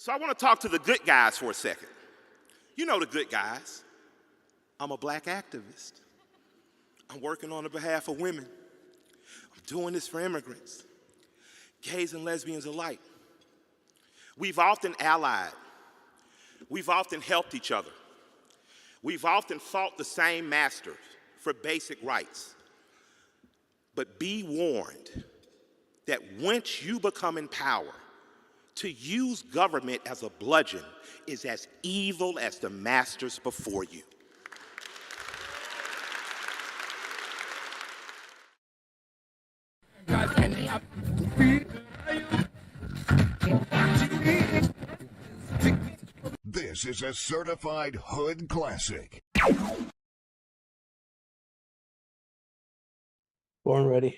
So I want to talk to the good guys for a second. You know the good guys. I'm a black activist. I'm working on the behalf of women. I'm doing this for immigrants, gays and lesbians alike. We've often allied. We've often helped each other. We've often fought the same masters for basic rights. But be warned that once you become in power, to use government as a bludgeon is as evil as the masters before you. This is a certified hood classic. Born ready.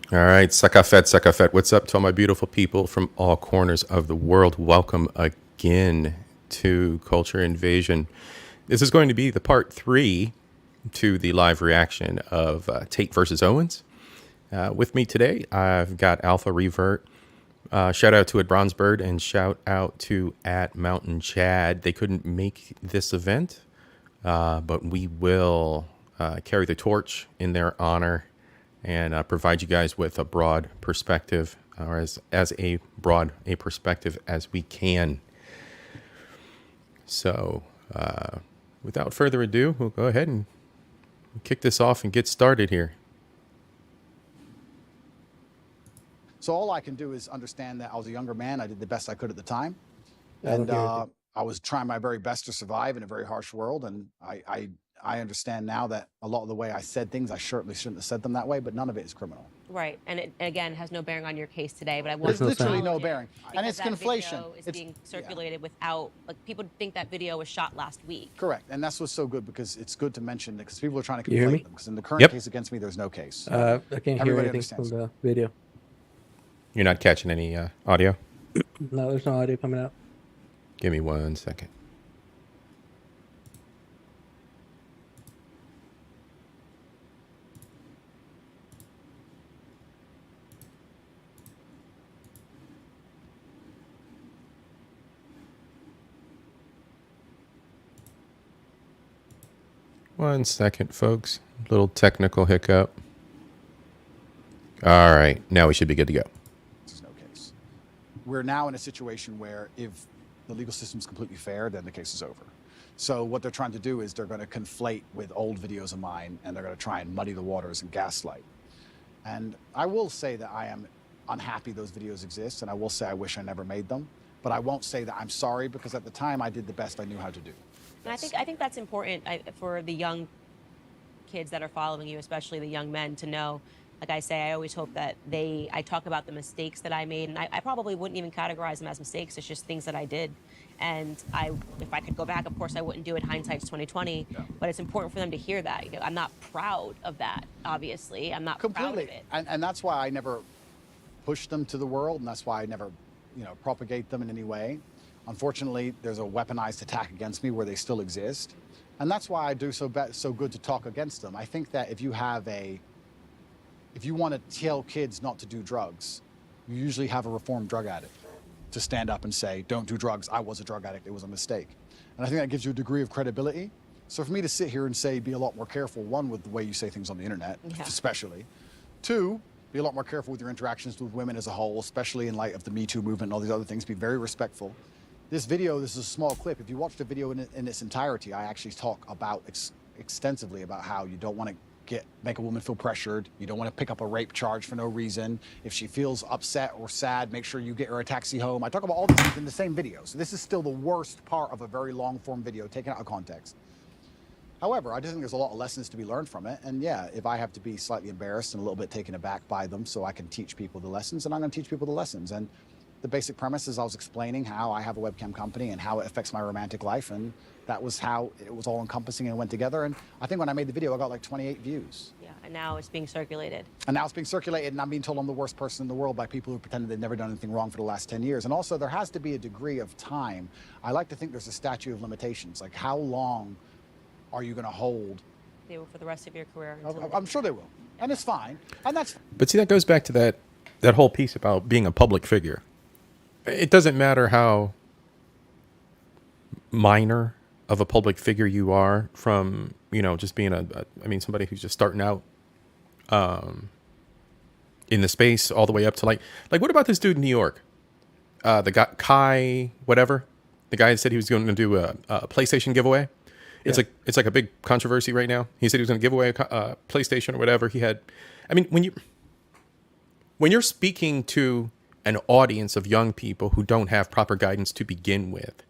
All right, Sakafet. What's up to all my beautiful people from all corners of the world? Welcome again to Culture Invasion. This is going to be the part 3 to the live reaction of Tate versus Owens. With me today, I've got Alpha Revert. Shout out to @BronzeBird and shout out to @Mountain Chad. They couldn't make this event, but we will carry the torch in their honor and provide you guys with a broad perspective, or as broad a perspective as we can. So, without further ado, we'll go ahead and kick this off and get started here. So all I can do is understand that I was a younger man. I did the best I could at the time. And I was trying my very best to survive in a very harsh world. And I understand now that a lot of the way I said things, I certainly shouldn't have said them that way, but none of it is criminal. Right. And it, again, has no bearing on your case today, but I want There's to literally no bearing. And it's that conflation. Video is being circulated without, like, people think that video was shot last week. Correct. And that's what's so good, because it's good to mention, because people are trying to You hear me? conflate them. Because in the current case against me, there's no case. I can't hear Everybody anything from understands. the video. You're not catching any audio? No, there's no audio coming out. Give me 1 second. One second, folks. Little technical hiccup. All right, now we should be good to go. There's no case. We're now in a situation where if the legal system is completely fair, then the case is over. So what they're trying to do is they're going to conflate with old videos of mine, and they're going to try and muddy the waters and gaslight. And I will say that I am unhappy those videos exist, and I will say I wish I never made them. But I won't say that I'm sorry, because at the time I did the best I knew how to do. And I think that's important for the young kids that are following you, especially the young men, to know. Like I say, I always hope that I talk about the mistakes that I made, and I probably wouldn't even categorize them as mistakes. It's just things that I did. And if I could go back, of course, I wouldn't do it. Hindsight's 2020. Yeah. But it's important for them to hear that. You know, I'm not proud of that, obviously. I'm not proud of it. And that's why I never push them to the world, and that's why I never, propagate them in any way. Unfortunately, there's a weaponized attack against me where they still exist. And that's why I do so good to talk against them. I think that if you want to tell kids not to do drugs, you usually have a reformed drug addict to stand up and say, don't do drugs. I was a drug addict. It was a mistake. And I think that gives you a degree of credibility. So for me to sit here and say, be a lot more careful, one, with the way you say things on the internet, especially. Two, be a lot more careful with your interactions with women as a whole, especially in light of the Me Too movement and all these other things. Be very respectful. This is a small clip. If you watch the video in its entirety, I actually talk about extensively about how you don't want to make a woman feel pressured. You don't want to pick up a rape charge for no reason. If she feels upset or sad, make sure you get her a taxi home. I talk about all these things in the same video. So this is still the worst part of a very long form video taken out of context. However, I just think there's a lot of lessons to be learned from it. And yeah, if I have to be slightly embarrassed and a little bit taken aback by them so I can teach people the lessons, then I'm going to teach people the lessons. And the basic premise is I was explaining how I have a webcam company and how it affects my romantic life. And that was how it was all encompassing and went together. And I think when I made the video, I got like 28 views. Yeah, and now it's being circulated. And now it's being circulated, and I'm being told I'm the worst person in the world by people who pretended they've never done anything wrong for the last 10 years. And also, there has to be a degree of time. I like to think there's a statute of limitations. Like, how long are you going to hold? They will for the rest of your career. I'm sure they will. And it's fine. And that's... But see, that goes back to that whole piece about being a public figure. It doesn't matter how minor of a public figure you are from, just being I mean, somebody who's just starting out in the space all the way up to like what about this dude in New York? The guy, Kai, whatever. The guy said he was going to do a PlayStation giveaway. It's Yeah. like a big controversy right now. He said he was going to give away a PlayStation or whatever. I mean, when you're speaking to an audience of young people who don't have proper guidance to begin with,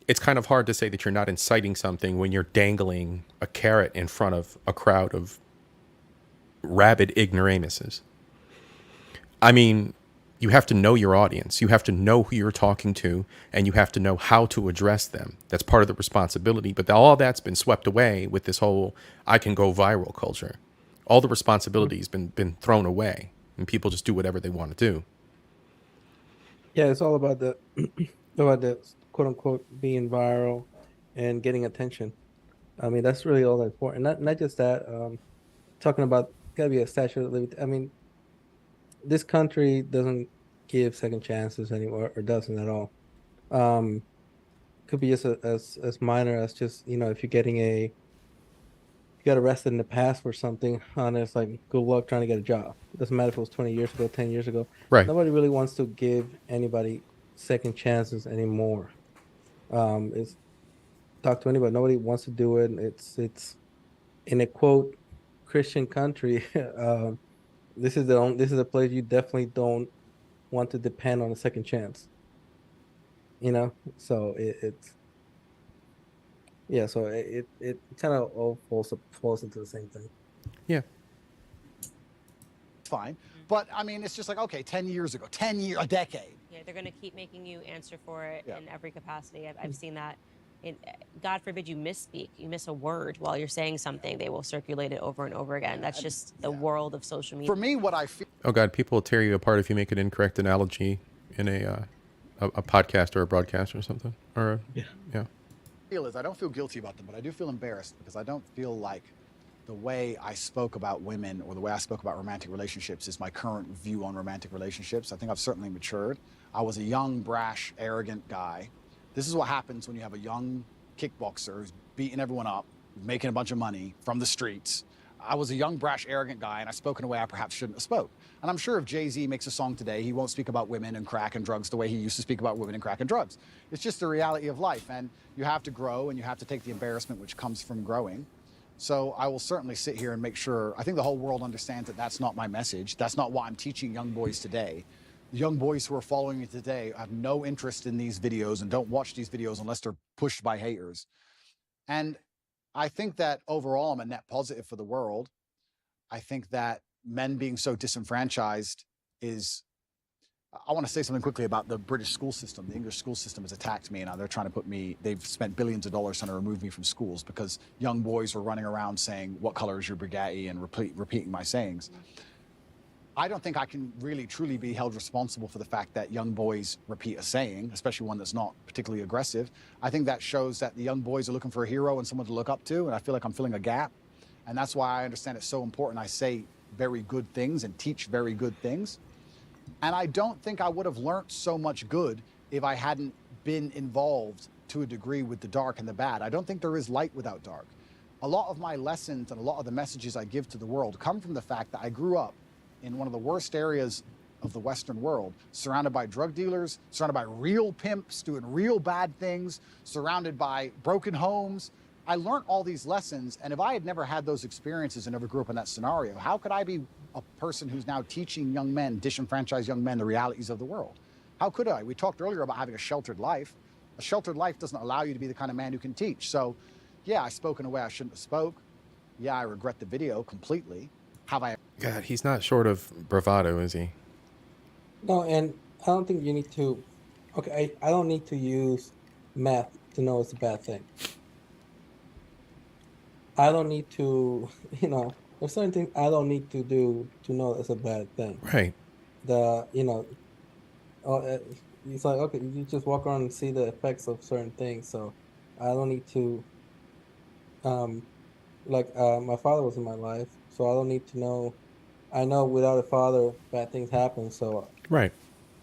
it's kind of hard to say that you're not inciting something when you're dangling a carrot in front of a crowd of rabid ignoramuses. I mean, you have to know your audience. You have to know who you're talking to, and you have to know how to address them. That's part of the responsibility. But all that's been swept away with this whole "I can go viral" culture. All the responsibility has been thrown away, and people just do whatever they want to do. Yeah, it's all about the about the quote unquote being viral and getting attention. I mean, that's really all that's important. Not just that. Talking about gotta be a statute of limit. I mean, this country doesn't give second chances anymore, or doesn't at all. Um, could be just as minor as just if you're getting you got arrested in the past for something, and it's like good luck trying to get a job. It doesn't matter if it was 20 years ago, 10 years ago. Right. Nobody really wants to give anybody second chances anymore. It's talk to anybody. Nobody wants to do it. It's in a quote Christian country. This is the place you definitely don't want to depend on a second chance. So it's yeah. So it kind of all falls into the same thing. Yeah. Fine. But I mean, it's just like, okay, 10 years ago, 10 years, a decade. Yeah, they're going to keep making you answer for it Yeah. in every capacity. I've seen that. God forbid you misspeak, you miss a word while you're saying something, they will circulate it over and over again. That's just the world of social media. For me, what I feel Oh God, people will tear you apart if you make an incorrect analogy in a podcast or a broadcast or something. Or yeah. is I don't feel guilty about them, but I do feel embarrassed because I don't feel like the way I spoke about women or the way I spoke about romantic relationships is my current view on romantic relationships. I think I've certainly matured. I was a young, brash, arrogant guy. This is what happens when you have a young kickboxer who's beating everyone up, making a bunch of money from the streets. I was a young, brash, arrogant guy, and I spoke in a way I perhaps shouldn't have spoke. And I'm sure if Jay-Z makes a song today, he won't speak about women and crack and drugs the way he used to speak about women and crack and drugs. It's just the reality of life, and you have to grow, and you have to take the embarrassment which comes from growing. So I will certainly sit here and make sure, I think the whole world understands that that's not my message. That's not what I'm teaching young boys today. The young boys who are following me today have no interest in these videos and don't watch these videos unless they're pushed by haters. And I think that overall, I'm a net positive for the world. I think that men being so disenfranchised is, I want to say something quickly about the British school system. The English school system has attacked me, and now they're trying to put me, they've spent billions of dollars trying to remove me from schools because young boys were running around saying, "What color is your Bugatti?" and repeating my sayings. I don't think I can really truly be held responsible for the fact that young boys repeat a saying, especially one that's not particularly aggressive. I think that shows that the young boys are looking for a hero and someone to look up to, and I feel like I'm filling a gap. And that's why I understand it's so important I say very good things and teach very good things. And I don't think I would have learned so much good if I hadn't been involved to a degree with the dark and the bad. I don't think there is light without dark. A lot of my lessons and a lot of the messages I give to the world come from the fact that I grew up in one of the worst areas of the Western world, surrounded by drug dealers, surrounded by real pimps doing real bad things, surrounded by broken homes. I learned all these lessons, and if I had never had those experiences and never grew up in that scenario, how could I be a person who's now teaching young men, disenfranchised young men, the realities of the world? How could I? We talked earlier about having a sheltered life. A sheltered life doesn't allow you to be the kind of man who can teach. So, yeah, I spoke in a way I shouldn't have spoke. Yeah, I regret the video completely. Have I? God, he's not short of bravado, is he? No, and I don't think you need to. Okay, I don't need to use math to know it's a bad thing. I don't need to, there's certain things I don't need to do to know it's a bad thing. Right. It's like, okay, you just walk around and see the effects of certain things. So I don't need to, my father was in my life, so I don't need to know. I know without a father, bad things happen. So Right.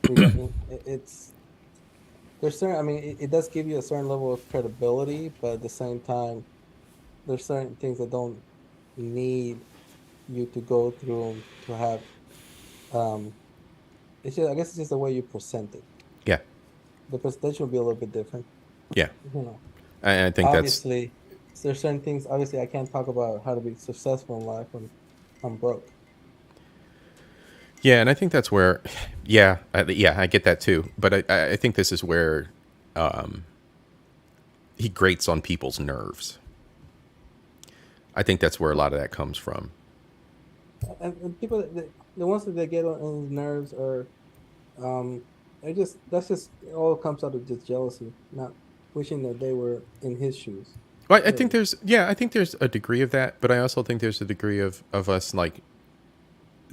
it's there's certain, I mean, it does give you a certain level of credibility, but at the same time, there's certain things that don't need you to go through 'em to have, um, it's just, I guess it's just the way you present it. Yeah, The presentation will be a little bit different, yeah. you know. I think that's Obviously, there's certain things, obviously, I can't talk about how to be successful in life when I'm broke. yeah, and I think that's where, yeah, I get that too. But I think this is where he grates on people's nerves. I think that's where a lot of that comes from. And people, the ones that they get on his nerves are, um, that's just, it all comes out of just jealousy, not wishing that they were in his shoes. Well, I think Really. I think there's a degree of that, but I also think there's a degree of us, like,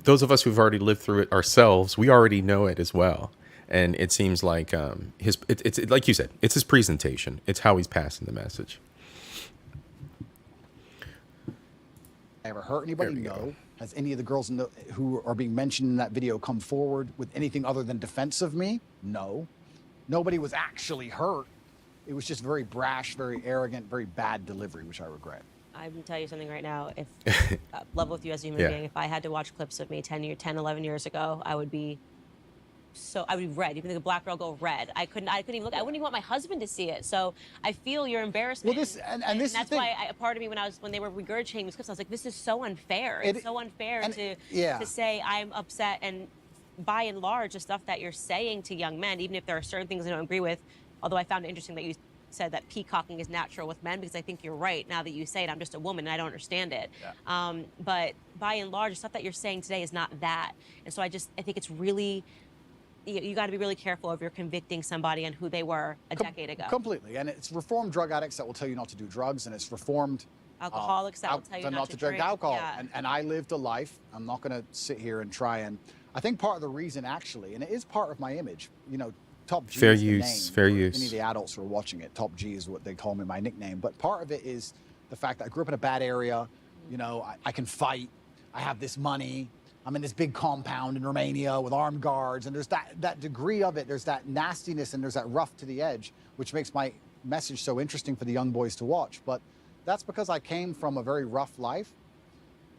those of us who've already lived through it ourselves, we already know it as well. And it seems like it's like you said, it's his presentation. It's how he's passing the message. Ever hurt anybody? There we No. go. Has any of the girls who are being mentioned in that video come forward with anything other than defense of me? No. Nobody was actually hurt. It was just very brash, very arrogant, very bad delivery, which I regret. I'm gonna tell you something right now. If love with you as a human Yeah. being, if I had to watch clips of me 11 years ago, I would be red. You can think a black girl go red. I couldn't even look. I wouldn't even want my husband to see it. So I feel your embarrassment. Well, this and this is that's the thing. why a part of me when they were regurgitating these clips, I was like, this is so unfair. It's so unfair to say I'm upset. And by and large, the stuff that you're saying to young men, even if there are certain things I don't agree with, although I found it interesting that you said that peacocking is natural with men, because I think you're right. Now that you say it, I'm just a woman and I don't understand it. Yeah. But by and large, the stuff that you're saying today is not that. And so I think it's really, you got to be really careful if you're convicting somebody on who they were a decade ago. Completely. And it's reformed drug addicts that will tell you not to do drugs, and it's reformed Alcoholics that will tell you not to drink alcohol. Yeah. And I lived a life. I'm not going to sit here and try and. I think part of the reason, actually, and it is part of my image, Top G Fair is the use, name. fair For use. Any of the adults who are watching it, Top G is what they call me, my nickname. But part of it is the fact that I grew up in a bad area. I can fight. I have this money. I'm in this big compound in Romania with armed guards, and there's that degree of it. There's that nastiness and there's that rough to the edge, which makes my message so interesting for the young boys to watch. But that's because I came from a very rough life.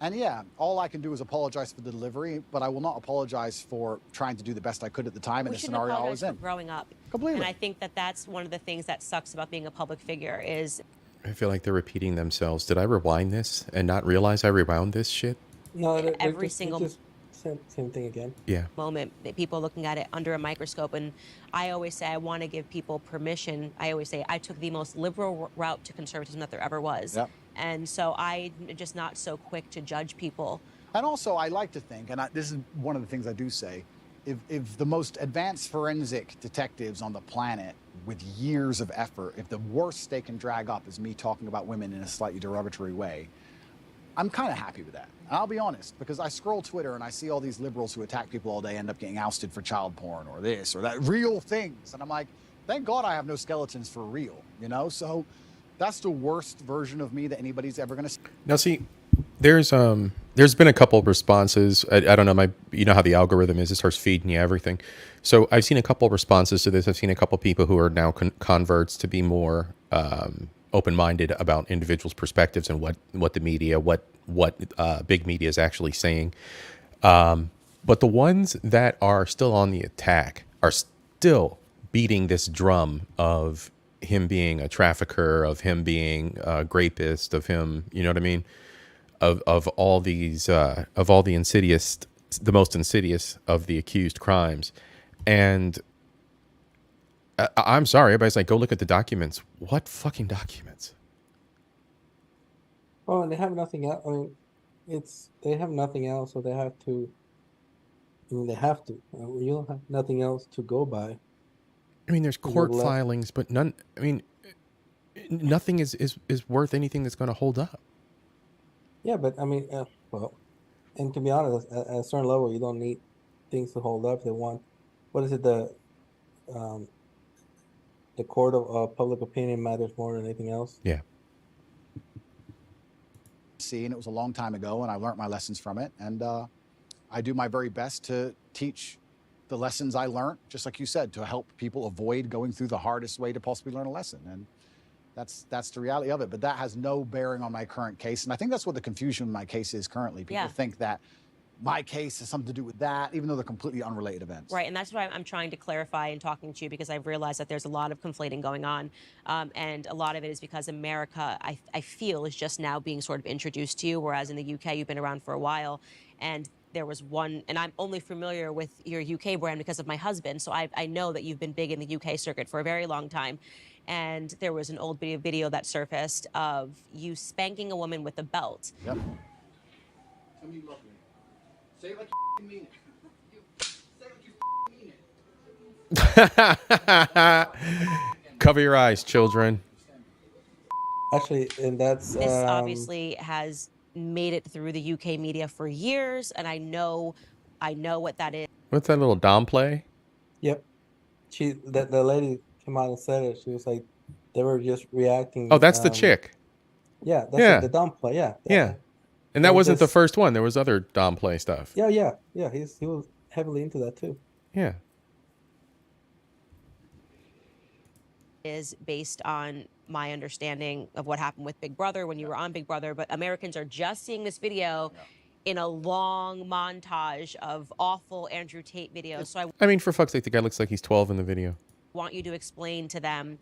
And yeah, all I can do is apologize for the delivery, but I will not apologize for trying to do the best I could at the time in the scenario I was in. For growing up. Completely. And I think that that's one of the things that sucks about being a public figure is I feel like they're repeating themselves. Did I rewind this and not realize I rewound this shit? No, every single same thing again. Yeah. moment that people looking at it under a microscope. And I always say I want to give people permission. I always say I took the most liberal route to conservatism that there ever was. Yep. And so I'm just not so quick to judge people. And also, I like to think, and this is one of the things I do say, if the most advanced forensic detectives on the planet with years of effort, if the worst they can drag up is me talking about women in a slightly derogatory way, I'm kind of happy with that. And I'll be honest, because I scroll Twitter and I see all these liberals who attack people all day end up getting ousted for child porn or this or that, real things. And I'm like, thank God I have no skeletons for real, So that's the worst version of me that anybody's ever going to see. Now, see, there's been a couple of responses. I don't know, you know how the algorithm is; it starts feeding you everything. So I've seen a couple of responses to this. I've seen a couple of people who are now converts to be more open-minded about individuals' perspectives and what the media, what big media is actually saying. But the ones that are still on the attack are still beating this drum of him being a trafficker, of him being a rapist, of him, you know what I mean? Of all these, of all the most insidious of the accused crimes. And I'm sorry, everybody's like, go look at the documents. What fucking documents? Oh, and they have nothing else. I mean, they have nothing else, so they have to. I mean, they have to. You don't have nothing else to go by. I mean, there's court filings, but none. I mean, nothing is worth anything that's going to hold up. Yeah, but I mean, well, and to be honest, at a certain level, you don't need things to hold up. They want, what is it? The court of public opinion matters more than anything else. Yeah. And it was a long time ago, and I learned my lessons from it. And I do my very best to teach the lessons I learned, just like you said, to help people avoid going through the hardest way to possibly learn a lesson. And that's the reality of it. But that has no bearing on my current case. And I think that's what the confusion in my case is currently. People think that my case has something to do with that, even though they're completely unrelated events. Right, and that's what I'm trying to clarify in talking to you, because I've realized that there's a lot of conflating going on, and a lot of it is because America, I feel, is just now being sort of introduced to you, whereas in the UK you've been around for a while, and there was one, and I'm only familiar with your UK brand because of my husband, so I know that you've been big in the UK circuit for a very long time, and there was an old video that surfaced of you spanking a woman with a belt. Yep. Tell me you love me. Say it like you mean it. Say it like you mean it. Cover your eyes, children. Actually, and that's This obviously has made it through the UK media for years, and I know what that is. What's that little Dom play? Yep. The lady came out and said it. She was like, they were just reacting. Oh, that's the chick. Yeah, that's the dumb play. Yeah. Yeah. And that wasn't the first one. There was other Dom play stuff. Yeah. He was heavily into that too. Yeah. Is based on my understanding of what happened with Big Brother when you were on Big Brother, but Americans are just seeing this video in a long montage of awful Andrew Tate videos. So I mean, for fuck's sake, the guy looks like he's 12 in the video. want you to explain to them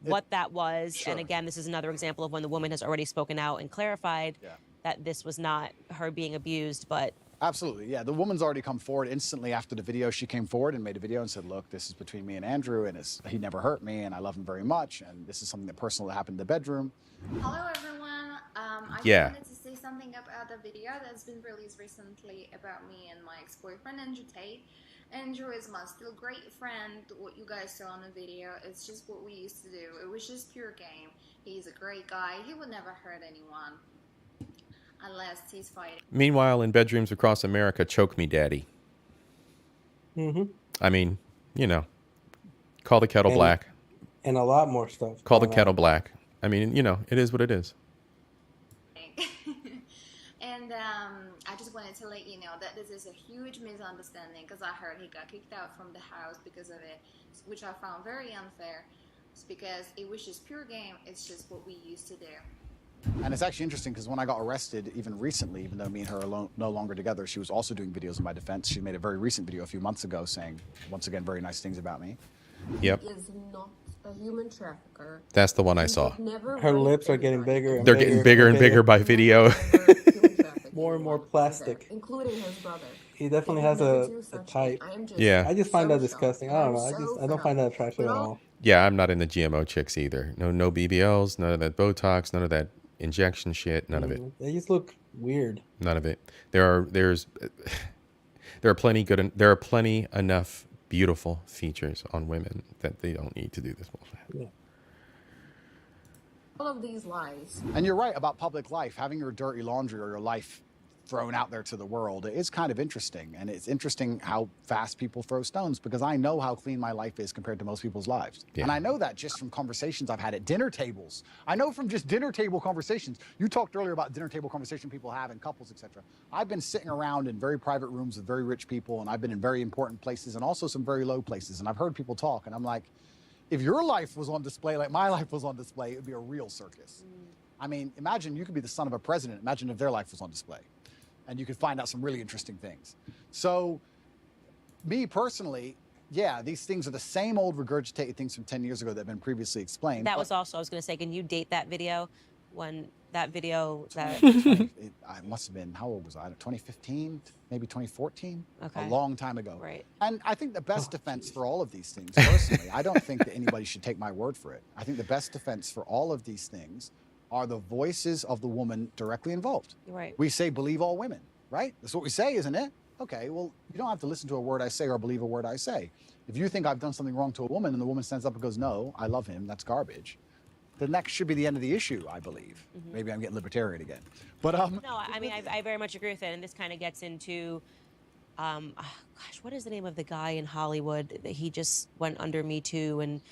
what that was. Sure. And again, this is another example of when the woman has already spoken out and clarified that this was not her being abused, but Absolutely, yeah. The woman's already come forward instantly after the video. She came forward and made a video and said, look, this is between me and Andrew, and he never hurt me, and I love him very much, and this is something that personal that happened in the bedroom. Hello, everyone. I just wanted to say something about the video that's been released recently about me and my ex-boyfriend, Andrew Tate. Andrew is my still great friend. What you guys saw in the video, it's just what we used to do. It was just pure game. He's a great guy. He would never hurt anyone. Unless he's fighting. Meanwhile, in bedrooms across America, choke me, daddy. Mm-hmm. I mean, you know, call the kettle black. And a lot more stuff. Call the kettle black. I mean, you know, it is what it is. And I just wanted to let you know that this is a huge misunderstanding, because I heard he got kicked out from the house because of it, which I found very unfair. It's because it was just pure game. It's just what we used to do. And it's actually interesting because when I got arrested, even recently, even though me and her are no longer together, she was also doing videos in my defense. She made a very recent video a few months ago saying, once again, very nice things about me. Yep. He is not a human trafficker. That's the one I saw. Her lips are getting bigger. And They're getting bigger and bigger by video. More and more plastic. Including his brother. He definitely has a type. Yeah. I just find that disgusting. I don't know. I don't find that attractive at all. Yeah, I'm not into GMO chicks either. No BBLs, none of that Botox, none of that injection shit, none of it. They just look weird. None of it. There are plenty enough beautiful features on women that they don't need to do this bullshit. Yeah. All of these lies. And you're right about public life. Having your dirty laundry or your life thrown out there to the world is kind of interesting. And it's interesting how fast people throw stones, because I know how clean my life is compared to most people's lives. Yeah. And I know that just from conversations I've had at dinner tables. I know from just dinner table conversations. You talked earlier about dinner table conversation people have in couples, etc. I've been sitting around in very private rooms with very rich people, and I've been in very important places and also some very low places. And I've heard people talk, and I'm like, if your life was on display like my life was on display, it would be a real circus. I mean, imagine you could be the son of a president. Imagine if their life was on display. And you could find out some really interesting things. So, me personally, yeah, these things are the same old regurgitated things from 10 years ago that have been previously explained. that was also, I was going to say, can you date that video? When that video, that I must have been, how old was I? 2015, maybe 2014? Okay. A long time ago. Right. And I think the best defense for all of these things, personally, I don't think that anybody should take my word for it. I think the best defense for all of these things are the voices of the woman directly involved. Right. We say believe all women, right? That's what we say, isn't it? Okay, well, you don't have to listen to a word I say or believe a word I say. If you think I've done something wrong to a woman and the woman stands up and goes, no, I love him, that's garbage, then that should be the end of the issue, I believe. Maybe I'm getting libertarian again. But no, I mean, I very much agree with it. And this kind of gets into, gosh, what is the name of the guy in Hollywood that he just went under Me Too and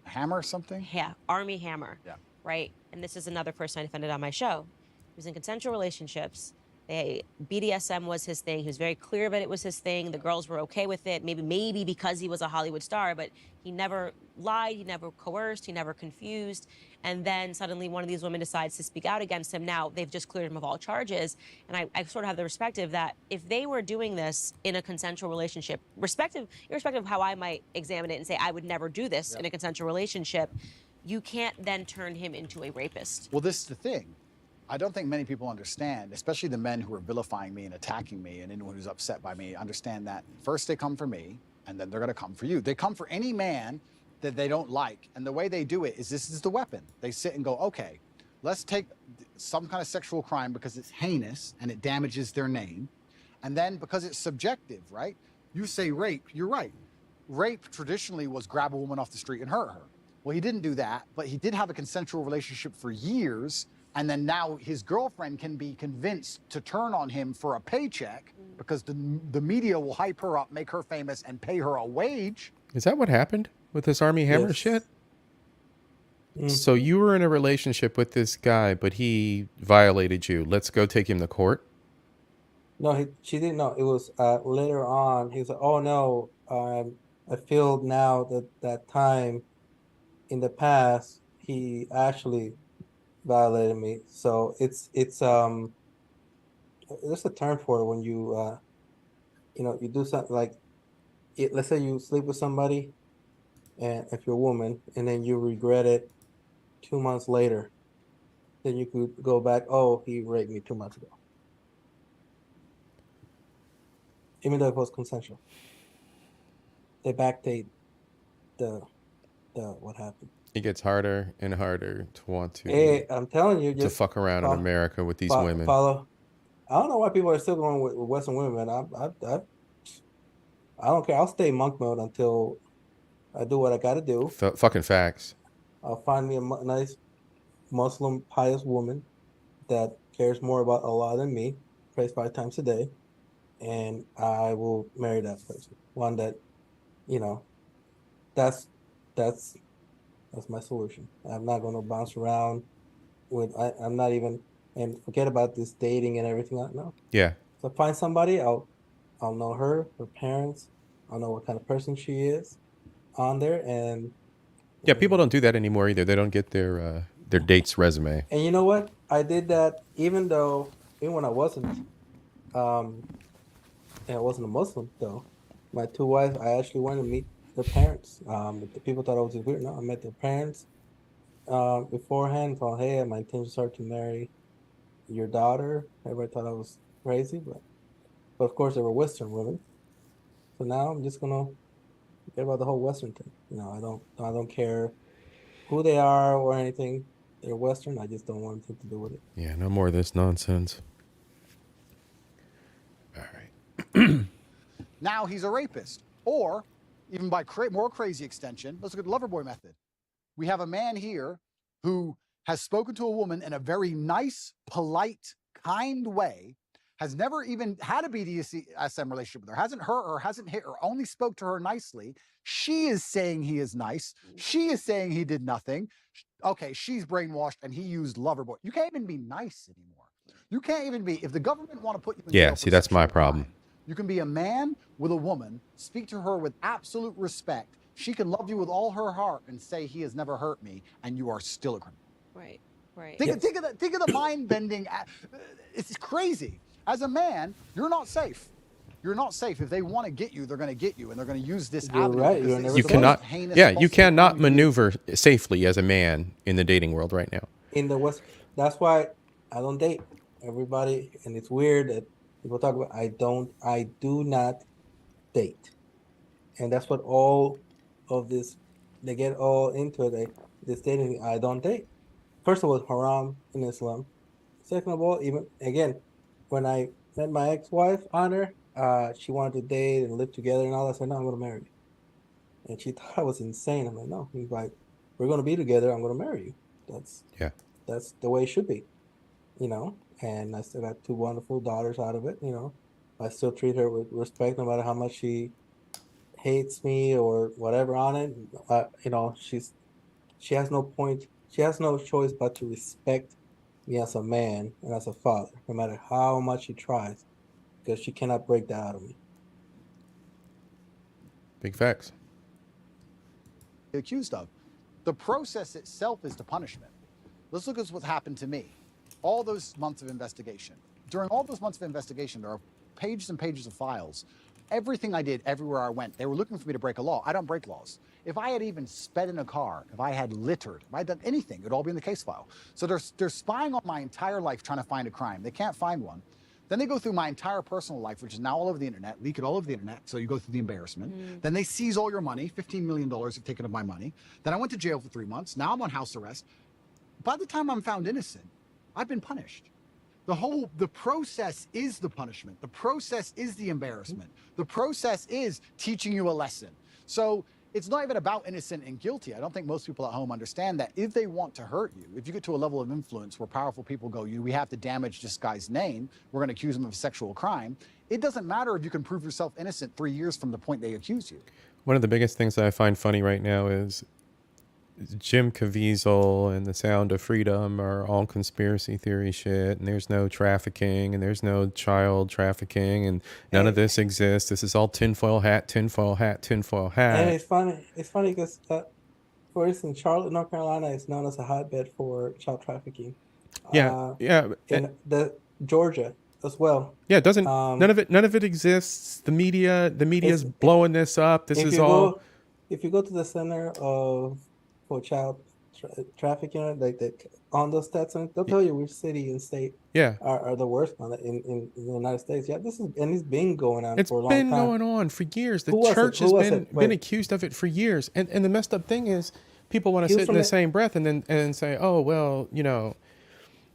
Hammer something? yeah, Army Hammer. Yeah. Right. And this is another person I defended on my show. He was in consensual relationships BDSM was his thing. He was very clear that it was his thing. The girls were okay with it. Maybe because he was a Hollywood star, but he never lied. He never coerced. He never confused. And then suddenly one of these women decides to speak out against him. Now they've just cleared him of all charges. And I sort of have the perspective that if they were doing this in a consensual relationship, irrespective of how I might examine it and say I would never do this in a consensual relationship, you can't then turn him into a rapist. Well, this is the thing. I don't think many people understand, especially the men who are vilifying me and attacking me and anyone who's upset by me, understand that first they come for me and then they're going to come for you. They come for any man that they don't like. And the way they do it is this is the weapon. They sit and go, okay, let's take some kind of sexual crime because it's heinous and it damages their name. And then because it's subjective, right? You say rape, you're right. Rape traditionally was grab a woman off the street and hurt her. Well, he didn't do that, but he did have a consensual relationship for years. And then now his girlfriend can be convinced to turn on him for a paycheck because the media will hype her up, make her famous, and pay her a wage. Is that what happened with this Army Hammer shit? So you were in a relationship with this guy, but he violated you. Let's go take him to court? No, she didn't know. It was later on. He said, "Oh no, I feel now that time in the past he actually violated me." So it's there's a term for it when you you do something like let's say you sleep with somebody, and if you're a woman, and then you regret it 2 months later, then you could go back. Oh, he raped me 2 months ago, even though it was consensual. They backdate the what happened. It gets harder and harder to want to. Hey, I'm telling you, to fuck around in America with these women. I don't know why people are still going with Western women. I don't care. I'll stay monk mode until I do what I got to do. Fucking facts. I'll find me a nice Muslim pious woman that cares more about Allah than me, prays 5 times a day, and I will marry that person. One that, that's my solution. I'm not going to bounce around I'm not even, and forget about this dating and everything. No. Yeah. So find somebody. I'll know her parents. I'll know what kind of person she is on there, and yeah, people don't do that anymore either. They don't get their date's resume. And you know what? I did that even when I wasn't, and I wasn't a Muslim though. My 2 wives, I actually went to meet their parents. The people thought I was weird. No, I met their parents beforehand. Thought, hey, my intentions are to marry your daughter. Everybody thought I was crazy, but of course they were Western women. So now I'm just gonna forget about the whole Western thing. I don't care who they are or anything. They're Western. I just don't want anything to do with it. Yeah, no more of this nonsense. All right. Now he's a rapist. Or, even by more crazy extension, let's look at the Loverboy method. We have a man here who has spoken to a woman in a very nice, polite, kind way, has never even had a BDSM relationship with her, hasn't hurt her, hasn't hit her, only spoke to her nicely. She is saying he is nice. She is saying he did nothing. Okay, she's brainwashed and he used Loverboy. You can't even be nice anymore. You can't even be, if the government want to put you in jail see, that's my problem. Crime, you can be a man with a woman, speak to her with absolute respect. She can love you with all her heart and say he has never hurt me, and you are still a criminal. Right. Think of the mind bending. It's crazy. As a man, you're not safe. You're not safe. If they want to get you, they're going to get you, and they're going to use this avenue. Right. You cannot. Yeah, you cannot maneuver safely as a man in the dating world right now. In the West, that's why I don't date everybody, and it's weird that people talk about. I do not date, and that's what all of this. They get all into it. This dating. I don't date. First of all, it's haram in Islam. Second of all, even again, when I met my ex-wife, Honor, she wanted to date and live together and all that. I said, no, I'm going to marry you. And she thought I was insane. I'm like, no. He's like, we're going to be together. I'm going to marry you. That's the way it should be, And I still got 2 wonderful daughters out of it, I still treat her with respect, no matter how much she hates me or whatever on it. She has no point. She has no choice but to respect me as a man and as a father, no matter how much she tries, because she cannot break that out of me. Big facts. Accused of. The process itself is the punishment. Let's look at what's happened to me. All those months of investigation. During all those months of investigation, there are pages and pages of files. Everything I did, everywhere I went, they were looking for me to break a law. I don't break laws. If I had even sped in a car, if I had littered, if I had done anything, it would all be in the case file. So they're spying on my entire life trying to find a crime. They can't find one. Then they go through my entire personal life, which is now all over the internet, leak it all over the internet, so you go through the embarrassment. Then they seize all your money, $15 million have taken of my money. Then I went to jail for 3 months. Now I'm on house arrest. By the time I'm found innocent, I've been punished. The process is the punishment. The process is the embarrassment. The process is teaching you a lesson. So it's not even about innocent and guilty. I don't think most people at home understand that if they want to hurt you, if you get to a level of influence where powerful people go, we have to damage this guy's name, we're going to accuse him of a sexual crime, it doesn't matter if you can prove yourself innocent 3 years from the point they accuse you. One of the biggest things that I find funny right now is Jim Caviezel and the Sound of Freedom are all conspiracy theory shit, and there's no trafficking, and there's no child trafficking, and none of this exists. This is all tinfoil hat, tinfoil hat, tinfoil hat. And it's funny because, for instance, Charlotte, North Carolina is known as a hotbed for child trafficking. Yeah, And the Georgia as well. Yeah, it doesn't none of it exists. The media's blowing this up. This is all. If you go to the center for child trafficking, like on those stats, they'll tell you which city and state are the worst on it in the United States. Yeah, it's been going on for a long time. It's been going on for years. The church has been accused of it for years. And the messed up thing is people want to sit in the same breath and say, oh, well,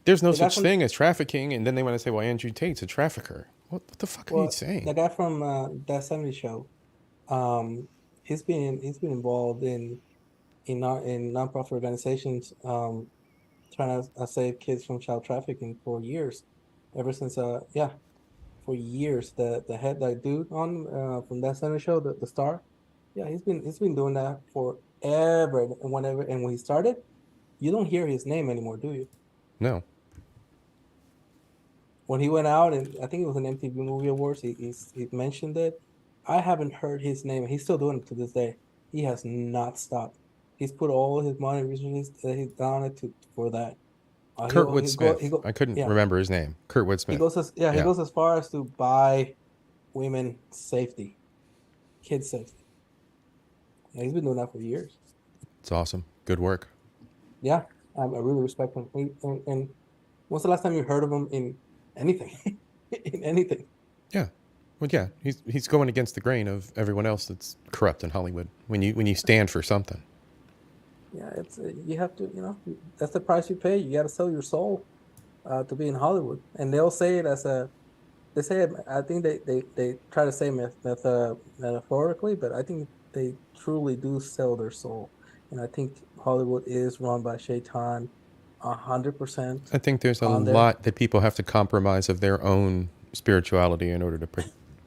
there's no such thing as trafficking. And then they want to say, well, Andrew Tate's a trafficker. What the fuck are you saying? The guy from That 70 Show, he's been involved in nonprofit organizations trying to save kids from child trafficking for years. Ever since for years. The head, that dude on from That 70 Show, the star, he's been doing that forever. And when he started, you don't hear his name anymore, do you? No. When he went out, and I think it was an MTV Movie Awards, he mentioned it. I haven't heard his name. He's still doing it to this day. He has not stopped. He's put all his money recently that he's done it for that. Kurtwood Smith. I couldn't remember his name. Kurtwood Smith. He goes as far as to buy women safety, kids safety. Yeah, he's been doing that for years. It's awesome. Good work. Yeah, I really respect him. And when's the last time you heard of him in anything? In anything? Yeah. Well, yeah, he's going against the grain of everyone else that's corrupt in Hollywood. When you stand for something. Yeah, it's you have to, that's the price you pay. You got to sell your soul to be in Hollywood, and they'll say it they say it. I think they try to say metaphorically, but I think they truly do sell their soul, and I think Hollywood is run by Shaitan, 100%. I think there's a lot that people have to compromise of their own spirituality in order to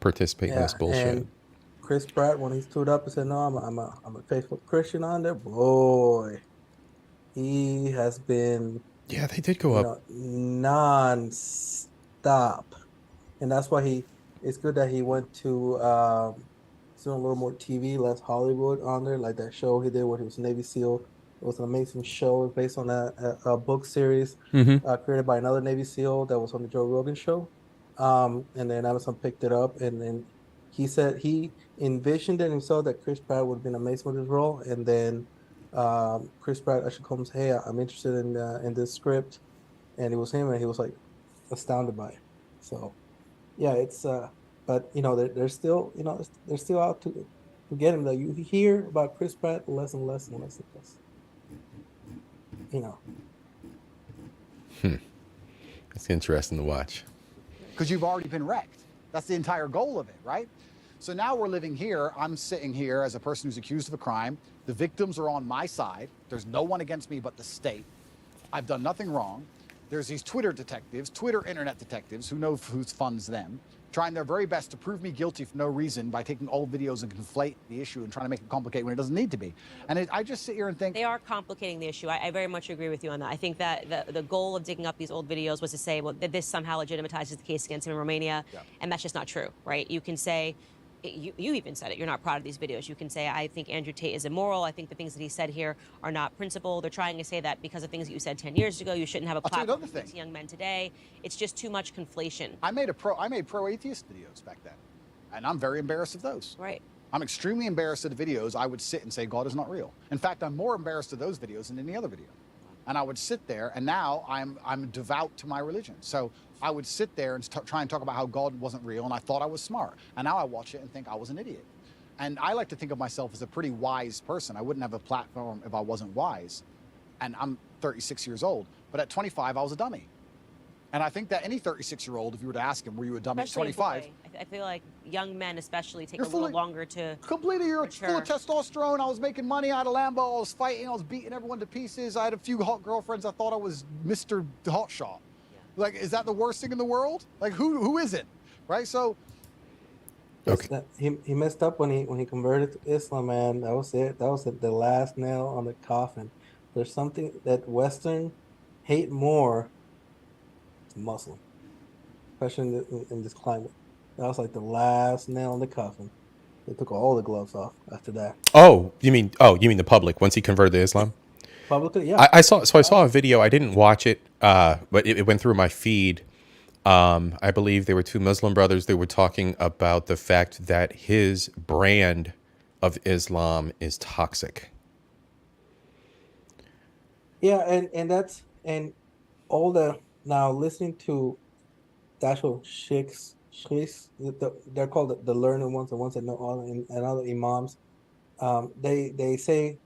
participate in this bullshit. And Chris Pratt, when he stood up and said, "No, I'm a faithful Christian," on there, boy, he has been. Yeah, they did go up non-stop, and that's why it's good that he went to doing a little more TV, less Hollywood on there, like that show he did where he was a Navy SEAL. It was an amazing show based on a book series created by another Navy SEAL that was on the Joe Rogan show. And then Amazon picked it up, and then he said he envisioned it himself that Chris Pratt would have been amazing with his role. And then Chris Pratt actually comes, "Hey, I'm interested in this script," and it was him, and he was like astounded by it. So, yeah, it's but they're still they're still out to get him. Though you hear about Chris Pratt less and less and less and less. It's interesting to watch. Because you've already been wrecked. That's the entire goal of it, right? So now we're living here. I'm sitting here as a person who's accused of a crime. The victims are on my side. There's no one against me but the state. I've done nothing wrong. There's these Twitter detectives, internet detectives, who know who funds them. trying their very best to prove me guilty for no reason by taking old videos and conflate the issue and trying to make it complicated when it doesn't need to be. And I just sit here and think they are complicating the issue. I very much agree with you on that. I think that the goal of digging up these old videos was to say, well, that this somehow legitimizes the case against him in Romania, and that's just not true, right? You can say, you even said it, you're not proud of these videos. You can say, I think Andrew Tate is immoral. I think the things that he said here are not principled. They're trying to say that because of things that you said 10 years ago, you shouldn't have a platform to young men today. It's just too much conflation. I made pro-atheist videos back then, and I'm very embarrassed of those. Right. I'm extremely embarrassed of the videos. I would sit and say, God is not real. In fact, I'm more embarrassed of those videos than any other video. And I would sit there, and now I'm devout to my religion. So I would sit there and try and talk about how God wasn't real, and I thought I was smart. And now I watch it and think I was an idiot. And I like to think of myself as a pretty wise person. I wouldn't have a platform if I wasn't wise. And I'm 36 years old. But at 25, I was a dummy. And I think that any 36-year-old, if you were to ask him, were you a dummy at 25? I feel like young men especially take a little longer to completely, you're mature. full of testosterone. I was making money. I had a Lambo. I was fighting. I was beating everyone to pieces. I had a few hot girlfriends. I thought I was Mr. Hotshot. Like, is that the worst thing in the world? Like, who isn't? Right? So, okay. He messed up when he converted to Islam, man. That was it. That was the last nail on the coffin. There's something that Western hate more than Muslim, especially in this climate. That was like the last nail in the coffin. They took all the gloves off after that. Oh, you mean the public once he converted to Islam? Publicly, yeah. I saw a video. I didn't watch it, but it went through my feed. I believe there were two Muslim brothers. They were talking about the fact that his brand of Islam is toxic. Yeah, and all the now listening to the actual sheikhs, they're called the learned ones, the ones that know all, and other imams. They say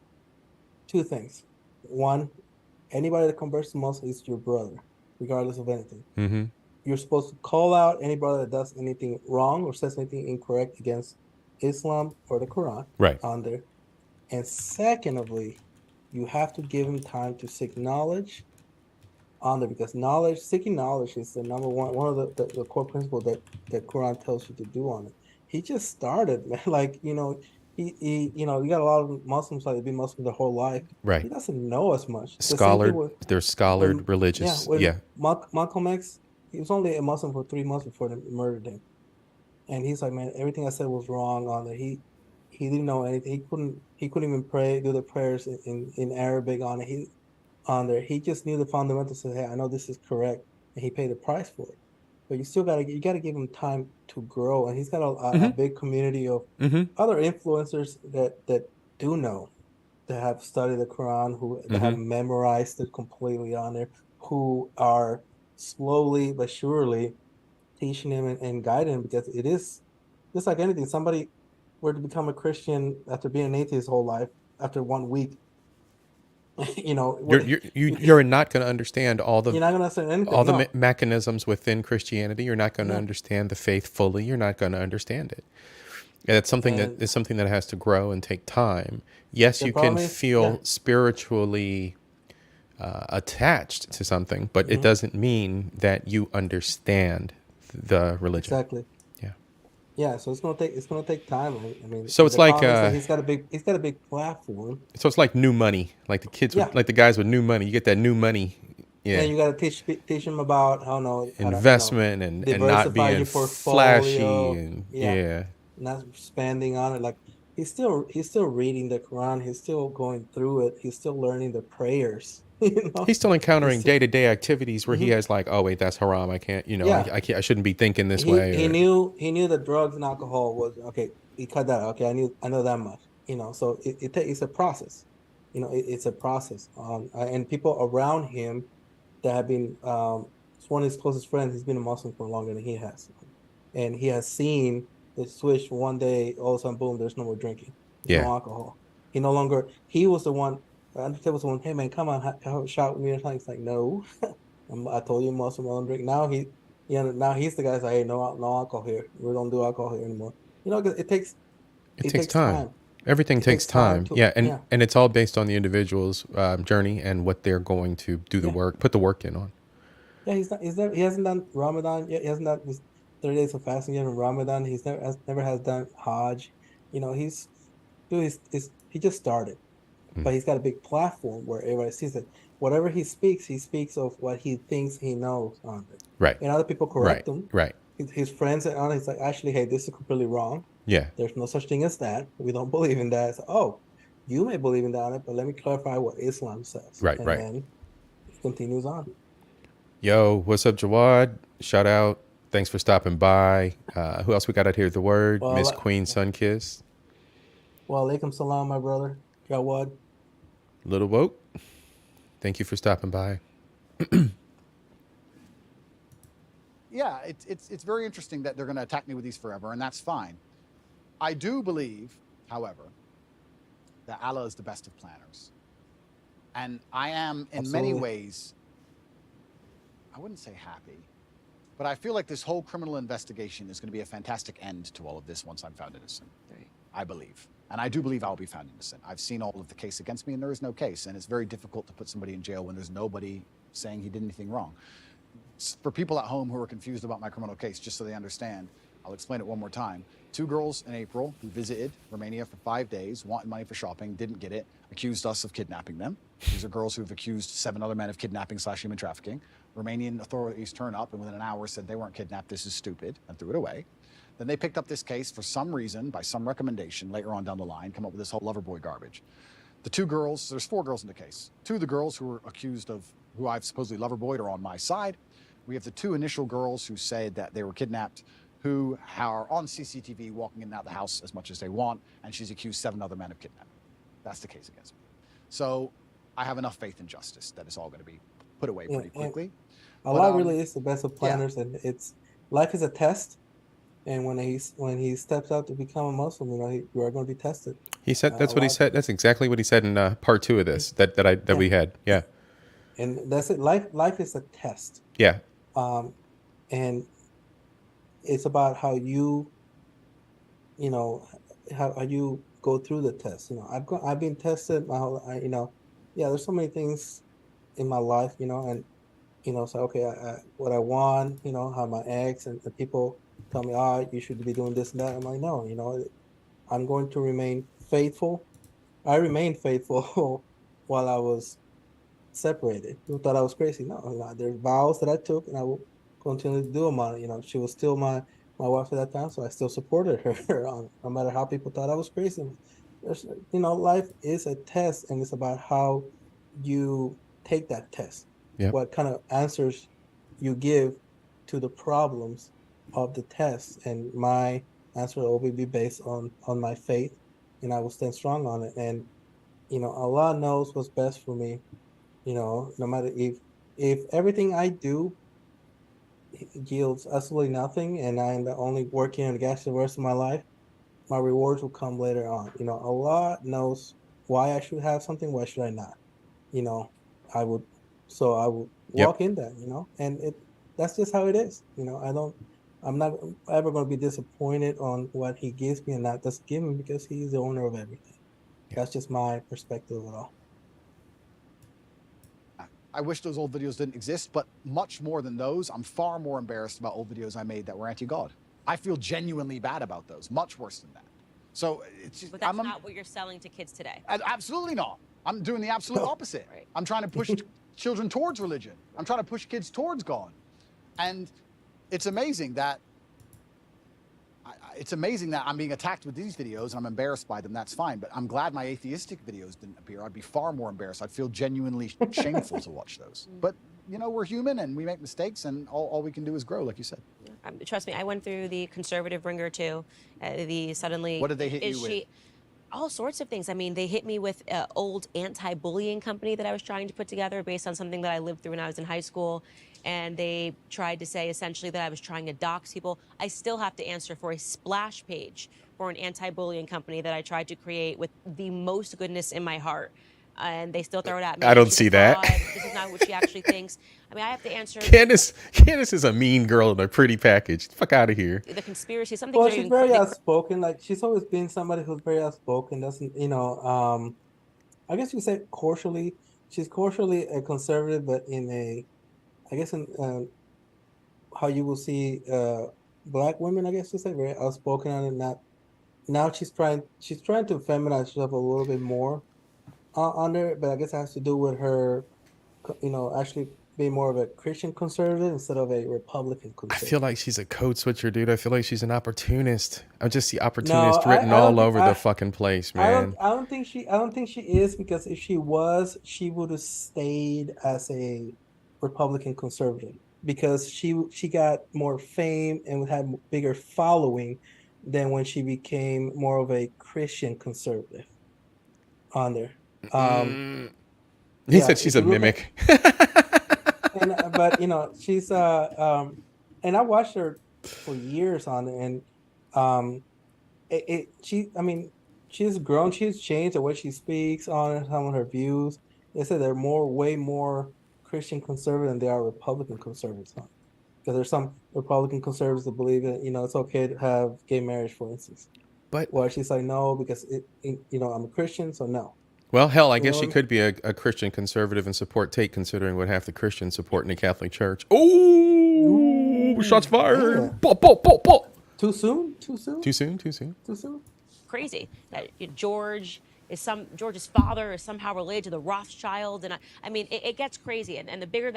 two things. One, anybody that converts to Muslim is your brother, regardless of anything. Mm-hmm. You're supposed to call out any brother that does anything wrong or says anything incorrect against Islam or the Quran on there. And secondly, you have to give him time to seek knowledge on there, because seeking knowledge is the number one of the core principles that Quran tells you to do on it. He just started, man. Like, he you got a lot of Muslims like be Muslim their whole life. Right. He doesn't know as much. They're scholared, religious. Yeah. Malcolm X, he was only a Muslim for 3 months before they murdered him. And he's like, man, everything I said was wrong on there. He didn't know anything. He couldn't even do the prayers in Arabic on it. He just knew the fundamentals. Said, hey, I know this is correct, and he paid the price for it. But you gotta give him time to grow, and he's got a big community of other influencers that do know, that have studied the Quran, that have memorized it completely on there, who are slowly but surely teaching him and guiding him, because it is just like anything. Somebody were to become a Christian after being an atheist his whole life, after 1 week, you're not going to understand all the you're not going to understand anything. All the mechanisms within Christianity. You're not going to understand the faith fully. You're not going to understand it. And it's something that has to grow and take time. Yes, you can feel spiritually attached to something, but it doesn't mean that you understand the religion. Exactly. Yeah, so it's gonna take time. I mean, so it's like he's got a big platform. So it's like new money, like the kids, like the guys with new money. You get that new money. Yeah, and you got to teach them about investment and not being flashy and not spending on it. Like he's still reading the Quran. He's still going through it. He's still learning the prayers. He's still encountering day-to-day activities where he has like, oh wait, that's haram. I can't, I shouldn't be thinking this way. He knew that drugs and alcohol was okay. He cut that out. Okay, I know that much. So it's a process. It's a process. And people around him that have been one of his closest friends. He's been a Muslim for longer than he has, and he has seen the switch one day. All of a sudden, boom! There's no more drinking. There's no alcohol. He no longer. He was the one. Andrew Tate was the one. Hey man, come on, have a shot with me. And he's like, no, I told you Muslim, I don't drink. Now now he's the guy that's like, hey, no alcohol here. We don't do alcohol here anymore. It takes time. Everything takes time. And it's all based on the individual's journey and what they're going to do the work, put the work in on. Yeah, he hasn't done Ramadan yet. He hasn't done 30 days of fasting in Ramadan. He's never has done Hajj. You know, he just started, but he's got a big platform where everybody sees it. Whatever he speaks of what he thinks he knows on it. Right. And other people Right. correct him. Right. His friends and on, he's like, actually, hey, this is completely wrong. Yeah. There's no such thing as that. We don't believe in that. So, oh, you may believe in that, but let me clarify what Islam says. Right. And Right. then he continues on. Yo, what's up, Jawad? Shout out. Thanks for stopping by. Who else we got out here? The word, Well, Miss Queen Sunkiss. Well, alaikum salam, my brother. Jawad. Little Woke. Thank you for stopping by. Yeah, it's very interesting that they're going to attack me with these forever, and that's fine. I do believe, however, that Allah is the best of planners. And I am, in many ways, I wouldn't say happy, but I feel like this whole criminal investigation is going to be a fantastic end to all of this once I'm found innocent. Right. I believe. And I do believe I'll be found innocent. I've seen all of the case against me, and there is no case. And it's very difficult to put somebody in jail when there's nobody saying he did anything wrong. For people at home who are confused about my criminal case, just so they understand, I'll explain it one more time. 2 girls in April who visited Romania for 5 days, wanted money for shopping, didn't get it, accused us of kidnapping them. These are girls who've accused 7 other men of kidnapping/human trafficking. Romanian authorities turn up and within an hour said they weren't kidnapped, this is stupid, and threw it away. Then they picked up this case for some reason, by some recommendation, later on down the line, come up with this whole lover boy garbage. The 2 girls, there's 4 girls in the case. 2 of the girls who were accused of, who I've supposedly lover boyed, are on my side. We have the 2 initial girls who said that they were kidnapped, who are on CCTV walking in and out the house as much as they want, and she's accused 7 other men of kidnapping. That's the case against me. So I have enough faith in justice that it's all going to be put away pretty quickly. Allah really is the best of planners, and life is a test. And when he steps out to become a Muslim, you are going to be tested. He said that's what he said. That's exactly what he said in part 2 of this that we had. Yeah. And that's it. Life is a test. Yeah. And it's about how you how you go through the test. I've been tested my whole. There's so many things in my life. And so okay, what I want. How my ex and the people tell me, you should be doing this and that. I'm like, no. I'm going to remain faithful. I remained faithful while I was separated. People thought I was crazy. No, there's vows that I took, and I will continue to do them on. She was still my wife at that time, so I still supported her no matter how people thought I was crazy. Life is a test, and it's about how you take that test. Yep. What kind of answers you give to the problems of the test, and my answer will always be based on my faith, and I will stand strong on it. And Allah knows what's best for me. No matter if everything I do yields absolutely nothing, and I'm only working on the gas the rest of my life, my rewards will come later on. Allah knows why I should have something, why should I not? I would walk in that. And that's just how it is. I'm not ever going to be disappointed on what He gives me and not just give me, because He's the owner of everything. That's just my perspective of it all. I wish those old videos didn't exist, but much more than those, I'm far more embarrassed about old videos I made that were anti-God. I feel genuinely bad about those, much worse than that. So it's just, but that's not what you're selling to kids today. Absolutely not. I'm doing the absolute opposite. Right. I'm trying to push children towards religion. I'm trying to push kids towards God. And it's amazing that I'm being attacked with these videos and I'm embarrassed by them. That's fine. But I'm glad my atheistic videos didn't appear. I'd be far more embarrassed. I'd feel genuinely shameful to watch those. But, we're human and we make mistakes, and all we can do is grow, like you said. Trust me, I went through the conservative ringer too. What did they hit you with? All sorts of things. I mean, they hit me with an old anti-bullying company that I was trying to put together based on something that I lived through when I was in high school. And they tried to say essentially that I was trying to dox people. I still have to answer for a splash page for an anti-bullying company that I tried to create with the most goodness in my heart. And they still throw it at me. I don't see that. This is not what she actually thinks. I mean, I have to answer. Candace is a mean girl in a pretty package. Fuck out of here. The conspiracy, something. Well, she's very outspoken. Like, she's always been somebody who's very outspoken. Doesn't, I guess you could say culturally, she's culturally a conservative, but in how you will see black women, I guess to say, very outspoken on it. Now she's trying to feminize herself a little bit more on there, but I guess it has to do with her, actually being more of a Christian conservative instead of a Republican I feel conservative. like she's a code switcher, dude. I feel like she's an opportunist. I just see No, opportunist written I don't all think over the fucking place, man. I don't think she is, because if she was, she would have stayed as a Republican conservative, because she got more fame and had bigger following than when she became more of a Christian conservative on there. He Yeah, said she's if a you look at, mimic. and but she's and I watched her for years on it, and she, I mean, she's grown, she's changed the way she speaks on it, some of her views. They said they're way more Christian conservative than they are Republican conservatives on it. Because there's some Republican conservatives that believe that it's okay to have gay marriage, for instance. But Well, she's like, no, because I'm a Christian, so no. well, hell, I You guess know she what I mean? could be a Christian conservative and support Tate, considering what half the Christians support in the Catholic Church. Oh, shots Ooh, yeah. fired! Pop, pop, pop, pop. Too soon? Too soon? Too soon? Too soon? Too soon? Crazy that George's father is somehow related to the Rothschilds, and I mean it gets crazy, and the bigger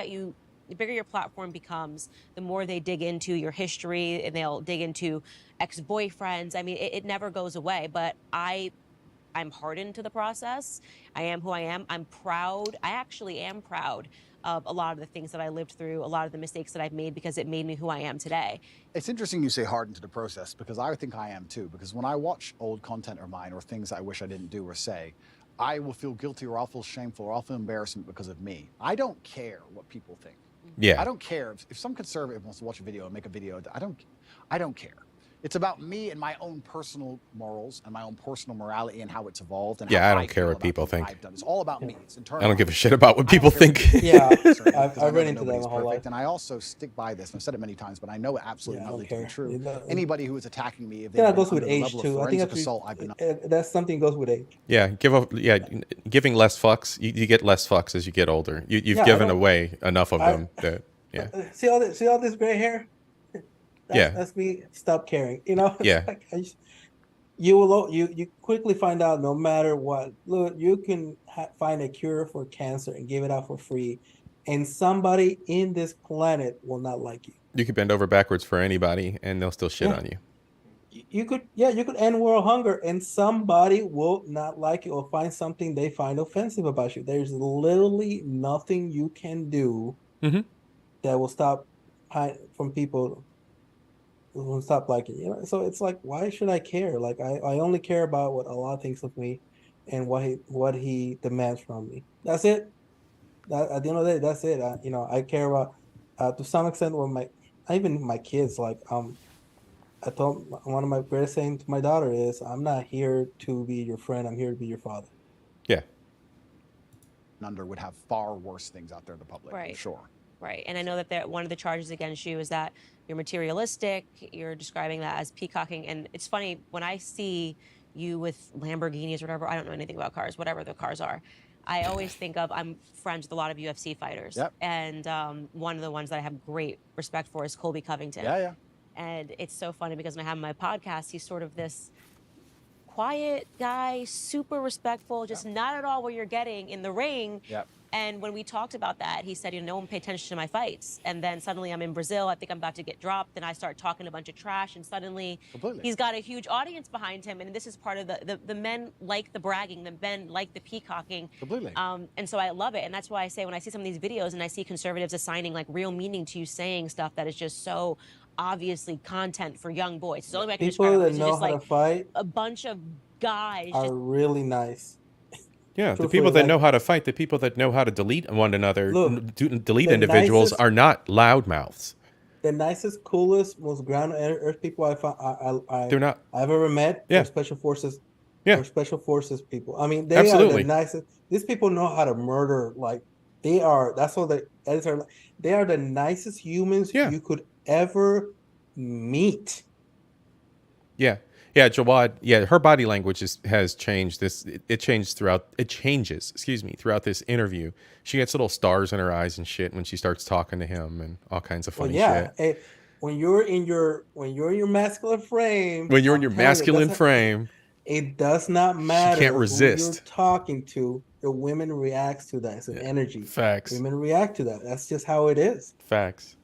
your platform becomes, the more they dig into your history, and they'll dig into ex-boyfriends. I mean, it never goes away. But I'm hardened to the process. I am who I am. I'm proud. I actually am proud of a lot of the things that I lived through, a lot of the mistakes that I've made, because it made me who I am today. It's interesting you say hardened to the process, because I think I am too. Because when I watch old content of mine or things I wish I didn't do or say, I will feel guilty, or I'll feel shameful, or I'll feel embarrassment because of me. I don't care what people think. Yeah. I don't care if some conservative wants to watch a video and make a video. I don't care. It's about me and my own personal morals and my own personal morality and how it's evolved. And Yeah, how I don't care feel what about people things think. I've done. It's all about me. It's internal. I don't give a shit about what people think. Yeah, I've I've run into that my whole life. And I also stick by this. And I've said it many times, but I know it absolutely Yeah, I don't not to be care. true. Anybody who is attacking me, if Yeah, they've that been goes with under the age level of too. I think forensic assault I've been that's something goes with age. Yeah, giving less fucks. You get less fucks as you get older. You've Yeah, given away enough of them that See all this gray hair? That's me. Stop caring. It's Yeah. like you quickly find out, no matter what. Look, you can find a cure for cancer and give it out for free, and somebody in this planet will not like you. You could bend over backwards for anybody, and they'll still shit on you. You could end world hunger, and somebody will not like you or find something they find offensive about you. There's literally nothing you can do that will stop from people will stop liking you. So it's like, why should I care? Like I only care about what Allah thinks of me and what he demands from me. That's it. At the end of the day, that's it. I care about to some extent with even my kids. Like I told one of my greatest saying to my daughter is, I'm not here to be your friend, I'm here to be your father. Yeah. Under would have far worse things out there in the public, Right. for sure. Right. And I know that one of the charges against you is that you're materialistic. You're describing that as peacocking. And it's funny, when I see you with Lamborghinis or whatever, I don't know anything about cars, whatever the cars are, I always think of, I'm friends with a lot of UFC fighters. Yep. And one of the ones that I have great respect for is Colby Covington. Yeah. And it's so funny because when I have my podcast, he's sort of this quiet guy, super respectful, just not at all what you're getting in the ring. Yep. And when we talked about that, he said, no one paid attention to my fights. And then suddenly I'm in Brazil. I think I'm about to get dropped. Then I start talking a bunch of trash. And suddenly he's got a huge audience behind him. And this is part of the men like the bragging. The men like the peacocking. Completely. And so I love it. And that's why I say when I see some of these videos and I see conservatives assigning like real meaning to you saying stuff that is just so obviously content for young boys. It's the only way I can describe it. People that It's know just how like to fight a bunch of guys are just really nice. Yeah, the Truthfully, people that like- know how to fight, the people that know how to delete one another, Look, delete the individuals nicest- are not loudmouths. The nicest, coolest, most ground earth people They're not. I've ever met. Yeah. Are special forces. Yeah. Are special forces people. I mean, they are Absolutely. the nicest. These people know how to murder. Like they are. That's what they are the nicest humans Yeah. you could ever meet. Yeah. Yeah, Jawad, yeah, her body language has changed. It changes throughout this interview. She gets little stars in her eyes and shit when she starts talking to him and all kinds of funny shit. when you're in your masculine frame, When you're in I'm your telling you, masculine frame, it does not she matter can't who you're resist. talking to. The women reacts to that. It's an energy. Facts. Women react to that. That's just how it is. Facts.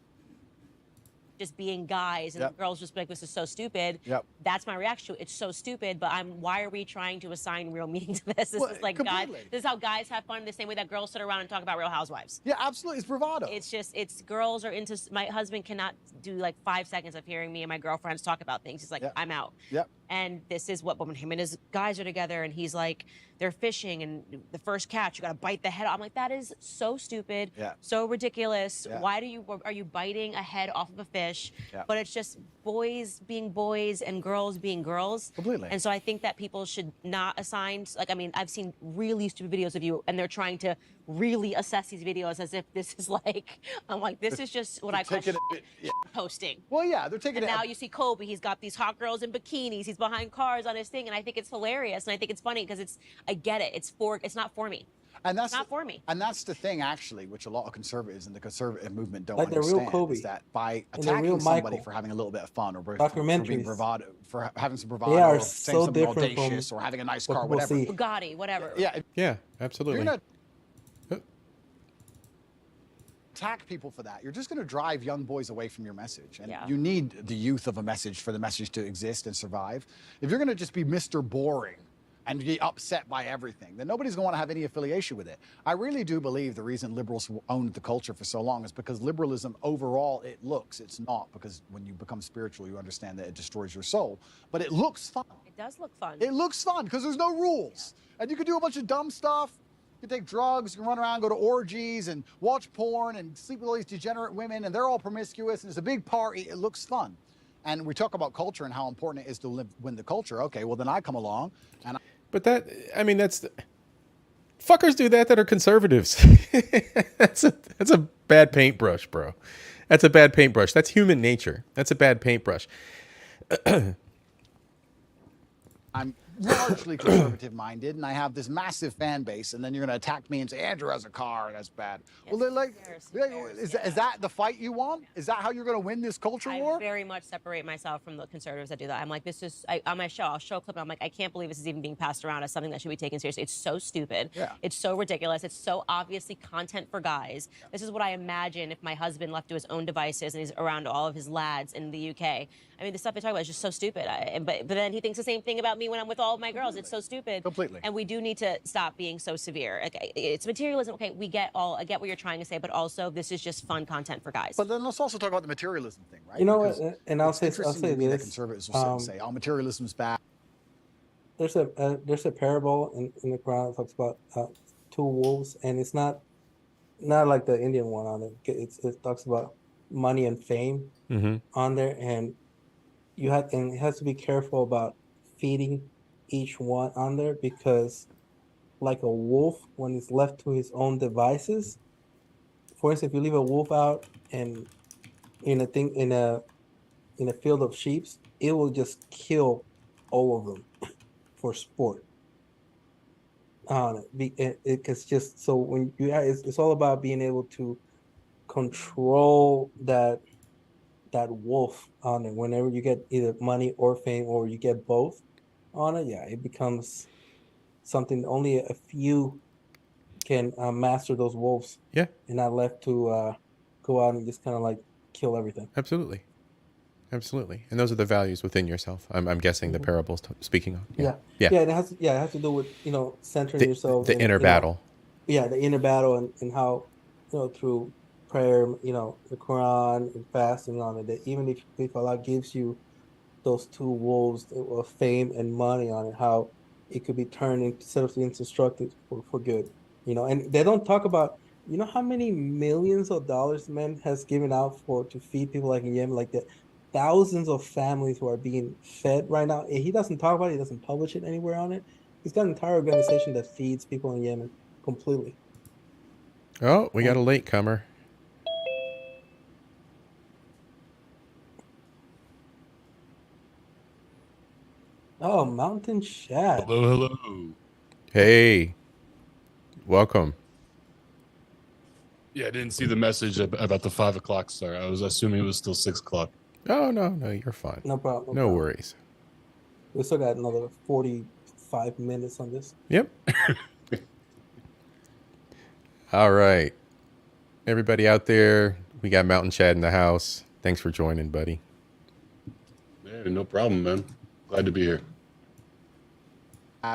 just being guys and Yep. girls just be like, this is so stupid. Yep. That's my reaction to it. It's so stupid, but why are we trying to assign real meaning to this? This Well, is like guys, completely. this is how guys have fun the same way that girls sit around and talk about Real Housewives. Yeah, absolutely. It's bravado. It's girls are into, my husband cannot do like 5 seconds of hearing me and my girlfriends talk about things. He's like, Yep. I'm out. Yep. And this is what, when him and his guys are together and he's like, they're fishing and the first catch, you got to bite the head off. I'm like, that is so stupid, Yeah. so ridiculous. Yeah. Why are you biting a head off of a fish? Yeah. But it's just boys being boys and girls being girls. Completely. And so I think that people should not assign, like, I mean, I've seen really stupid videos of you and they're trying to really assess these videos as if this is like, I'm like, this is just what I call taking it- yeah. posting. Well, yeah, they're taking And it. now you see Kobe, he's got these hot girls in bikinis, he's behind cars on his thing, and I think it's hilarious, and I think it's funny because I get it, it's not for me. And that's not for me. And that's the thing, actually, which a lot of conservatives in the conservative movement don't Like the real understand, Kobe is that by and the real attacking somebody Michael. for having a little bit of fun or for being Documentaries. bravado, for having some bravado, They are or saying so something different from audacious, or having a nice what car, people whatever. see. Bugatti, whatever. Yeah, Yeah, you're absolutely. gonna attack people for that. You're just going to drive young boys away from your message. And Yeah. you need the youth of a message for the message to exist and survive. If you're going to just be Mr. Boring and be upset by everything, then nobody's going to want to have any affiliation with it. I really do believe the reason liberals owned the culture for so long is because liberalism overall, it's not, because when you become spiritual, you understand that it destroys your soul, but it looks fun. It does look fun. It looks fun because there's no rules. And you can do a bunch of dumb stuff. You can take drugs, you can run around, go to orgies and watch porn and sleep with all these degenerate women, and they're all promiscuous, and it's a big party. It looks fun. And we talk about culture and how important it is to win the culture. Okay, well, then I come along and But fuckers do that are conservatives. That's a bad paintbrush, bro. That's a bad paintbrush. That's human nature. That's a bad paintbrush. I'm largely conservative minded and I have this massive fan base, and then you're going to attack me and say Andrew has a car, that's bad. Yes, Well, they're like, embarrassing. is that the fight you want? Is that how you're going to win this culture I war? very much separate myself from the conservatives that do that. I'm like, on my show, I'll show a clip, and I'm like, I can't believe this is even being passed around as something that should be taken seriously. It's so stupid. Yeah. It's so ridiculous. It's so obviously content for guys. Yeah. This is what I imagine if my husband left to his own devices and he's around all of his lads in the UK. I mean, the stuff they talk about is just so stupid. But then he thinks the same thing about me when I'm with all of my girls. It's so stupid. Completely. And we do need to stop being so severe. Okay, it's materialism. Okay, I get what you're trying to say, but also this is just fun content for guys. But then let's also talk about the materialism thing, right? You know Because what? And I'll it's say interesting to me that this. conservatives will say, "Oh, materialism's bad." There's a parable in the Quran that talks about two wolves, and it's not like the Indian one on it. It talks about money and fame on there, and it has to be careful about feeding each one on there, because like a wolf, when it's left to his own devices, for instance, if you leave a wolf out and in a field of sheep, it will just kill all of them for sport. It's just so when it's all about being able to control that wolf on it. Whenever you get either money or fame, or you get both on it, it becomes something only a few can master those wolves. Yeah, and not left to go out and just kind of like kill everything. Absolutely. And those are the values within yourself. I'm guessing the parable's speaking of. Yeah. It has to do with centering yourself. The inner battle. The inner battle, and how through prayer, the Quran and fasting on it, that even if Allah gives you those two wolves of fame and money on it, how it could be turned instead of being destructive for good. And they don't talk about how many millions of dollars man has given out to feed people like in Yemen, like the thousands of families who are being fed right now. He doesn't talk about it. He doesn't publish it anywhere on it. He's got an entire organization that feeds people in Yemen completely. Oh, we got a latecomer. Oh, Mountain Shad. Hello. Hey, welcome. Yeah, I didn't see the message about the 5 o'clock start. I was assuming it was still 6 o'clock. Oh, no, you're fine. No problem. No problem. worries. We still got another 45 minutes on this. Yep. All right. Everybody out there, we got Mountain Chad in the house. Thanks for joining, buddy. Yeah, no problem, man. Glad to be here.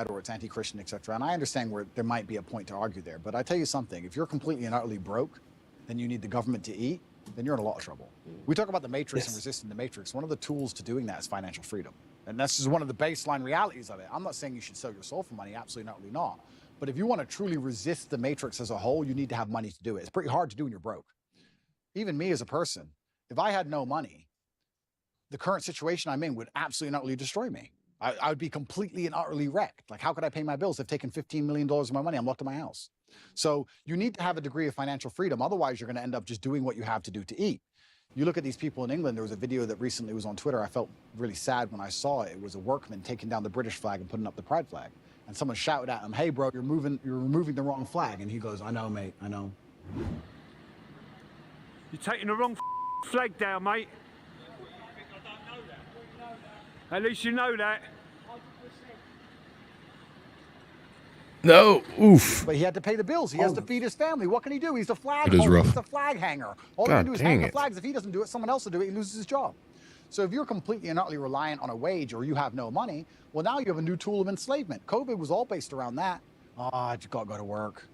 Or it's anti-Christian, etc. And I understand where there might be a point to argue there, but I tell you something: if you're completely and utterly broke, then you need the government to eat, then you're in a lot of trouble. We talk about the matrix and resisting the matrix. One of the tools to doing that is financial freedom, and that's just one of the baseline realities of it. I'm not saying you should sell your soul for money, absolutely not. But if you want to truly resist the matrix as a whole, you need to have money to do it. It's pretty hard to do when you're broke. Even me as a person, if I had no money, the current situation I'm in would absolutely and utterly destroy me. I would be completely and utterly wrecked. Like, how could I pay my bills? They've taken $15 million of my money. I'm locked in my house. So you need to have a degree of financial freedom. Otherwise, you're going to end up just doing what you have to do to eat. You look at these people in England. There was a video that recently was on Twitter. I felt really sad when I saw it. It was a workman taking down the British flag and putting up the pride flag. And someone shouted at him, "Hey, bro, you're removing the wrong flag." And he goes, "I know, mate, I know." You're taking the wrong flag down, mate. At least you know that. No, oof. But he had to pay the bills. He has to feed his family. What can he do? He's a flag It is holder. rough. He's a flag hanger. All he God can do is dang hang the it. flags. If he doesn't do it, someone else will do it. He loses his job. So if you're completely and utterly reliant on a wage or you have no money, well, now you have a new tool of enslavement. COVID was all based around that. I just got to go to work.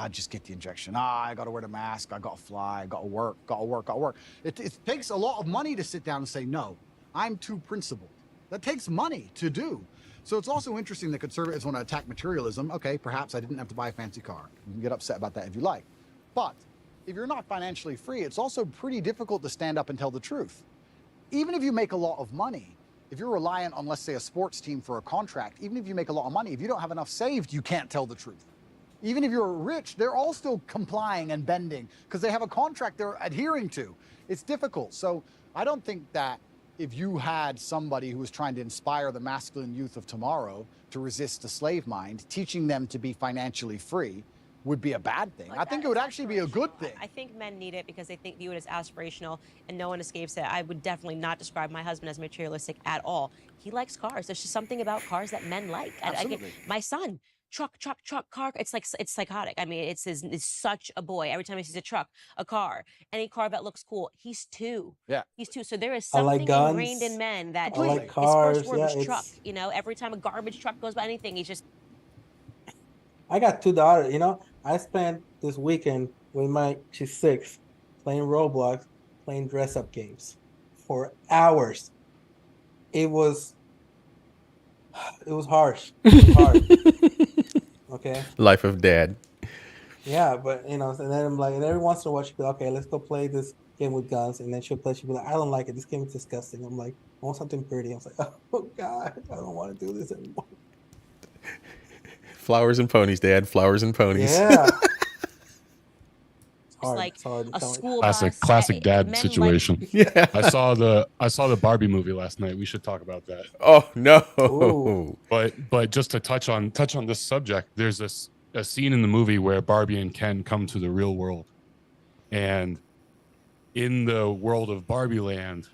Just get the injection. I got to wear the mask. I got to fly. Got to work. Got to work. Got to work. It takes a lot of money to sit down and say, no, I'm too principled. That takes money to do. So it's also interesting that conservatives want to attack materialism. Okay, perhaps I didn't have to buy a fancy car. You can get upset about that if you like. But if you're not financially free, it's also pretty difficult to stand up and tell the truth. Even if you make a lot of money, if you're reliant on, let's say, a sports team for a contract, even if you make a lot of money, if you don't have enough saved, you can't tell the truth. Even if you're rich, they're all still complying and bending because they have a contract they're adhering to. It's difficult. So I don't think that if you had somebody who was trying to inspire the masculine youth of tomorrow to resist the slave mind, teaching them to be financially free would be a bad thing. I think it would actually be a good thing. I think men need it because they view it as aspirational and no one escapes it. I would definitely not describe my husband as materialistic at all. He likes cars. There's just something about cars that men like. Absolutely. My son, truck, car. It's like, it's psychotic. I mean, it's such a boy. Every time he sees a truck, a car, any car that looks cool, he's two. Yeah. He's two. So there is I like something ingrained guns. in men that I like his cars. first word Yeah, was truck. it's- You know, every time a garbage truck goes by anything, he's just. I got 2 daughters, I spent this weekend with she's 6, playing Roblox, playing dress-up games for hours. It was harsh. It was hard. Okay. Life of dad. Yeah, but and then I'm like, and every once in a while she'll be like, okay, let's go play this game with guns, and then she'll be like, I don't like it. This game is disgusting. I'm like, I want something pretty. I was like, oh God, I don't want to do this anymore. Flowers and ponies, Dad. Flowers and ponies. Yeah. It's like a school Classic bus. dad Men situation. Yeah. I saw the Barbie movie last night. We should talk about that. Oh no. Ooh. But just to touch on this subject, there's a scene in the movie where Barbie and Ken come to the real world, and in the world of Barbie Land,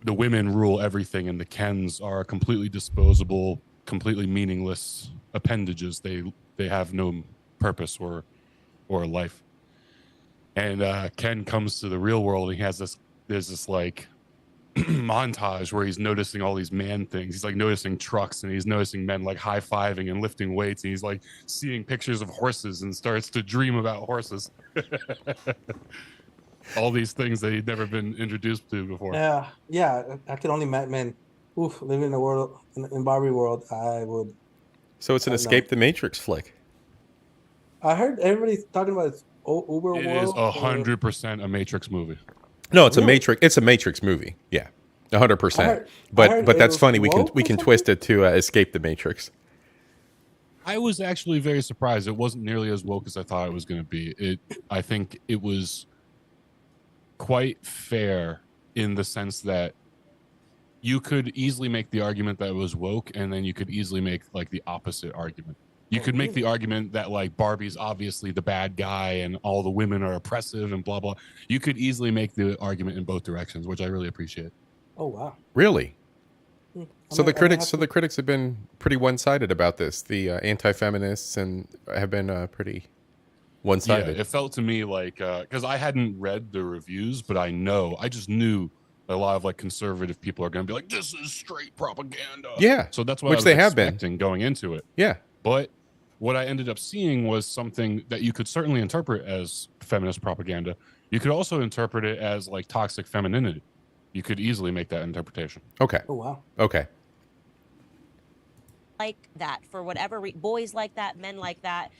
the women rule everything, and the Kens are completely disposable, completely meaningless appendages. They have no purpose or life. And Ken comes to the real world, and there's this like montage where he's noticing all these man things. He's like noticing trucks, and he's noticing men like high-fiving and lifting weights, and he's like seeing pictures of horses and starts to dream about horses. All these things that he'd never been introduced to before. Yeah. I could only imagine. Oof, living in the world in Barbie world, I would. So it's an Escape the Matrix flick. I heard everybody's talking about it's Uber It world. is 100% a Matrix movie. No, it's Really? a Matrix. It's a Matrix movie. Yeah, 100%. I heard But it that's was funny. We can woke or twist it to Escape the Matrix. I was actually very surprised. It wasn't nearly as woke as I thought it was going to be. I think it was quite fair in the sense that you could easily make the argument that it was woke, and then you could easily make like the opposite argument. You could make the argument that like Barbie's obviously the bad guy and all the women are oppressive and blah blah. You could easily make the argument in both directions, which I really appreciate. Oh wow. Really? I So mean, the critics have been pretty one-sided about this. The anti-feminists and have been pretty one-sided. Yeah, it felt to me like because I hadn't read the reviews, but I just knew a lot of like conservative people are going to be like, "This is straight propaganda." Yeah, so that's what which I was they have been expecting going into it. Yeah, but what I ended up seeing was something that you could certainly interpret as feminist propaganda. You could also interpret it as like toxic femininity. You could easily make that interpretation. Okay. Oh wow. Okay. Like that for whatever boys like that, men like that.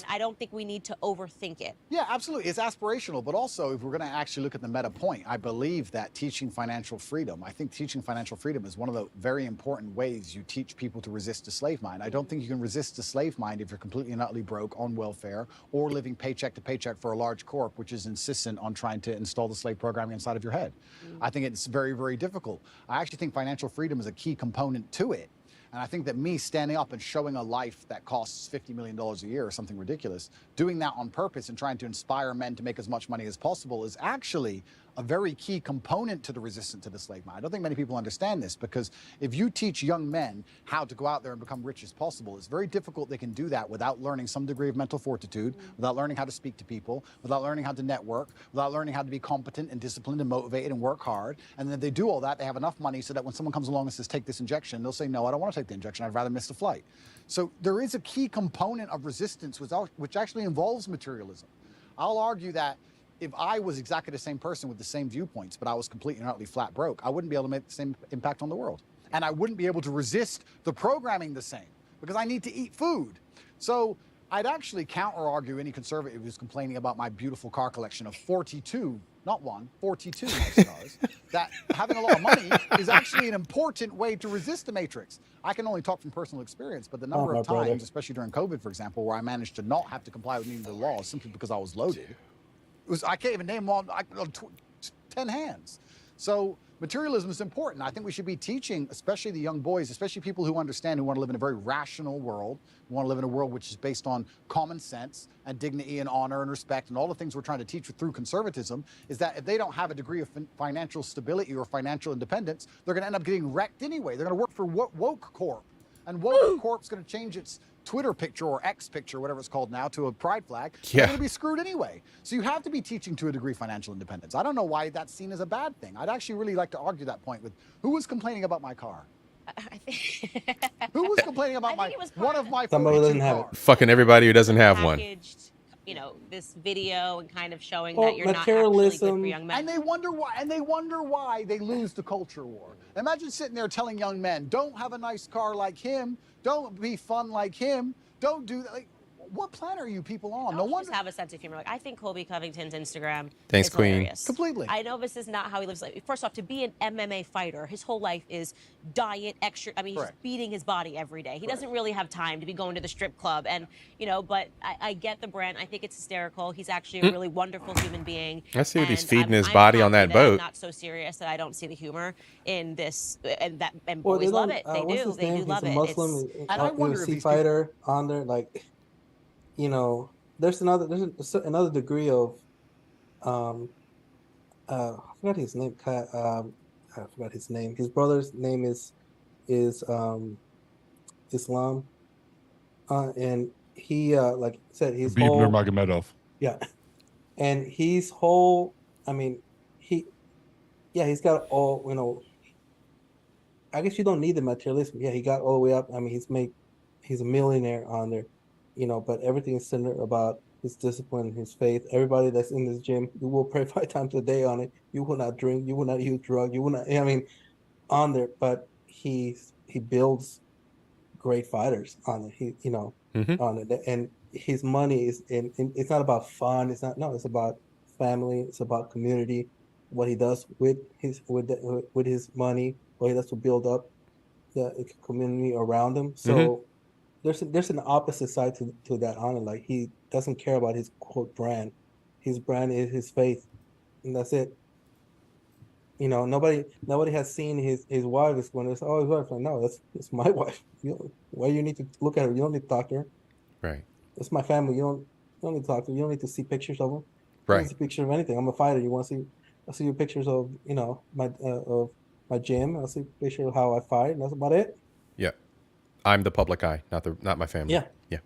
I don't think we need to overthink it. Yeah, absolutely. It's aspirational, but also if we're going to actually look at the meta point, I believe that teaching financial freedom, I think teaching financial freedom is one of the very important ways you teach people to resist a slave mind. I don't think you can resist a slave mind if you're completely and utterly broke on welfare or living paycheck to paycheck for a large corp, which is insistent on trying to install the slave programming inside of your head. I think it's very, very difficult. I actually think financial freedom is a key component to it. And I think that me standing up and showing a life that costs $50 million a year or something ridiculous, doing that on purpose and trying to inspire men to make as much money as possible is actually a very key component to the resistance to the slave mind. I don't think many people understand this, because if you teach young men how to go out there and become rich as possible, it's very difficult they can do that without learning some degree of mental fortitude, without learning how to speak to people, without learning how to network, without learning how to be competent and disciplined and motivated and work hard. And then if they do all that, they have enough money so that when someone comes along and says, take this injection, they'll say, no, I don't want to take the injection. I'd rather miss the flight. So there is a key component of resistance which actually involves materialism. I'll argue that if I was exactly the same person with the same viewpoints, but I was completely and utterly flat broke, I wouldn't be able to make the same impact on the world. And I wouldn't be able to resist the programming the same, because I need to eat food. So I'd actually counter-argue any conservative who's complaining about my beautiful car collection of 42, not one, 42 nice cars, that having a lot of money is actually an important way to resist the matrix. I can only talk from personal experience, but the number of times, especially during COVID, for example, where I managed to not have to comply with any of the laws simply because I was loaded, I can't even name them on 10 hands. So materialism is important. I think we should be teaching, especially the young boys, especially people who understand, who want to live in a very rational world, who want to live in a world which is based on common sense and dignity and honor and respect and all the things we're trying to teach through conservatism, is that if they don't have a degree of financial stability or financial independence, they're going to end up getting wrecked anyway. They're going to work for Woke Corp. And Woke Corp's going to change its Twitter picture or X picture, whatever it's called now, to a pride flag. Yeah. They're going to be screwed anyway. So you have to be teaching to a degree financial independence. I don't know why that's seen as a bad thing. I'd actually really like to argue that point with who was complaining about my car. Who was complaining about one of my 42 cars? Fucking everybody who doesn't have one. You know, this video and kind of showing that you're not actually good for young men. And they wonder why they lose the culture war. Imagine sitting there telling young men, don't have a nice car like him, don't be fun like him, don't do that. Like, what planet are you people on? No wonder. Just have a sense of humor. Like, I think Colby Covington's Instagram Thanks, is Queen. hilarious. Completely. I know this is not how he lives. Like, first off, to be an MMA fighter, his whole life is diet, extra. I mean, he's beating his body every day. He doesn't really have time to be going to the strip club. And, you know, but I get the brand. I think it's hysterical. He's actually a really wonderful human being. I see what he's feeding his I'm body on happy that boat. I'm not so serious that I don't see the humor in this. And boys love it. They do. They do love it. He's a Muslim, and I wonder if UFC fighter on there, like, you know, there's another degree of I forgot his name. I forgot his name. His brother's name is Islam, and he like I said, his Khabib whole Nurmagomedov. Yeah, and his whole, I mean, he's got all, you know. I guess you don't need the materialism. Yeah, he got all the way up. I mean, he's a millionaire on there. You know, but everything is centered about his discipline, his faith. Everybody that's in this gym, you will pray 5 times a day on it. You will not drink. You will not use drugs. You will not. I mean, on there. But he builds great fighters on it. On it, and his money is. And it's not about fun. It's not. No, it's about family. It's about community. What he does with his money. What he does to build up the community around him. So. There's an opposite side to that honor. Like, he doesn't care about his quote brand. His brand is his faith, and that's it. You know, nobody has seen his wife is when it's his wife. Like, no, that's my wife. Why you need to look at her? You don't need to talk to her. Right. It's my family. You don't need to talk to them. You don't need to see pictures of them. You don't Right. see pictures of anything. I'm a fighter. You want to see? I'll see your pictures of of my gym. I'll see a picture of how I fight, and that's about it. Yeah. I'm the public eye, not my family. Yeah. Yeah.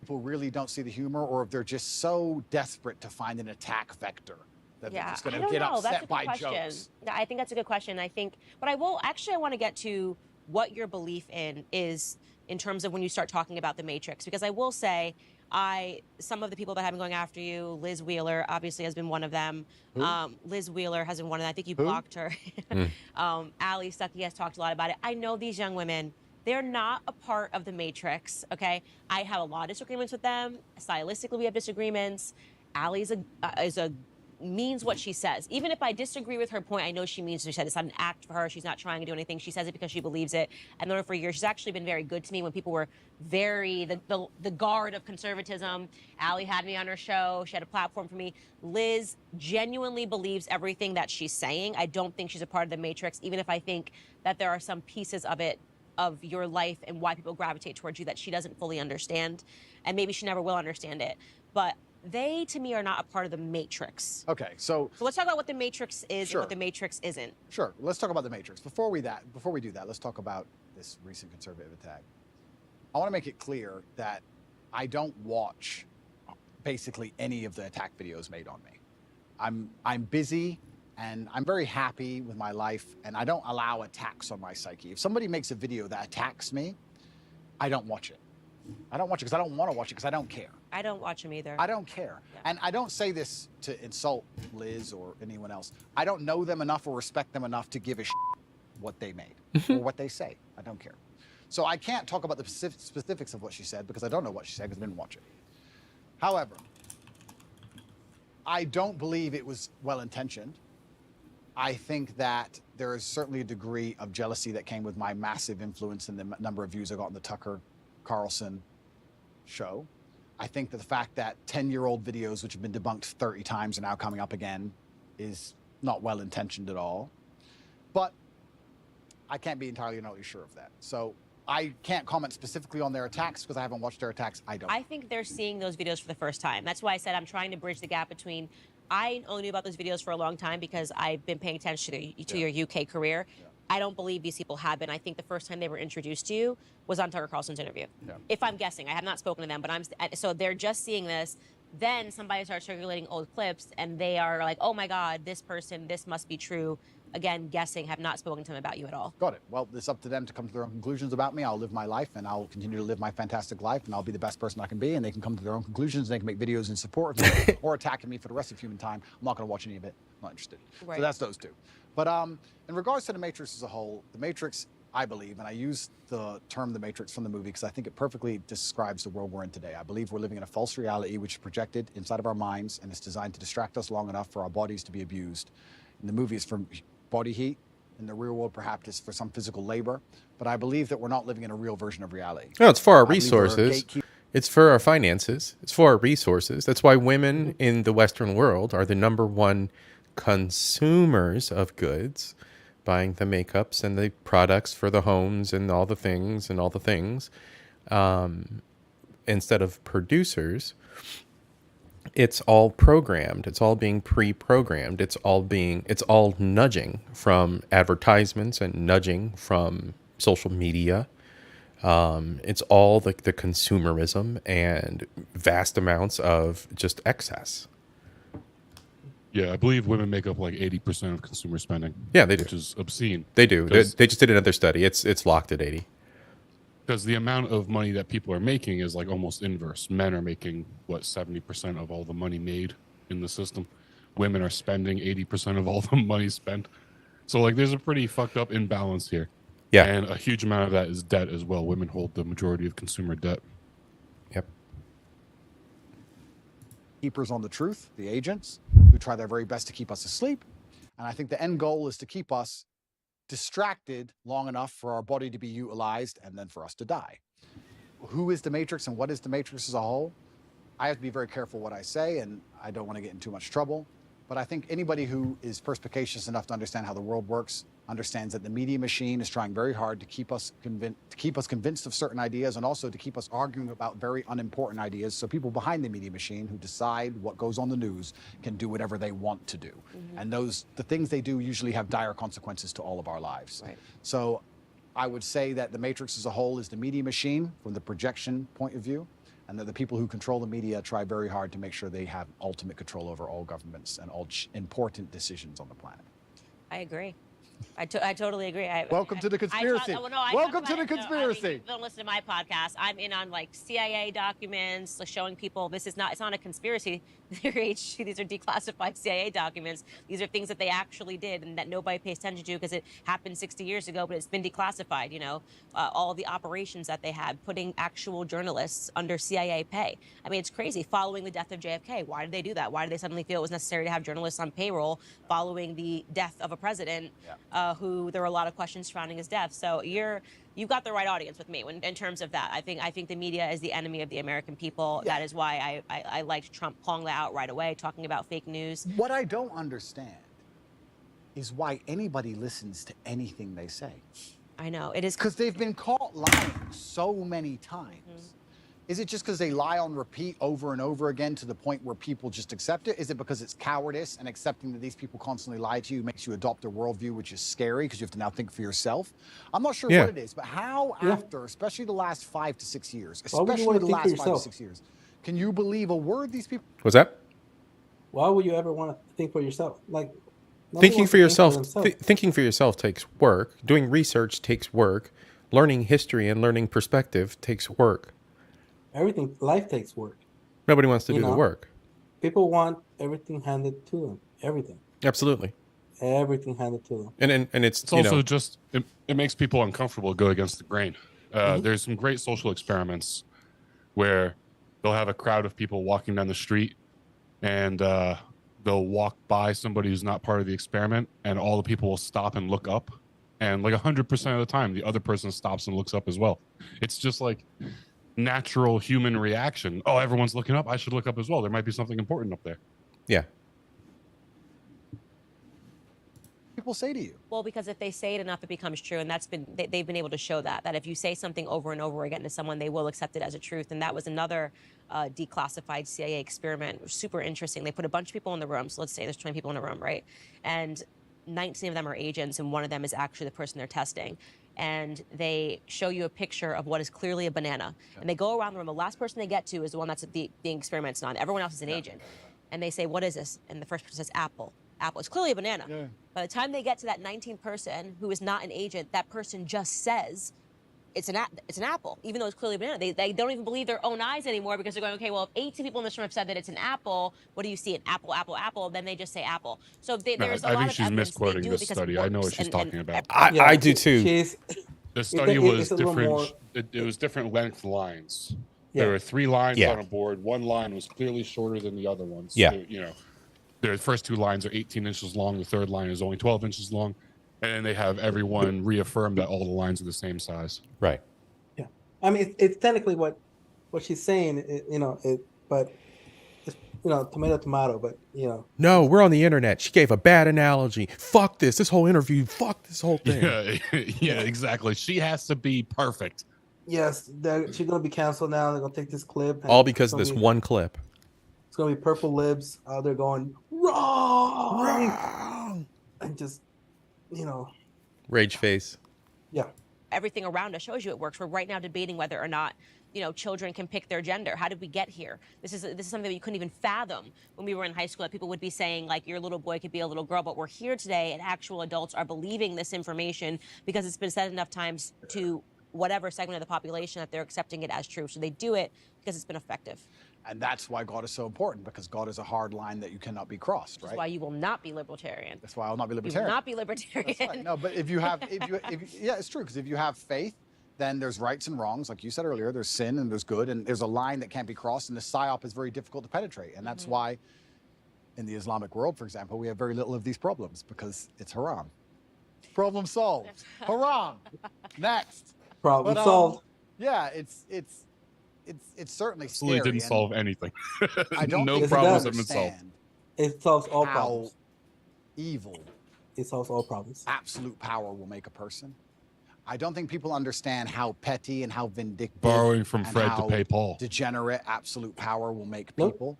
People really don't see the humor, or if they're just so desperate to find an attack vector that they're just going to get That's a upset good by question. jokes. Yeah, I think that's a good question. But I want to get to what your belief in is in terms of when you start talking about the Matrix, because I will say, some of the people that have been going after you, Liz Wheeler obviously has been one of them. Liz Wheeler has been one of them. I think you blocked her. Ali Stuckey has talked a lot about it. I know these young women. They're not a part of the Matrix, okay? I have a lot of disagreements with them. Stylistically, we have disagreements. Ali means what she says. Even if I disagree with her point, I know she means what she said. It's not an act for her. She's not trying to do anything. She says it because she believes it. I've known her for years. She's actually been very good to me when people were the guard of conservatism. Ali had me on her show. She had a platform for me. Liz genuinely believes everything that she's saying. I don't think she's a part of the Matrix, even if I think that there are some pieces of it, of your life and why people gravitate towards you, that she doesn't fully understand. And maybe she never will understand it. But they, to me, are not a part of the Matrix. Okay, so let's talk about what the Matrix is Sure. and what the Matrix isn't. Sure, let's talk about the Matrix. Before we do that, let's talk about this recent conservative attack. I want to make it clear that I don't watch basically any of the attack videos made on me. I'm busy and I'm very happy with my life, and I don't allow attacks on my psyche. If somebody makes a video that attacks me, I don't watch it. I don't watch it because I don't want to watch it because I don't care. I don't watch them either. I don't care. Yeah. And I don't say this to insult Liz or anyone else. I don't know them enough or respect them enough to give a shit what they made or what they say. I don't care. So I can't talk about the specifics of what she said because I don't know what she said because I didn't watch it. However, I don't believe it was well-intentioned. I think that there is certainly a degree of jealousy that came with my massive influence in the number of views I got on the Tucker Carlson show. I think that the fact that 10-year-old videos, which have been debunked 30 times, are now coming up again is not well-intentioned at all. But I can't be entirely sure of that. So I can't comment specifically on their attacks because I haven't watched their attacks. I think they're seeing those videos for the first time. That's why I said I'm trying to bridge the gap between, I only knew about those videos for a long time because I've been paying attention to your UK career. Yeah. I don't believe these people have been. I think the first time they were introduced to you was on Tucker Carlson's interview. Yeah. If I'm guessing, I have not spoken to them, but so they're just seeing this. Then somebody starts circulating old clips and they are like, oh my God, this person, this must be true. Again, guessing, have not spoken to them about you at all. Got it. Well, it's up to them to come to their own conclusions about me. I'll live my life and I'll continue to live my fantastic life and I'll be the best person I can be, and they can come to their own conclusions. They can make videos in support of me or attacking me for the rest of human time. I'm not going to watch any of it. I'm not interested. Right. So that's those two. But in regards to the Matrix as a whole, the Matrix, I believe, and I use the term the Matrix from the movie because I think it perfectly describes the world we're in today. I believe we're living in a false reality which is projected inside of our minds, and it's designed to distract us long enough for our bodies to be abused. And the movie is for body heat. In the real world, perhaps it's for some physical labor. But I believe that we're not living in a real version of reality. No, it's for our resources. It's for our finances. It's for our resources. That's why women in the Western world are the #1 consumers of goods, buying the makeups and the products for the homes and all the things instead of producers. It's all programmed. It's all being pre-programmed. It's all nudging from advertisements and nudging from social media. It's all the consumerism and vast amounts of just excess. Yeah, I believe women make up like 80% of consumer spending. Yeah, they do. Which is obscene. They do. They just did another study. It's locked at 80. Because the amount of money that people are making is like almost inverse. Men are making, 70% of all the money made in the system. Women are spending 80% of all the money spent. So like there's a pretty fucked up imbalance here. Yeah. And a huge amount of that is debt as well. Women hold the majority of consumer debt. Yep. Keepers on the truth, the agents, who try their very best to keep us asleep. And I think the end goal is to keep us distracted long enough for our body to be utilized and then for us to die. Who is the Matrix and what is the Matrix as a whole? I have to be very careful what I say, and I don't want to get in too much trouble. But I think anybody who is perspicacious enough to understand how the world works understands that the media machine is trying very hard to keep us convinced of certain ideas, and also to keep us arguing about very unimportant ideas. So people behind the media machine who decide what goes on the news can do whatever they want to do. And the things they do usually have dire consequences to all of our lives. Right. So I would say that the Matrix as a whole is the media machine from the projection point of view, and that the people who control the media try very hard to make sure they have ultimate control over all governments and all important decisions on the planet. I agree. I totally agree. Welcome to the conspiracy. Welcome to the conspiracy. Don't listen to my podcast. I'm in on like CIA documents, like showing people it's not a conspiracy. These are declassified CIA documents. These are things that they actually did and that nobody pays attention to because it happened 60 years ago, but it's been declassified. You know, all the operations that they had, putting actual journalists under CIA pay. I mean, it's crazy. Following the death of JFK, why did they do that? Why did they suddenly feel it was necessary to have journalists on payroll following the death of a president? Who there were a lot of questions surrounding his death. So you've got the right audience with me in terms of that. I think the media is the enemy of the American people. Yeah. That is why I liked Trump calling that out right away, talking about fake news. What I don't understand is why anybody listens to anything they say. I know it is because they've been caught lying so many times. Is it just because they lie on repeat over and over again to the point where people just accept it? Is it because it's cowardice and accepting that these people constantly lie to you makes you adopt a worldview, which is scary because you have to now think for yourself? I'm not sure what it is, but how after, especially the last 5 to 6 years, especially the last 5 to 6 years, can you believe a word these people? What's that? Why would you ever want to think for yourself? Like thinking for yourself, thinking for yourself takes work. Doing research takes work. Learning history and learning perspective takes work. Life takes work. Nobody wants to do the work. People want everything handed to them. Everything. Absolutely. Everything handed to them. And it's also just it makes people uncomfortable to go against the grain. There's some great social experiments where they'll have a crowd of people walking down the street, and they'll walk by somebody who's not part of the experiment, and all the people will stop and look up, and like 100% of the time, the other person stops and looks up as well. It's just like natural human reaction. Oh, everyone's looking up. I should look up as well. There might be something important up there. Yeah. People say to you. Well, because if they say it enough, it becomes true, and they've been able to show that if you say something over and over again to someone, they will accept it as a truth. And that was another declassified CIA experiment. Super interesting. They put a bunch of people in the room. So let's say there's 20 people in a room, right? And 19 of them are agents, and one of them is actually the person they're testing. And they show you a picture of what is clearly a banana. And they go around the room. The last person they get to is the one that's being experimented on. Everyone else is an agent. And they say, what is this? And the first person says, apple. Apple. It's clearly a banana. Yeah. By the time they get to that 19th person who is not an agent, that person just says, it's an apple, even though it's clearly a banana. They don't even believe their own eyes anymore because they're going, okay, well, if 18 people in this room have said that it's an apple, what do you see? An apple, apple, apple. Then they just say apple. So there's a lot of evidence. I think she's misquoting this study. I know what she's talking about. I do too. The study was different. It was different length lines. There were 3 lines on a board. One line was clearly shorter than the other ones. Yeah. So, the first 2 lines are 18 inches long. The third line is only 12 inches long. And then they have everyone reaffirm that all the lines are the same size. Right. Yeah. I mean, it's technically what she's saying, but it's, tomato, but, No, we're on the internet. She gave a bad analogy. Fuck this whole interview. Fuck this whole thing. Yeah, exactly. She has to be perfect. Yes, she's going to be canceled now. They're going to take this clip. All because of this one clip. It's going to be purple libs out there going, wrong. And just, Rage face. Yeah. Everything around us shows you it works. We're right now debating whether or not, children can pick their gender. How did we get here? This is something that you couldn't even fathom when we were in high school, that people would be saying, like, your little boy could be a little girl. But we're here today, and actual adults are believing this information because it's been said enough times to whatever segment of the population that they're accepting it as true. So they do it because it's been effective. And that's why God is so important, because God is a hard line that you cannot be crossed, right? That's why you will not be libertarian. That's why I'll not be libertarian. You will not be libertarian. That's right. No, but if you yeah, it's true, because if you have faith, then there's rights and wrongs. Like you said earlier, there's sin and there's good, and there's a line that can't be crossed, and the psyop is very difficult to penetrate. And that's why in the Islamic world, for example, we have very little of these problems, because it's haram. Problem solved. Haram. Next. Problem solved. Yeah, it's certainly scary. Absolutely didn't solve anything. I don't no think problems people have been solved. understand It solves all how problems. evil It solves all problems. absolute power will make a person. I don't think people understand how petty and how vindictive Borrowing from and Fred to how pay Paul. degenerate absolute power will make Nope. people.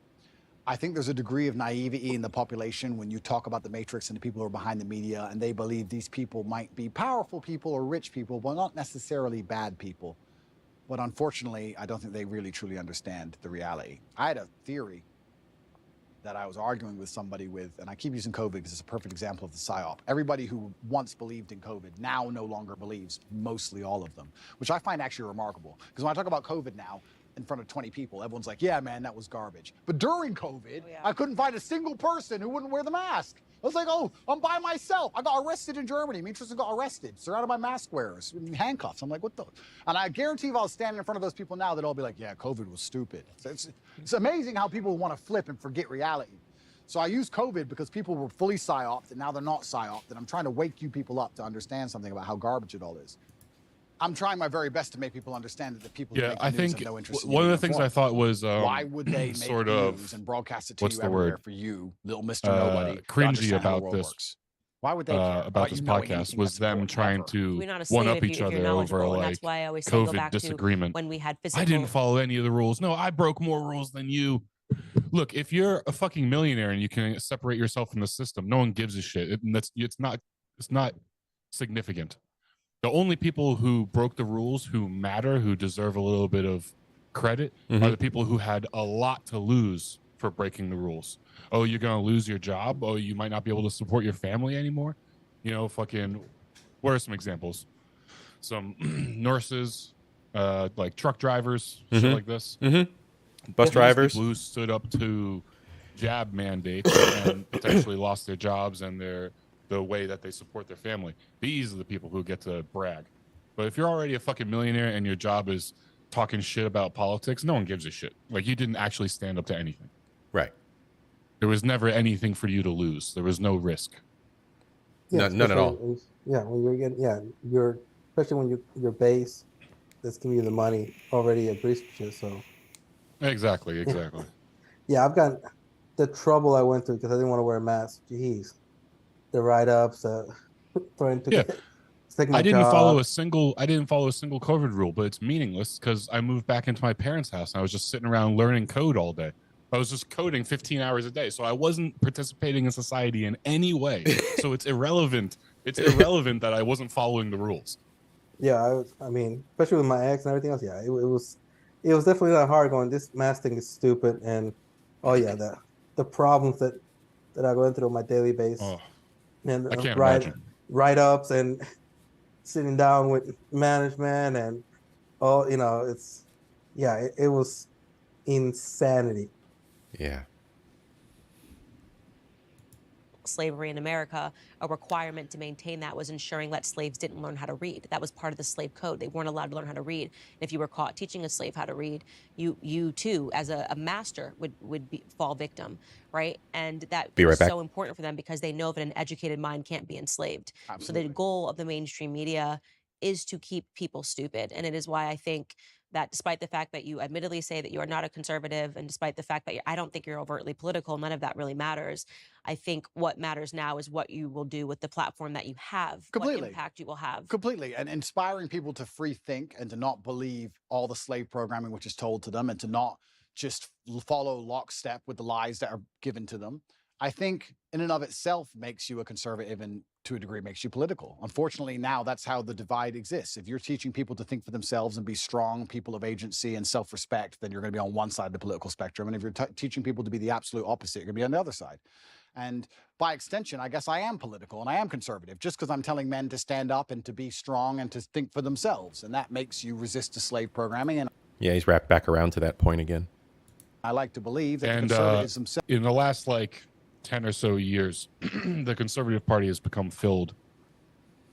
I think there's a degree of naivety in the population when you talk about the Matrix and the people who are behind the media, and they believe these people might be powerful people or rich people, but not necessarily bad people. But unfortunately, I don't think they really truly understand the reality. I had a theory that I was arguing with somebody with, and I keep using COVID because it's a perfect example of the PSYOP. Everybody who once believed in COVID now no longer believes, mostly all of them, which I find actually remarkable. Because when I talk about COVID now, in front of 20 people, everyone's like, yeah, man, that was garbage. But during COVID, I couldn't find a single person who wouldn't wear the mask. I was like, oh, I'm by myself. I got arrested in Germany. Me and Tristan got arrested, surrounded by mask wearers in handcuffs. I'm like, what the? And I guarantee if I was standing in front of those people now, they'd all be like, yeah, COVID was stupid. So it's amazing how people want to flip and forget reality. So I use COVID because people were fully psyoped, and now they're not psyoped. And I'm trying to wake you people up to understand something about how garbage it all is. I'm trying my very best to make people understand that the people who make the news have no interest in one of you the things informed. I thought was Why would they make sort the of news and broadcast it to what's you the everywhere word? for you, little Mr. Nobody, to Cringy understand how the about world this. works? Why would they care About this you knowing podcast anything was that's them important trying ever? to We're not a one slave up if each you're other over knowledgeable, and like that's why I always say go COVID back to disagreement. when we had I physical. didn't follow any of the rules. No, I broke more rules than you. Look, if you're a fucking millionaire and you can separate yourself from the system, no one gives a shit. It's not significant. The only people who broke the rules, who matter, who deserve a little bit of credit, are the people who had a lot to lose for breaking the rules. Oh, you're gonna lose your job. Oh, you might not be able to support your family anymore. You know, fucking. What are some examples? Some nurses, like truck drivers, shit like this. Bus drivers. People who stood up to jab mandates and potentially lost their jobs and the way that they support their family. These are the people who get to brag. But if you're already a fucking millionaire and your job is talking shit about politics, no one gives a shit. Like, you didn't actually stand up to anything. Right. There was never anything for you to lose. There was no risk. Yeah, None at all. When you're getting, you're especially when your base that's giving you the money already agrees with you. So Exactly. yeah, I've got the trouble I went through because I didn't want to wear a mask. Jeez, the write-ups, trying to take my I didn't job. follow a single COVID rule, but it's meaningless because I moved back into my parents' house and I was just sitting around learning code all day. I was just coding 15 hours a day, so I wasn't participating in society in any way. So it's irrelevant. It's irrelevant that I wasn't following the rules. Yeah, I mean, especially with my ex and everything else. Yeah, it was definitely not hard going. This mask thing is stupid, and the problems that I go through on my daily basis, and I can't imagine. Write-ups and sitting down with management and all. It was insanity. Yeah. Slavery in America, a requirement to maintain that was ensuring that slaves didn't learn how to read. That was part of the slave code. They weren't allowed to learn how to read. And if you were caught teaching a slave how to read, you too, as a master, would fall victim, right? And that Be right was back. so important for them because they know that an educated mind can't be enslaved. Absolutely. So the goal of the mainstream media is to keep people stupid. And it is why I think that despite the fact that you admittedly say that you are not a conservative, and despite the fact that I don't think you're overtly political, none of that really matters. I think what matters now is what you will do with the platform that you have, Completely. what impact you will have. Completely. And inspiring people to free think and to not believe all the slave programming which is told to them and to not just follow lockstep with the lies that are given to them, I think in and of itself makes you a conservative and to a degree makes you political. Unfortunately, now that's how the divide exists. If you're teaching people to think for themselves and be strong people of agency and self-respect, then you're going to be on one side of the political spectrum. And if you're teaching people to be the absolute opposite, you're going to be on the other side. And by extension, I guess I am political and I am conservative just because I'm telling men to stand up and to be strong and to think for themselves. And that makes you resist the slave programming. And Yeah, he's wrapped back around to that point again. I like to believe that the And conservatives themselves. in the last 10 or so years, the Conservative Party has become filled.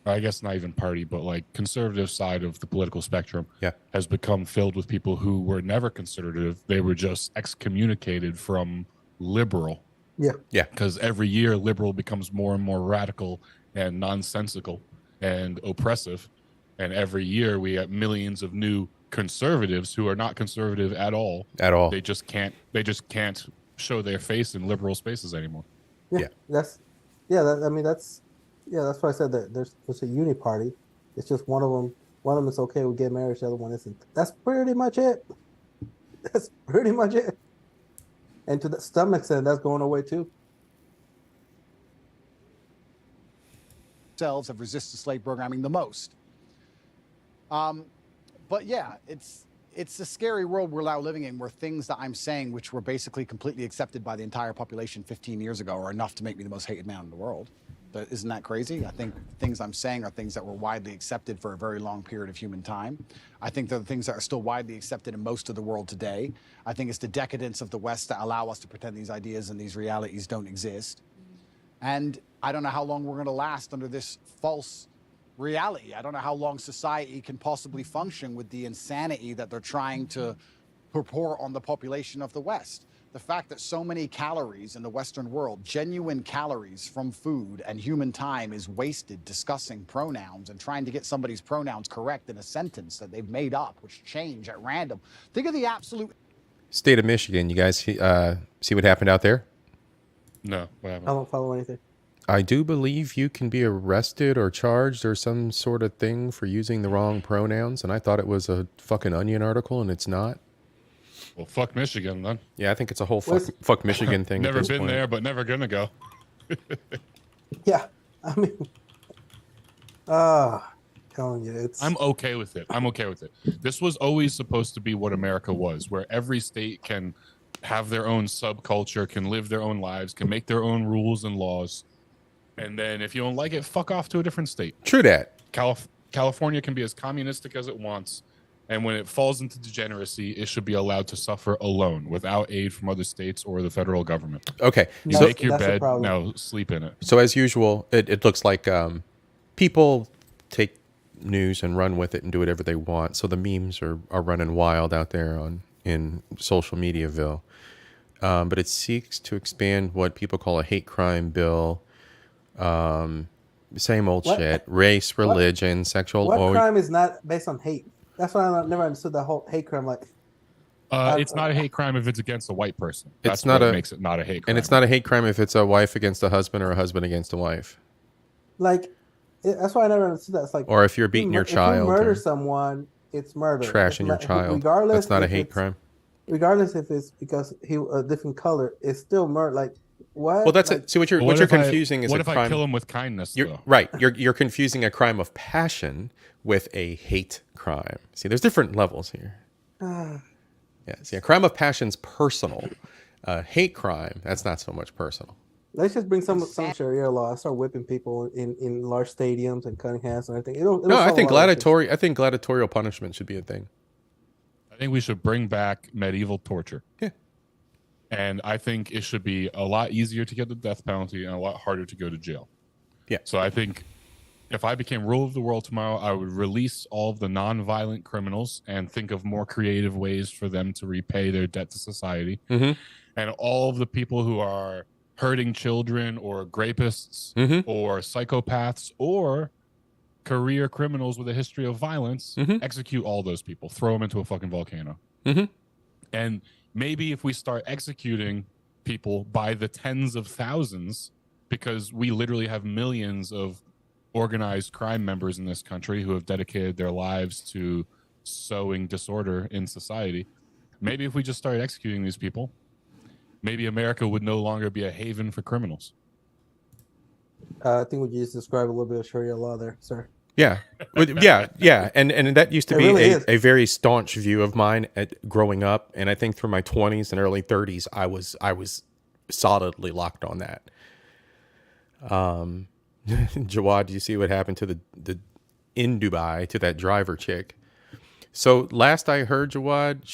I guess not even party, but conservative side of the political spectrum has become filled with people who were never conservative. They were just excommunicated from liberal. Yeah. Because every year liberal becomes more and more radical and nonsensical and oppressive. And every year we have millions of new conservatives who are not conservative at all. At all. They just can't show their face in liberal spaces anymore. Yeah, that's that's why I said that there's a uni party. It's just one of them. One of them is okay with gay marriage. The other one isn't. That's pretty much it. That's pretty much it. And to some extent, that's going away too. Themselves have resisted slave programming the most. But yeah, it's a scary world we're now living in, where things that I'm saying, which were basically completely accepted by the entire population 15 years ago, are enough to make me the most hated man in the world. Isn't that crazy? I think things I'm saying are things that were widely accepted for a very long period of human time. I think they're the things that are still widely accepted in most of the world today. I think it's the decadence of the West that allow us to pretend these ideas and these realities don't exist. And I don't know how long we're going to last under this false reality. I don't know how long society can possibly function with the insanity that they're trying to purport on the population of the West. The fact that so many calories in the Western world, genuine calories from food and human time, is wasted discussing pronouns and trying to get somebody's pronouns correct in a sentence that they've made up, which change at random. Think of the absolute... State of Michigan, you guys see what happened out there? No, what happened? I don't follow anything. I do believe you can be arrested or charged or some sort of thing for using the wrong pronouns, and I thought it was a fucking Onion article, and it's not. Well, fuck Michigan, then. Yeah, I think it's a whole fuck Michigan thing. Never been there, but never gonna go. Yeah, I mean, telling you, it's... I'm okay with it. I'm okay with it. This was always supposed to be what America was, where every state can have their own subculture, can live their own lives, can make their own rules and laws. And then if you don't like it, fuck off to a different state. True that. California can be as communistic as it wants. And when it falls into degeneracy, it should be allowed to suffer alone without aid from other states or the federal government. Okay. You so make your bed, now sleep in it. So as usual, it looks like people take news and run with it and do whatever they want. So the memes are running wild out there in social mediaville. But it seeks to expand what people call a hate crime bill. Same old shit. Race, religion, sexual... What crime is not based on hate? That's why I never understood the whole hate crime. Like, it's not a hate crime if it's against a white person. That's it's not what makes it not a hate crime. And it's not a hate crime if it's a wife against a husband or a husband against a wife. Like, that's why I never understood that. It's like, or if you're beating your child, if you murder someone, it's murder. Trashing your child, regardless. That's not a hate crime. Regardless if it's because he a different color, it's still murder. Like, what? Well, that's like, it. See, what you're confusing is what a if crime. I kill him with kindness? Though? Right. You're confusing a crime of passion with a hate crime. See, there's different levels here. Yeah. See, a crime of passion's personal. Hate crime, that's not so much personal. Let's just bring some Sharia law. Start whipping people in large stadiums and cutting hands and everything. I think gladiatorial punishment should be a thing. I think we should bring back medieval torture. Yeah. And I think it should be a lot easier to get the death penalty and a lot harder to go to jail. Yeah. So I think if I became ruler of the world tomorrow, I would release all of the non-violent criminals and think of more creative ways for them to repay their debt to society. Mm-hmm. And all of the people who are hurting children or rapists or psychopaths or career criminals with a history of violence, execute all those people, throw them into a fucking volcano. And maybe if we start executing people by the tens of thousands, because we literally have millions of organized crime members in this country who have dedicated their lives to sowing disorder in society. Maybe if we just started executing these people, maybe America would no longer be a haven for criminals. I think we just described a little bit of Sharia law there, sir. Yeah. Yeah. And that used to be really a very staunch view of mine growing up. And I think through my 20s and early 30s, I was solidly locked on that. Jawad, do you see what happened to the in Dubai to that driver chick? So last I heard, Jawad,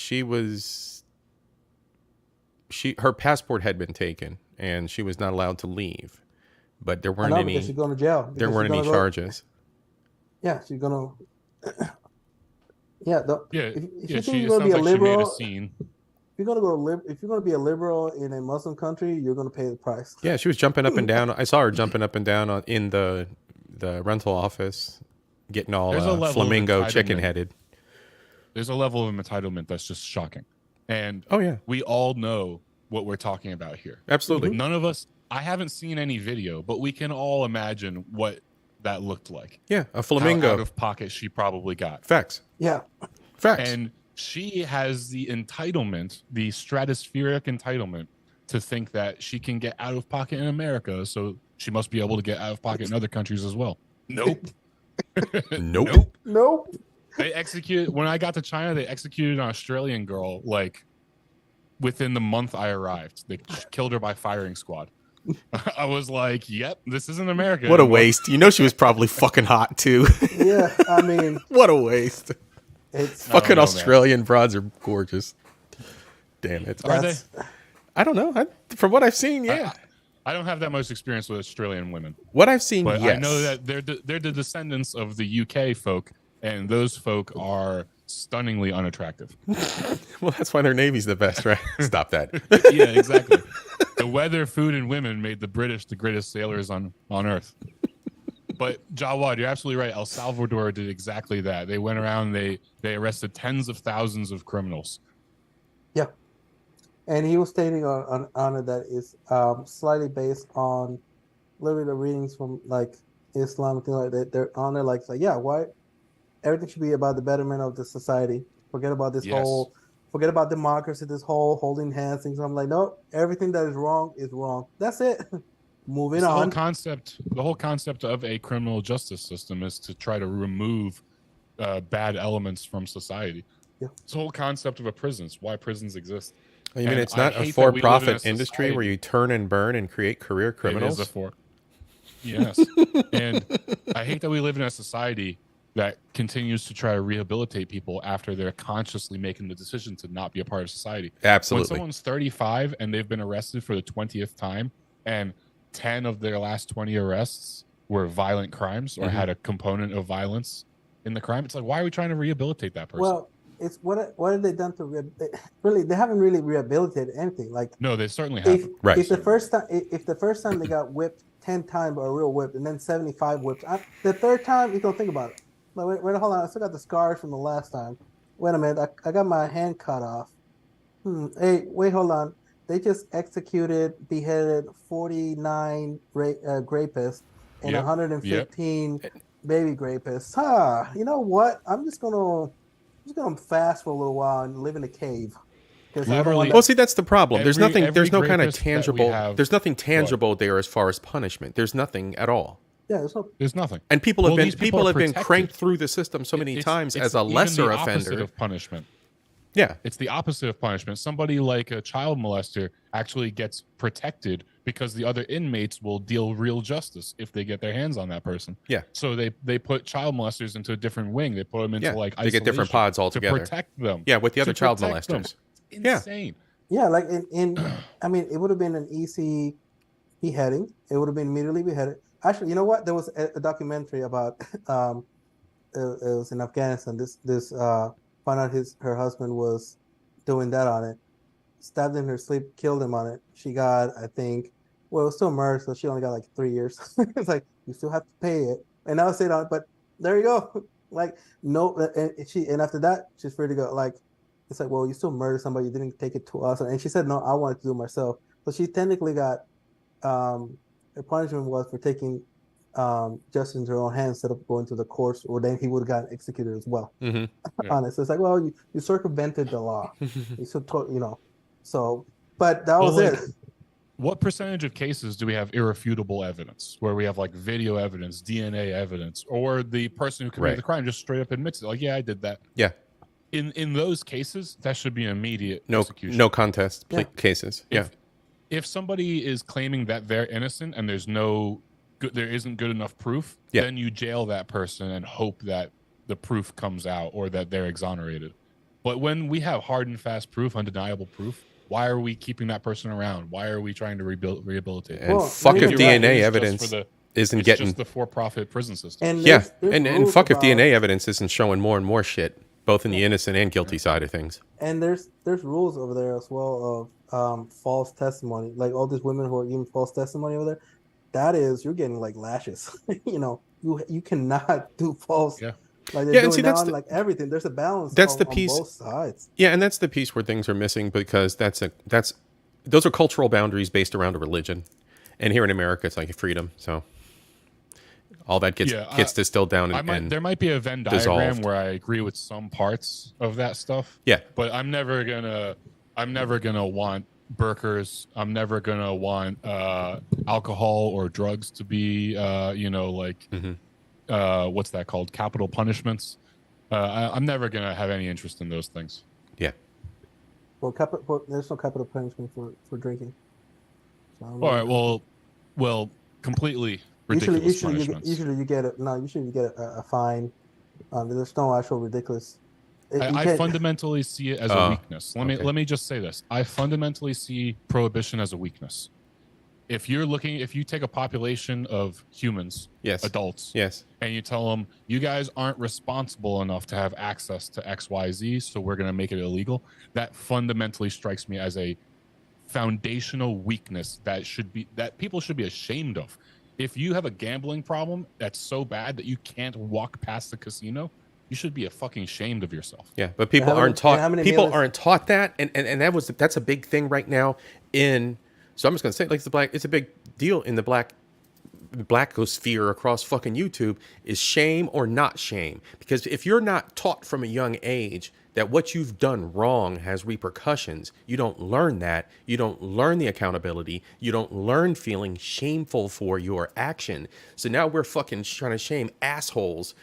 her passport had been taken and she was not allowed to leave, but there weren't any. She's going to jail. There weren't any charges. Yeah, she's gonna. If you think you're gonna be a liberal, if you're gonna be a liberal in a Muslim country, you're gonna pay the price. Yeah, she was jumping up and down. I saw her jumping up and down in the rental office, getting all flamingo chicken headed. There's a level of entitlement that's just shocking, and oh yeah, we all know what we're talking about here. Absolutely. None of us, I haven't seen any video, but we can all imagine what that looked like. Yeah, a flamingo. How out of pocket she probably got. Facts. Yeah. Facts. And she has the entitlement, the stratospheric entitlement, to think that she can get out of pocket in America, so she must be able to get out of pocket in other countries as well. Nope. Nope. They executed, when I got to China, they executed an Australian girl like within the month I arrived. They killed her by firing squad. I was like, yep, this isn't America. What a anymore. waste. You know she was probably fucking hot too. Yeah, I mean, what a waste. it's Fucking know, Australian broads are gorgeous. Damn it. Are they? I don't know. From what I've seen, yeah. I don't have that much experience with Australian women. What I've seen, But yes. I know that they're the descendants of the UK folk, and those folk are stunningly unattractive. Well, that's why their Navy's the best, right? Stop that. Yeah, exactly. The weather, food, and women made the British the greatest sailors on Earth. But Jawad, you're absolutely right. El Salvador did exactly that. They went around, they arrested tens of thousands of criminals. Yeah. And he was stating on it that is slightly based on literally the readings from like Islam and things like that. They're on there like yeah, why everything should be about the betterment of the society. Forget about this forget about democracy, this whole holding hands things. I'm like, no, everything that is wrong is wrong. That's it. Moving on. The whole concept of a criminal justice system is to try to remove bad elements from society. Yeah. It's the whole concept of a prison. It's why prisons exist. You mean And it's I not a hate that we live in for-profit a industry where society- you turn and burn and create career criminals? It is Yes. And I hate that we live in a society that continues to try to rehabilitate people after they're consciously making the decision to not be a part of society. Absolutely. When someone's 35 and they've been arrested for the 20th time, and 10 of their last 20 arrests were violent crimes or had a component of violence in the crime, it's like, why are we trying to rehabilitate that person? Well, it's what have they done to really? They haven't really rehabilitated anything. Like no, they certainly haven't. Right. If the first time they got whipped 10 times or a real whip, and then 75 whips, the third time you don't think about it. Like, wait, hold on. I still got the scars from the last time. Wait a minute. I got my hand cut off. Hey, wait, hold on. They just executed, beheaded 49 rapists and 115 baby rapists. You know what? I'm just gonna fast for a little while and live in a cave. Literally. Well, see, that's the problem. There's Every nothing. There's no kind of rapist that we tangible. have- There's nothing tangible there as far as punishment. There's nothing at all. Yeah, there's nothing. And people have Well, been these people are been protected. cranked through the system so many times as a even lesser the opposite offender. of punishment. Yeah. It's the opposite of punishment. Somebody like a child molester actually gets protected because the other inmates will deal real justice if they get their hands on that person. Yeah. So they put child molesters into a different wing. They put them into like they get different isolation pods altogether. to protect them. Yeah, with the other To child protect them. molesters. Insane. Yeah, like in I mean, it would have been an easy beheading. It would have been immediately beheaded. Actually, you know what? There was a documentary about it was in Afghanistan. This found out her husband was doing that on it, stabbed in her sleep, killed him on it. She got, I think, well, it was still murder, so she only got like 3 years. It's like you still have to pay it, and I was saying on it, but there you go. Like no, and after that she's free to go. Like it's like, well, you still murdered somebody, you didn't take it to us, and she said no, I wanted to do it myself. So she technically got her punishment was for taking justice into her own hands instead of going to the courts, or then he would have gotten executed as well. On it. So it's like, well, you circumvented the law. You still, so, but that was it. What percentage of cases do we have irrefutable evidence where we have like video evidence, DNA evidence, or the person who committed the crime just straight up admits it? Like, yeah, I did that. Yeah. In those cases, that should be an immediate No contest cases. If somebody is claiming that they're innocent and there isn't good enough proof, Yeah. then you jail that person and hope that the proof comes out or that they're exonerated. But when we have hard and fast proof, undeniable proof, why are we keeping that person around? Why are we trying to rehabilitate them? And fuck if DNA It's evidence just for isn't it's getting just the for-profit prison system. And yeah, there's and rules fuck if about- DNA evidence isn't showing more and more shit, both in the innocent and guilty side of things. And there's rules over there as well of false testimony. Like all these women who are giving false testimony over there, that is, you're getting like lashes. You cannot do false. Yeah. Like they're Yeah, and doing see, now, that's like everything. There's a balance. That's on, the on piece. both sides. Yeah, and that's the piece where things are missing because that's those are cultural boundaries based around a religion, and here in America, it's like freedom. So all that gets distilled down and there might be a Venn dissolved. diagram where I agree with some parts of that stuff. Yeah, but I'm never gonna want burkers. I'm never gonna want alcohol or drugs to be what's that called? Capital punishments. I'm never gonna have any interest in those things. Yeah. Well, there's no capital punishment for drinking. So All right. Well, completely ridiculous punishments. Usually you get a fine. There's no actual ridiculous. I fundamentally see it as a weakness. Let me just say this. I fundamentally see prohibition as a weakness. If you take a population of humans, adults, and you tell them, you guys aren't responsible enough to have access to XYZ, so we're going to make it illegal, that fundamentally strikes me as a foundational weakness that people should be ashamed of. If you have a gambling problem that's so bad that you can't walk past the casino, you should be fucking ashamed of yourself. Yeah, but people aren't taught. People aren't taught that, and that's a big thing right now in. So I'm just gonna say, like, it's a big deal in the blackosphere across fucking YouTube is shame or not shame. Because if you're not taught from a young age that what you've done wrong has repercussions, you don't learn that. You don't learn the accountability. You don't learn feeling shameful for your action. So now we're fucking trying to shame assholes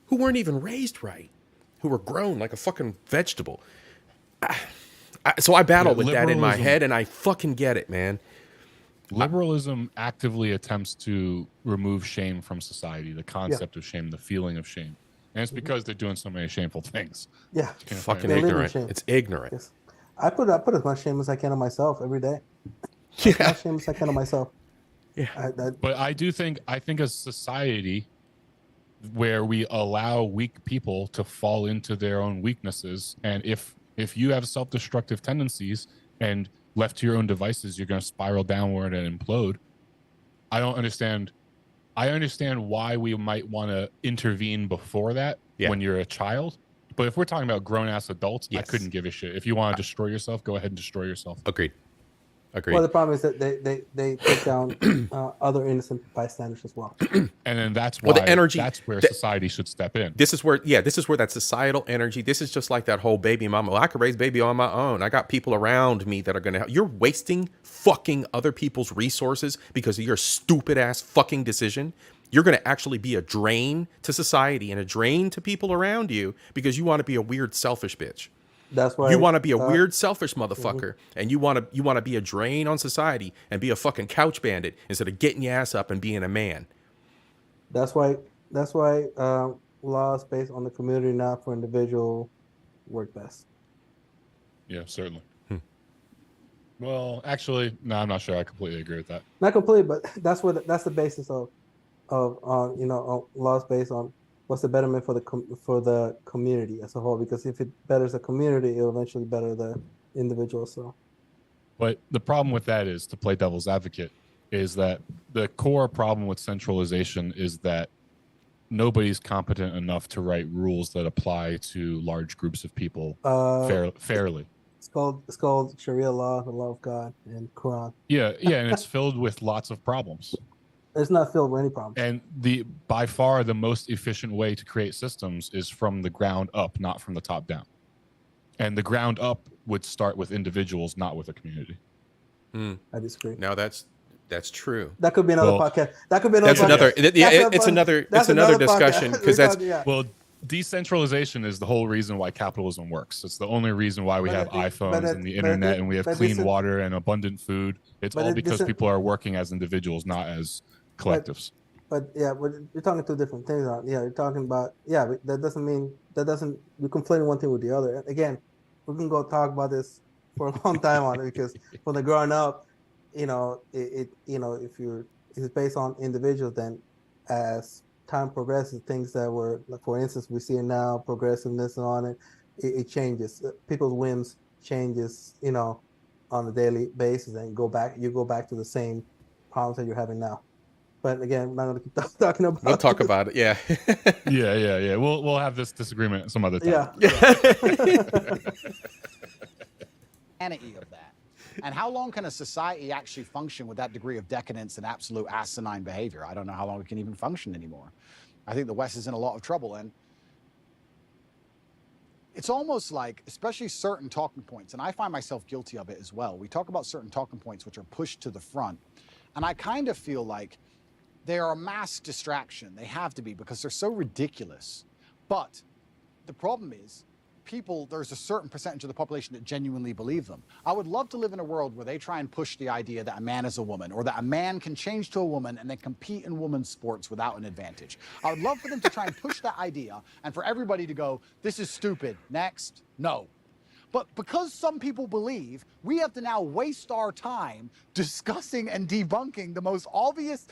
who weren't even raised right, who were grown like a fucking vegetable. So I battle with that in my head, and I fucking get it, man. Liberalism actively attempts to remove shame from society, the concept of shame, the feeling of shame. And it's because they're doing so many shameful things. Yeah. Fucking ignorant. It's ignorant. Yes. I put as much shame as I can on myself every day. As much shame as I can on myself. Yeah. But I think a society where we allow weak people to fall into their own weaknesses, and if you have self-destructive tendencies and left to your own devices, you're going to spiral downward and implode. I don't understand. I understand why we might want to intervene before that when you're a child. But if we're talking about grown-ass adults, I couldn't give a shit. If you want to destroy yourself, go ahead and destroy yourself. Agreed. Well, the problem is that they take down other innocent bystanders as well. And then that's why that's where society should step in. This is where that societal energy, this is just like that whole baby mama. Well, I could raise baby on my own. I got people around me that are going to help. You're wasting fucking other people's resources because of your stupid ass fucking decision. You're going to actually be a drain to society and a drain to people around you because you want to be a weird, selfish bitch. That's why you want to be a weird, selfish motherfucker, and you want to be a drain on society and be a fucking couch bandit instead of getting your ass up and being a man. That's why laws based on the community, not for individual, work best. Yeah, certainly. Well, actually, no, I'm not sure. I completely agree with that. Not completely, but that's the basis of laws based on what's the betterment for the community as a whole. Because if it betters the community, it'll eventually better the individual. So, but the problem with that is, to play devil's advocate, is that the core problem with centralization is that nobody's competent enough to write rules that apply to large groups of people fairly. It's called Sharia law, the law of God, and Quran. Yeah, and it's filled with lots of problems. It's not filled with any problems. And by far the most efficient way to create systems is from the ground up, not from the top down. And the ground up would start with individuals, not with a community. I disagree. Now that's true. That could be another podcast. That could be another. It's another discussion because well, decentralization is the whole reason why capitalism works. It's the only reason why we have iPhones and the internet and we have clean water and abundant food. It's all because people are working as individuals, not as collectives. But you're talking two different things. You're talking about but that doesn't mean you're conflating one thing with the other. Again, we can go talk about this for a long time on it because when they're growing up, if it's based on individuals, then as time progresses, things that were, like, for instance, we see it now, progressiveness and on it changes. People's whims changes, on a daily basis, and you go back to the same problems that you're having now. But again, I'm not going to keep talking about. We'll talk about it. Yeah. yeah. We'll have this disagreement some other time. Yeah. Vanity of that. And how long can a society actually function with that degree of decadence and absolute asinine behavior? I don't know how long it can even function anymore. I think the West is in a lot of trouble. And it's almost like, especially certain talking points, and I find myself guilty of it as well. We talk about certain talking points which are pushed to the front. And I kind of feel like they are a mass distraction. They have to be, because they're so ridiculous. But the problem is, there's a certain percentage of the population that genuinely believe them. I would love to live in a world where they try and push the idea that a man is a woman, or that a man can change to a woman and then compete in women's sports without an advantage. I would love for them to try and push that idea, and for everybody to go, this is stupid, next, no. But because some people believe, we have to now waste our time discussing and debunking the most obvious,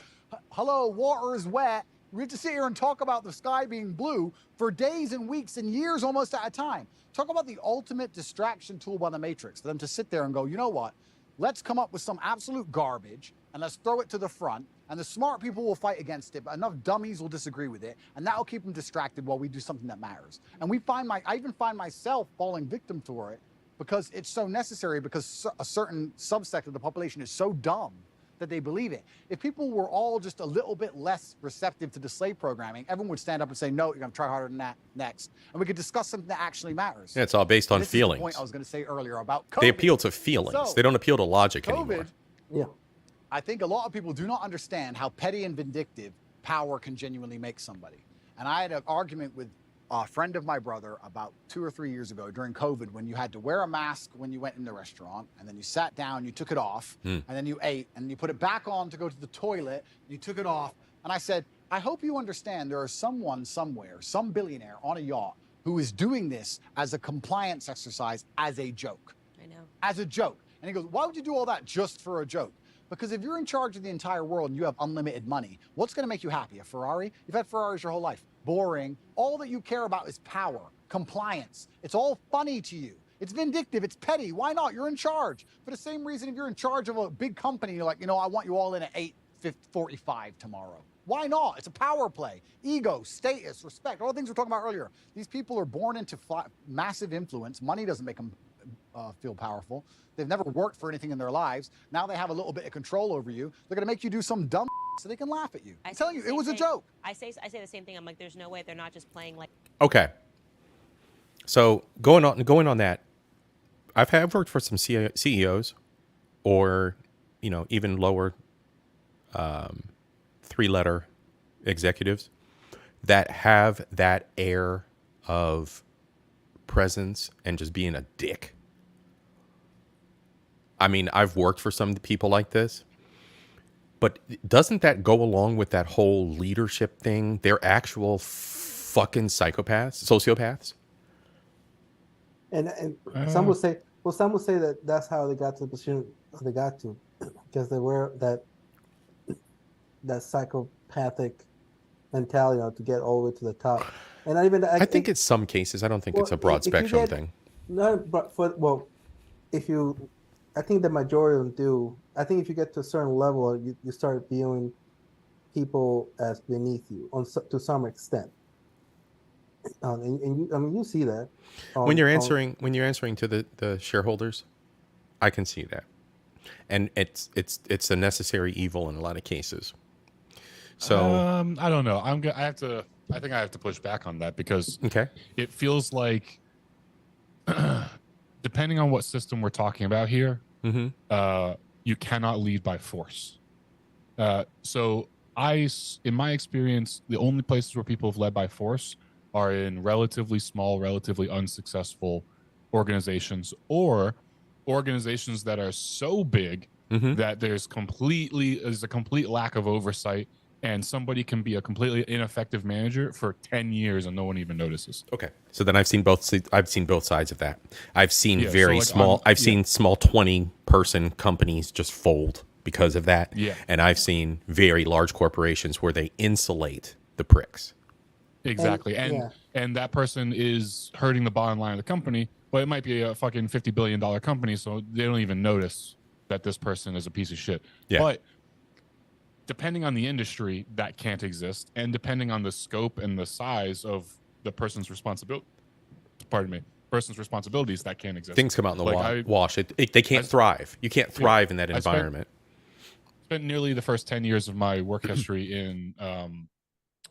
hello, water is wet. We have to sit here and talk about the sky being blue for days and weeks and years almost at a time. Talk about the ultimate distraction tool by the Matrix, for them to sit there and go, you know what? Let's come up with some absolute garbage and let's throw it to the front, and the smart people will fight against it, but enough dummies will disagree with it, and that will keep them distracted while we do something that matters. And I even find myself falling victim to it, because it's so necessary, because a certain subsect of the population is so dumb that they believe it. If people were all just a little bit less receptive to the slave programming, everyone would stand up and say, no, you're going to try harder than that next. And we could discuss something that actually matters. Yeah, it's all based on this feelings. Is the point I was going to say earlier about COVID. They appeal to feelings. So, they don't appeal to logic anymore. Yeah. I think a lot of people do not understand how petty and vindictive power can genuinely make somebody. And I had an argument with a friend of my brother about 2 or 3 years ago during COVID, when you had to wear a mask when you went in the restaurant, and then you sat down, you took it off, and then you ate, and you put it back on to go to the toilet, you took it off. And I said, I hope you understand there is someone somewhere, some billionaire on a yacht, who is doing this as a compliance exercise, as a joke. I know. As a joke. And he goes, why would you do all that just for a joke? Because if you're in charge of the entire world and you have unlimited money, what's going to make you happy? A Ferrari? You've had Ferraris your whole life. Boring. All that you care about is power, compliance. It's all funny to you. It's vindictive. It's petty. Why not? You're in charge. For the same reason, if you're in charge of a big company, you're like, you know, I want you all in at 8:45 tomorrow. Why not? It's a power play. Ego, status, respect, all the things we were talking about earlier. These people are born into massive influence. Money doesn't make them feel powerful. They've never worked for anything in their lives. Now they have a little bit of control over you. They're going to make you do some dumb so they can laugh at you. I'm telling you, it was a joke. I say the same thing. I'm like, there's no way they're not just playing like. Okay. So going on that, I've worked for some CEOs, or even lower 3-letter executives that have that air of presence and just being a dick. I mean, I've worked for some people like this, but doesn't that go along with that whole leadership thing? They're actual fucking psychopaths, sociopaths. And some would say, that that's how they got to the position they got to, because they were that psychopathic mentality to get all the way to the top. And I think it's some cases. I don't think it's a broad spectrum thing. No, but I think the majority of them do. I think if you get to a certain level, you start viewing people as beneath you to some extent. And you see that when you're answering to the shareholders, I can see that, and it's a necessary evil in a lot of cases. So I don't know. I think I have to push back on that, because it feels like depending on what system we're talking about here, you cannot lead by force. So in my experience, the only places where people have led by force are in relatively small, relatively unsuccessful organizations, or organizations that are so big that there's a complete lack of oversight, and somebody can be a completely ineffective manager for 10 years and no one even notices. Okay. So then I've seen both sides of that. I've seen seen small 20-person companies just fold because of that. Yeah. And I've seen very large corporations where they insulate the pricks. Exactly. And that person is hurting the bottom line of the company, but it might be a fucking $50 billion company, so they don't even notice that this person is a piece of shit. Yeah. But depending on the industry, that can't exist. And depending on the scope and the size of the person's responsibility, person's responsibilities, that can't exist. Things come out in the Like, wash. They can't thrive. You can't thrive in that environment. Spent nearly the first 10 years of my work history in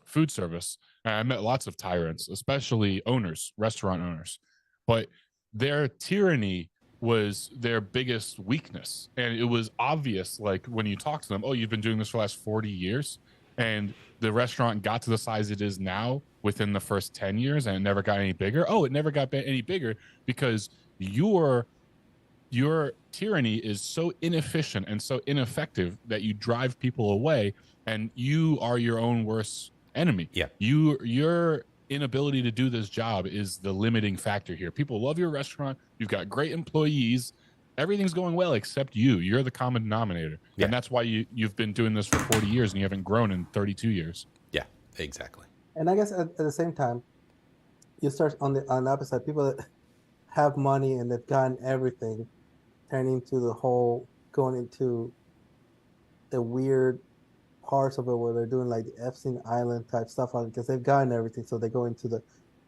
food service. And I met lots of tyrants, especially owners, restaurant owners. But their tyranny was their biggest weakness. And it was obvious, like when you talk to them, oh, you've been doing this for the last 40 years. And the restaurant got to the size it is now within the first 10 years and it never got any bigger. Oh, it never got any bigger because your tyranny is so inefficient and so ineffective that you drive people away, and you are your own worst enemy. Yeah. Your inability to do this job is the limiting factor here. People love your restaurant. You've got great employees. Everything's going well except you. You're the common denominator. Yeah. And that's why you've been doing this for 40 years and you haven't grown in 32 years. Yeah, exactly. And I guess at the same time, you start on the opposite side. People that have money and they've gotten everything, turning into going into the weird parts of it where they're doing like the Epstein Island type stuff on it because they've gotten everything. So they go into the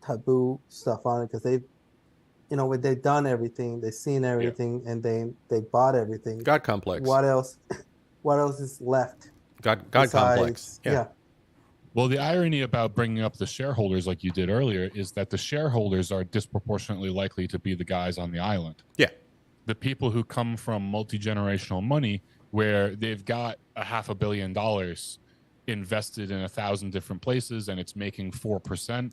taboo stuff on it because they've done everything, they've seen everything, and they bought everything. God complex. What else? What else is left? God complex. Yeah. Well, the irony about bringing up the shareholders like you did earlier is that the shareholders are disproportionately likely to be the guys on the island. Yeah. The people who come from multi-generational money where they've got $500 million invested in 1,000 different places and it's making 4%.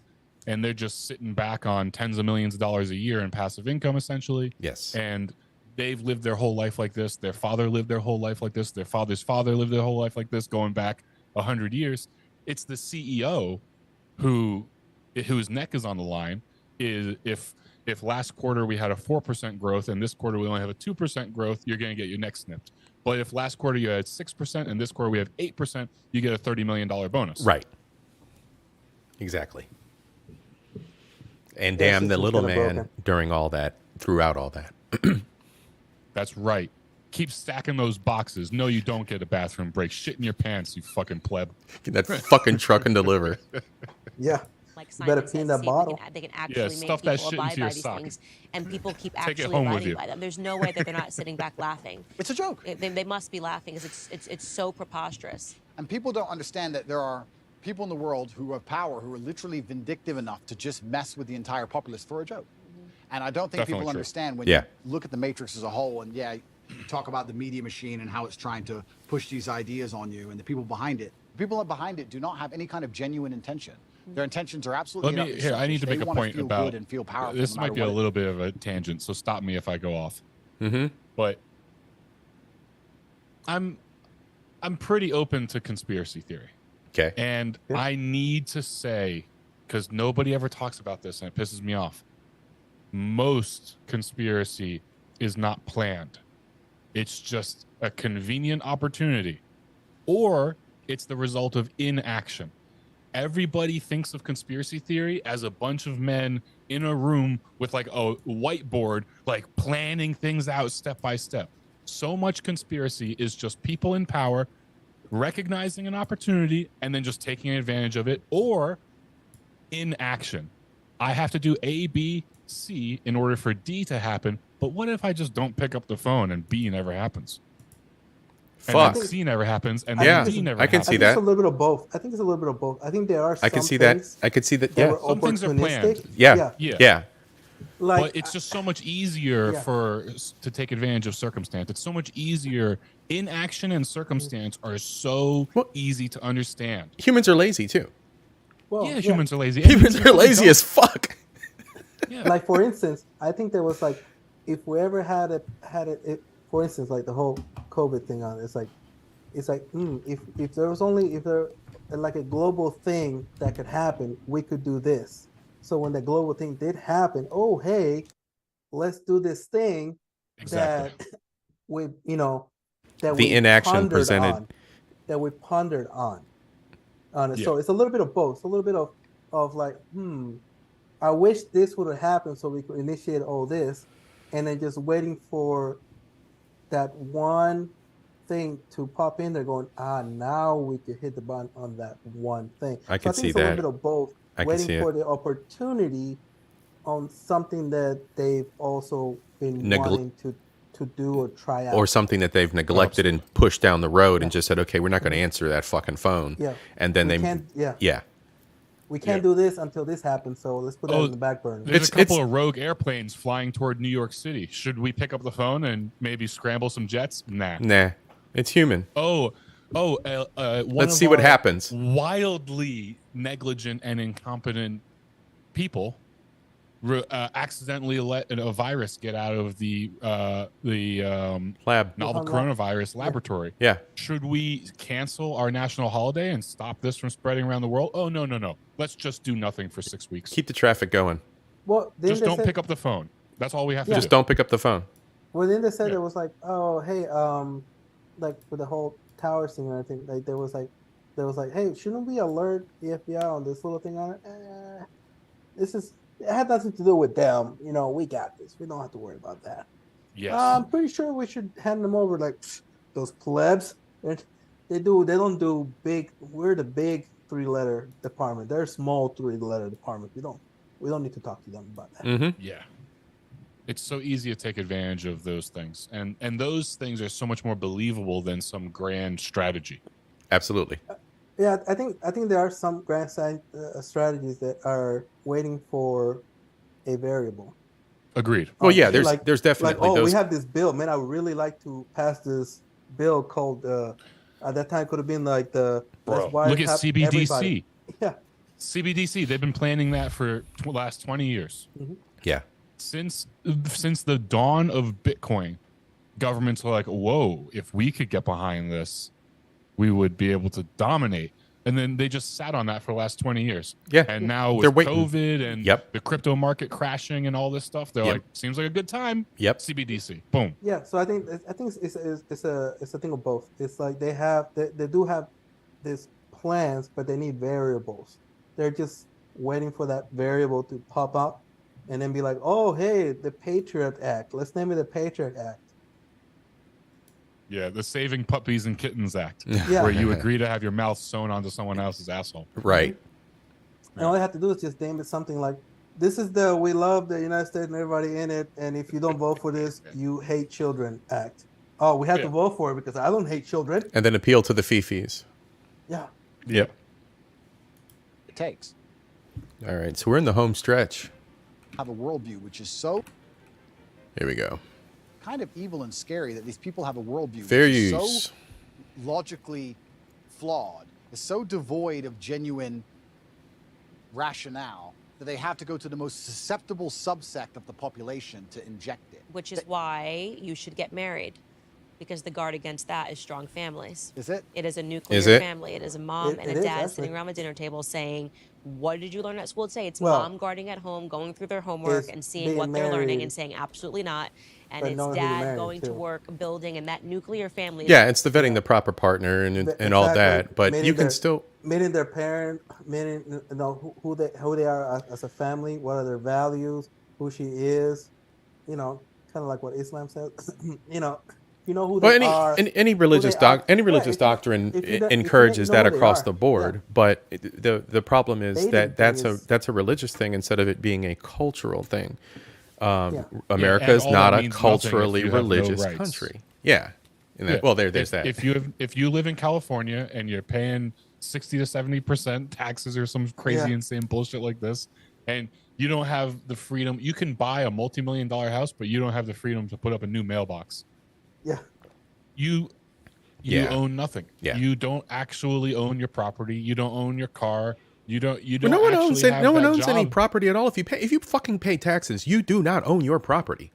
And they're just sitting back on tens of millions of dollars a year in passive income, essentially. Yes. And they've lived their whole life like this. Their father lived their whole life like this. Their father's father lived their whole life like this, going back 100 years. It's the CEO whose neck is on the line. Is if last quarter we had a 4% growth and this quarter we only have a 2% growth, you're going to get your neck snipped. But if last quarter you had 6% and this quarter we have 8%, you get a $30 million bonus. Right. Exactly. And damn the little man throughout all that. That's right. Keep stacking those boxes. No, you don't get a bathroom break. Shit in your pants, you fucking pleb. Get that fucking truck and deliver. Yeah. Like You better Simon pee in says, that see if bottle. they can actually make stuff that people shit into abide your by these sock. things, and people keep Take it actually home with abiding you. by them. There's no way that they're not sitting back laughing. It's a joke. They must be laughing because it's so preposterous. And people don't understand that there are people in the world who have power who are literally vindictive enough to just mess with the entire populace for a joke. And I don't think Definitely people true. understand when Yeah. you look at the Matrix as a whole, and you talk about the media machine and how it's trying to push these ideas on you and the people behind it. The people behind it do not have any kind of genuine intention. Their intentions are absolutely I need to make a point feel about good and feel powerful. this. no Might matter be a what it little bit of a tangent, so stop me if I go off. Mm-hmm. But I'm pretty open to conspiracy theory. Okay. And I need to say, because nobody ever talks about this and it pisses me off, most conspiracy is not planned. It's just a convenient opportunity, or it's the result of inaction. Everybody thinks of conspiracy theory as a bunch of men in a room with like a whiteboard, like planning things out step by step. So much conspiracy is just people in power recognizing an opportunity and then just taking advantage of it, or inaction. I have to do A, B, C in order for D to happen. But what if I just don't pick up the phone and B never happens? Fuck. And then C never happens, and Yeah, then D never I can happens. see I think that. it's a little bit of both. I think it's a little bit of both. I think there are some I can see that. things I could see that. that Yeah. were Some things are planned. opportunistic. Yeah. Like, But it's just so much easier to take advantage of circumstance. It's so much easier. Inaction and circumstance are so easy to understand. Humans are lazy too. well, Yeah, humans are lazy. Humans are lazy as fuck. Yeah. Like for instance, I think there was like, if we ever had it, for instance, like the whole COVID thing on, it's like, if there like a global thing that could happen, we could do this. So when the global thing did happen, oh hey, let's do this thing Exactly. that we that The we inaction pondered presented. on, that we pondered on it. Yeah. So it's a little bit of both. It's a little bit of like, I wish this would have happened so we could initiate all this, and then just waiting for that one thing to pop in there going, now we could hit the button on that one thing. I So could I think see it's a little that. bit of both. I can Waiting see for it. the opportunity on something that they've also been wanting to do or try out. Or something that they've neglected and pushed down the road and just said, okay, we're not going to answer that fucking phone. Yeah. And then we they, can't, we can't Yeah. do this until this happens. So let's put that in the back burner. There's a couple of rogue airplanes flying toward New York City. Should we pick up the phone and maybe scramble some jets? Nah. It's human. Let's see what happens. Wildly negligent and incompetent people accidentally let a virus get out of the lab, novel coronavirus laboratory. Yeah. Should we cancel our national holiday and stop this from spreading around the world? Oh, no. Let's just do nothing for 6 weeks. Keep the traffic going. Well, just don't pick up the phone. That's all we have to do. Just don't pick up the phone. Well, then they said it was like, oh, hey, like with the whole tower thing and everything, like there was like, hey, shouldn't we alert the FBI on this little thing on it? It had nothing to do with them. You know, we got this. We don't have to worry about that. Yes. I'm pretty sure we should hand them over like those plebs. They don't do big. We're the big 3-letter department. They're a small 3-letter department. We don't need to talk to them about that. Mm-hmm. Yeah. It's so easy to take advantage of those things. And those things are so much more believable than some grand strategy. Absolutely. Yeah, I think there are some grand strategies that are waiting for a variable. Agreed. Well, yeah, there's definitely those. those. We have this bill, man. I would really like to pass this bill called. At that time, could have been like the. Bro, look at CBDC. Everybody. Yeah. CBDC. They've been planning that for the last 20 years. Mm-hmm. Yeah. Since the dawn of Bitcoin, governments are like, whoa, if we could get behind this, we would be able to dominate. And then they just sat on that for the last 20 years. Yeah. And now with COVID and the crypto market crashing and all this stuff, they're like, seems like a good time. Yep. CBDC. Boom. Yeah. So I think it's a thing of both. It's like they do have these plans, but they need variables. They're just waiting for that variable to pop up and then be like, oh, hey, the Patriot Act. Let's name it the Patriot Act. Yeah, the Saving Puppies and Kittens Act, Yeah. where you agree to have your mouth sewn onto someone else's asshole. Right. And all they have to do is just name it something like, this is the We Love the United States and everybody in it, and if you don't vote for this, you hate children act. Oh, we have to vote for it because I don't hate children. And then appeal to the fifis. Yeah. Yep. It takes. All right, so we're in the home stretch. Have a worldview which is so Here we go. kind of evil and scary that these people have a worldview Fair which is use. so logically flawed, is so devoid of genuine rationale that they have to go to the most susceptible subsect of the population to inject it. Which is why you should get married, because the guard against that is strong families. Is it? It is a nuclear Is it? family. It is a mom and a dad sitting around the dinner table saying, what did you learn at school today? It's mom guarding at home, going through their homework and seeing what they're learning and saying absolutely not. And it's dad going to work, building, and that nuclear family. Yeah, it's the vetting the proper partner and all that, but you can still meeting their parent, meaning who they are as a family, what are their values, who she is, kind of like what Islam says, who they are. Any religious doctrine encourages that across the board, but the problem is that's a religious thing instead of it being a cultural thing. America is not a culturally religious country. Yeah. Well, there's that. If you live in California and you're paying 60 to 70% taxes or some crazy insane bullshit like this, and you don't have the freedom, you can buy a multi-million-dollar house, but you don't have the freedom to put up a new mailbox. Yeah. You own nothing. Yeah. You don't actually own your property. You don't own your car. You don't. No one owns any property at all. If you fucking pay taxes, you do not own your property.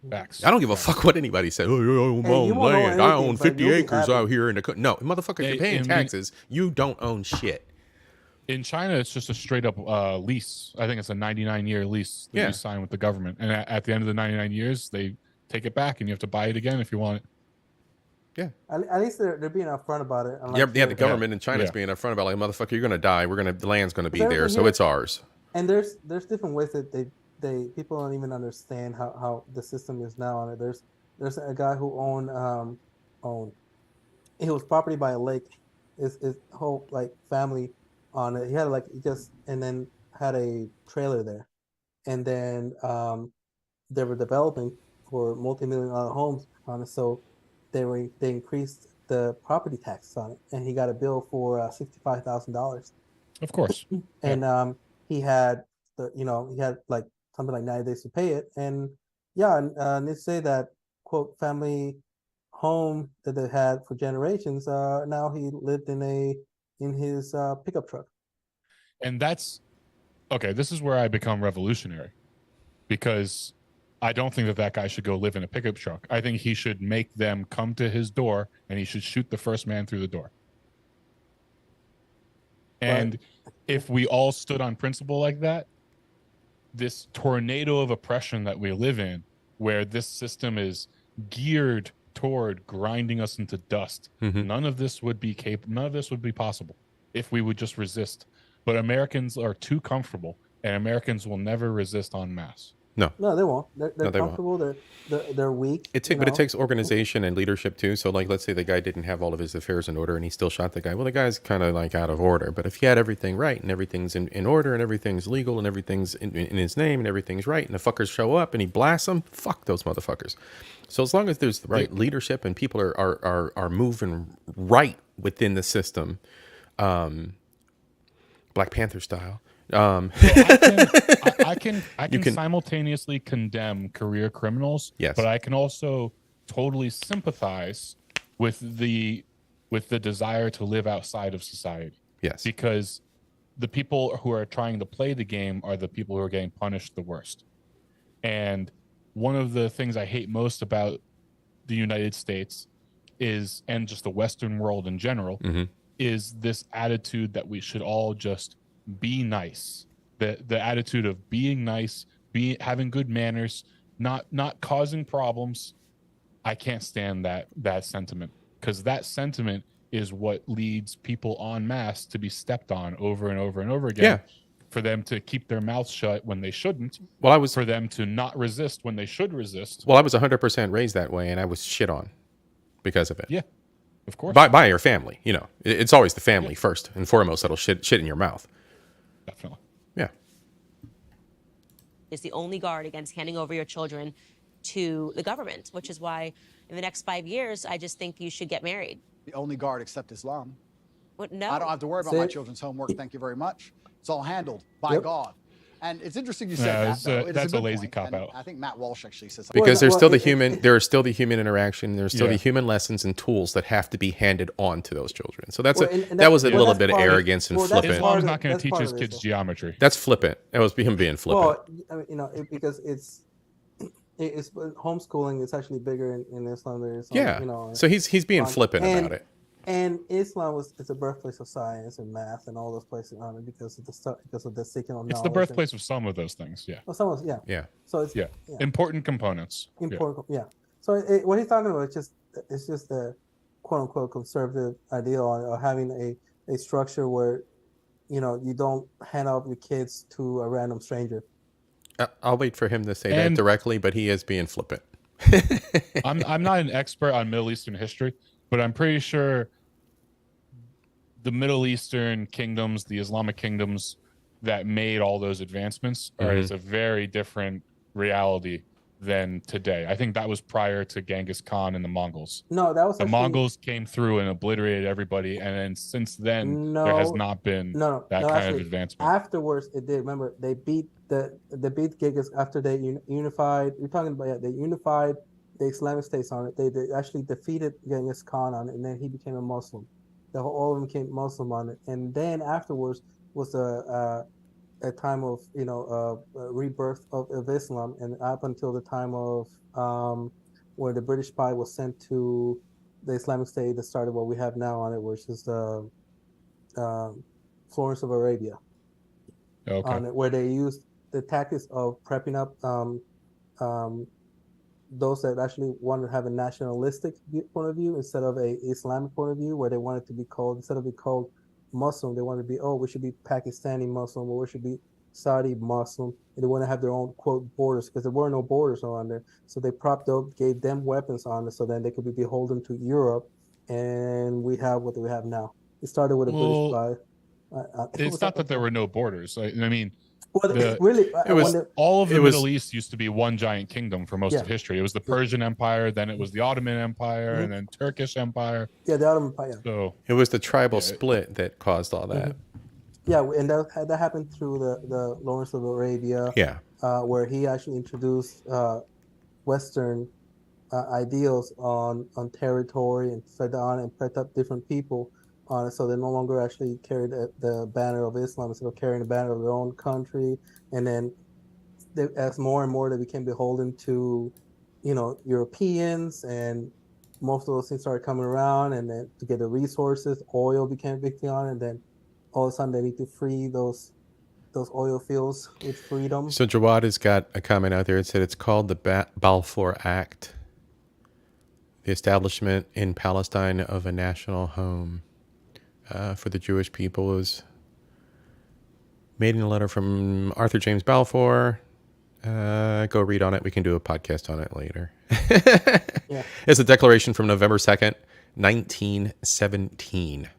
Facts. I don't give a fuck what anybody says. Oh, I own my own land. I own 50 acres out here in the no, motherfucker. If you're paying taxes, you don't own shit. In China, it's just a straight up lease. I think it's a 99-year lease that you sign with the government, and at the end of the 99 years, they take it back, and you have to buy it again if you want it. Yeah. At least they're being upfront about it. The government in China is being upfront about like, motherfucker, you're gonna die. The land's gonna be there, so it's ours. And there's different ways that people don't even understand how the system is now on it. There's a guy who owned it was property by a lake. His whole family on it. He had and then had a trailer there, and then they were developing for multi-million-dollar homes on it. So they increased the property tax on it, and he got a bill for $65,000. Of course. And he had he had like something like 90 days to pay it, and they say that quote family home that they had for generations. Now he lived in his pickup truck. And that's okay. This is where I become revolutionary, because I don't think that guy should go live in a pickup truck. I think he should make them come to his door, and he should shoot the first man through the door. And if we all stood on principle like that, this tornado of oppression that we live in, where this system is geared toward grinding us into dust, none of this would be none of this would be possible if we would just resist. But Americans are too comfortable, and Americans will never resist en masse. No, they won't. They're comfortable. Won't. They're weak. But it takes organization and leadership too. So, like, let's say the guy didn't have all of his affairs in order, and he still shot the guy. Well, the guy's kind of like out of order. But if he had everything right, and everything's in order, and everything's legal, and everything's in his name, and everything's right, and the fuckers show up, and he blasts them, fuck those motherfuckers. So as long as there's the right leadership and people are moving right within the system, Black Panther style. I can simultaneously condemn career criminals, yes, but I can also totally sympathize with the desire to live outside of society. Yes, because the people who are trying to play the game are the people who are getting punished the worst. And one of the things I hate most about the United States is, and just the Western world in general, is this attitude that we should all just be nice. The attitude of being nice, having good manners, not causing problems. I can't stand that sentiment, because that sentiment is what leads people en masse to be stepped on over and over and over again. Yeah. For them to keep their mouths shut when they shouldn't. For them to not resist when they should resist. Well, I was 100% raised that way, and I was shit on because of it. Yeah, of course. By your family, it's always the family first and foremost that'll shit in your mouth. Definitely. Yeah. Is the only guard against handing over your children to the government, which is why in the next 5 years, I just think you should get married. The only guard except Islam. What? No. I don't have to worry about my children's homework. Thank you very much. It's all handled by God. And it's interesting you said that. That's a lazy cop-out. I think Matt Walsh actually said something. Because there's still the human, there is still the human interaction. There's still the human lessons and tools that have to be handed on to those children. So that was a little bit of arrogance and flippant. Islam's not going to teach his kids geometry. That's flippant. That was him being flippant. Well, because it's homeschooling is actually bigger in Islam. So he's being flippant about it. And Islam is the birthplace of science and math and all those places on it because of the seeking of knowledge. It's the birthplace of some of those things. Yeah. Well, some of yeah. So it's important components. Yeah. So what he's talking about it's just the quote unquote conservative ideal of having a structure where you don't hand off your kids to a random stranger. I'll wait for him to say that directly, but he is being flippant. I'm not an expert on Middle Eastern history, but I'm pretty sure the Middle Eastern kingdoms, the Islamic kingdoms that made all those advancements is a very different reality than today. I think that was prior to Genghis Khan and the Mongols. No, that was the Mongols came through and obliterated everybody, and then since then there has not been that kind of advancement. Afterwards, it did. Remember, they beat Genghis after they unified. We're talking about they unified the Islamic states on it. They actually defeated Genghis Khan on it, and then he became a Muslim. All of them became Muslim on it, and then afterwards was a time of rebirth of Islam, and up until the time of where the British spy was sent to the Islamic State that started what we have now on it, which is the Florence of Arabia. Okay. On it, where they used the tactics of prepping up those that actually wanted to have a nationalistic point of view instead of a Islamic point of view, where they wanted to be called, instead of being called Muslim, they wanted to be, we should be Pakistani Muslim, or we should be Saudi Muslim, and they want to have their own quote borders, because there were no borders on there. So they propped up, gave them weapons on it, so then they could be beholden to Europe, and we have what we have now. It started with a British spy. It's not that there were no borders. I mean, Well, The really, It was all of the it was Middle East used to be one giant kingdom for most of history. It was the Persian Empire, then it was the Ottoman Empire, and then Turkish Empire. Yeah, the Ottoman Empire. So it was the tribal Yeah, split that caused all that. Yeah, and that happened through the Lawrence of Arabia, Yeah. where he actually introduced Western ideals on territory and set on and put up different people on it, so they no longer actually carry the banner of Islam instead of carrying the banner of their own country. And then as more and more they became beholden to, Europeans, and most of those things started coming around, and then to get the resources, oil became a big thing on it, and then all of a sudden they need to free those oil fields with freedom. So Jawad has got a comment out there. It said it's called the Balfour Act, the establishment in Palestine of a national home for the Jewish people. It was made in a letter from Arthur James Balfour. Go read on it. We can do a podcast on it later. Yeah. It's a declaration from November 2nd, 1917.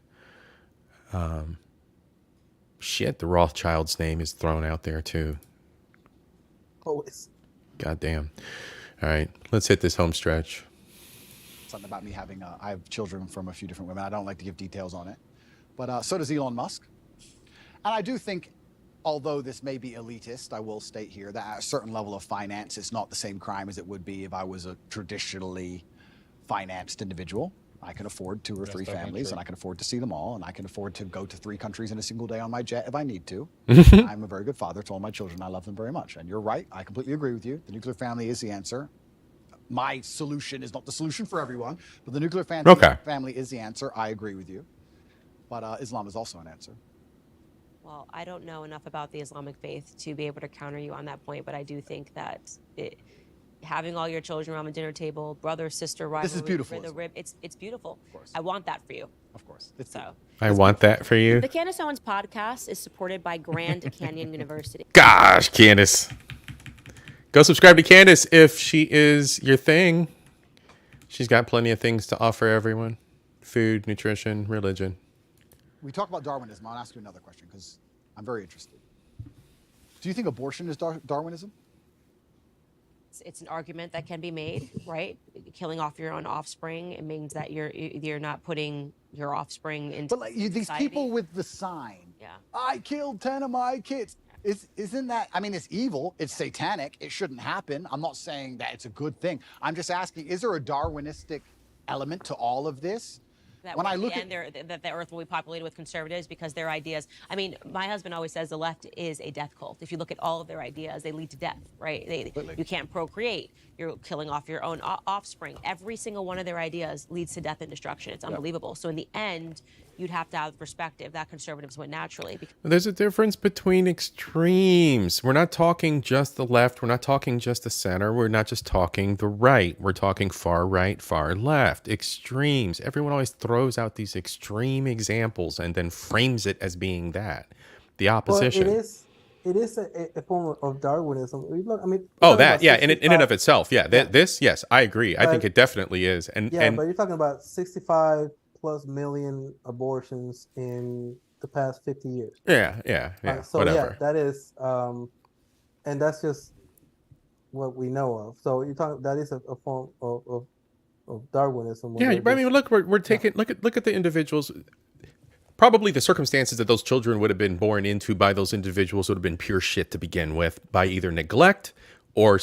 Shit, the Rothschild's name is thrown out there too. Always. Goddamn. All right, let's hit this home stretch. Something about me having, I have children from a few different women. I don't like to give details on it. But so does Elon Musk. And I do think, although this may be elitist, I will state here that at a certain level of finance, it's not the same crime as it would be if I was a traditionally financed individual. I can afford 2 or 3 families, and I can afford to see them all, and I can afford to go to 3 countries in a single day on my jet if I need to. I'm a very good father to all my children. I love them very much. And you're right. I completely agree with you. The nuclear family is the answer. My solution is not the solution for everyone, but the nuclear family is the answer. I agree with you. But Islam is also an answer. Well, I don't know enough about the Islamic faith to be able to counter you on that point, but I do think that having all your children around the dinner table, brother sister rivalry, This is beautiful. for the rib, it's beautiful. Of course. I want that for you. Of course. I want that for you. The Candace Owens podcast is supported by Grand Canyon University. Gosh, Candace. Go subscribe to Candace if she is your thing. She's got plenty of things to offer everyone. Food, nutrition, religion. We talk about Darwinism. I'll ask you another question because I'm very interested. Do you think abortion is Darwinism? It's an argument that can be made, right? Killing off your own offspring, it means that you're not putting your offspring into. But like these people with the sign, I killed 10 of my kids. Isn't that? I mean, it's evil. It's satanic. It shouldn't happen. I'm not saying that it's a good thing. I'm just asking: is there a Darwinistic element to all of this? That when I look at that the earth will be populated with conservatives because their ideas. I mean, my husband always says the left is a death cult. If you look at all of their ideas, they lead to death, right? You can't procreate. You're killing off your own offspring. Every single one of their ideas leads to death and destruction. It's unbelievable. So in the end, you'd have to have the perspective that conservatives went naturally. There's a difference between extremes. We're not talking just the left. We're not talking just the center. We're not just talking the right. We're talking far right, far left. Extremes. Everyone always throws out these extreme examples and then frames it as being that. The opposition. Well, it is a form of Darwinism. I mean, in and of itself, This, yes, I agree. I think it definitely is. And but you're talking about 65 plus million abortions in the past 50 years. Yeah. So whatever. that is, and that's just what we know of. So you're talking that is a form of Darwinism. Yeah, I mean, look, we're taking look at the individuals. Probably the circumstances that those children would have been born into by those individuals would have been pure shit to begin with, by either neglect or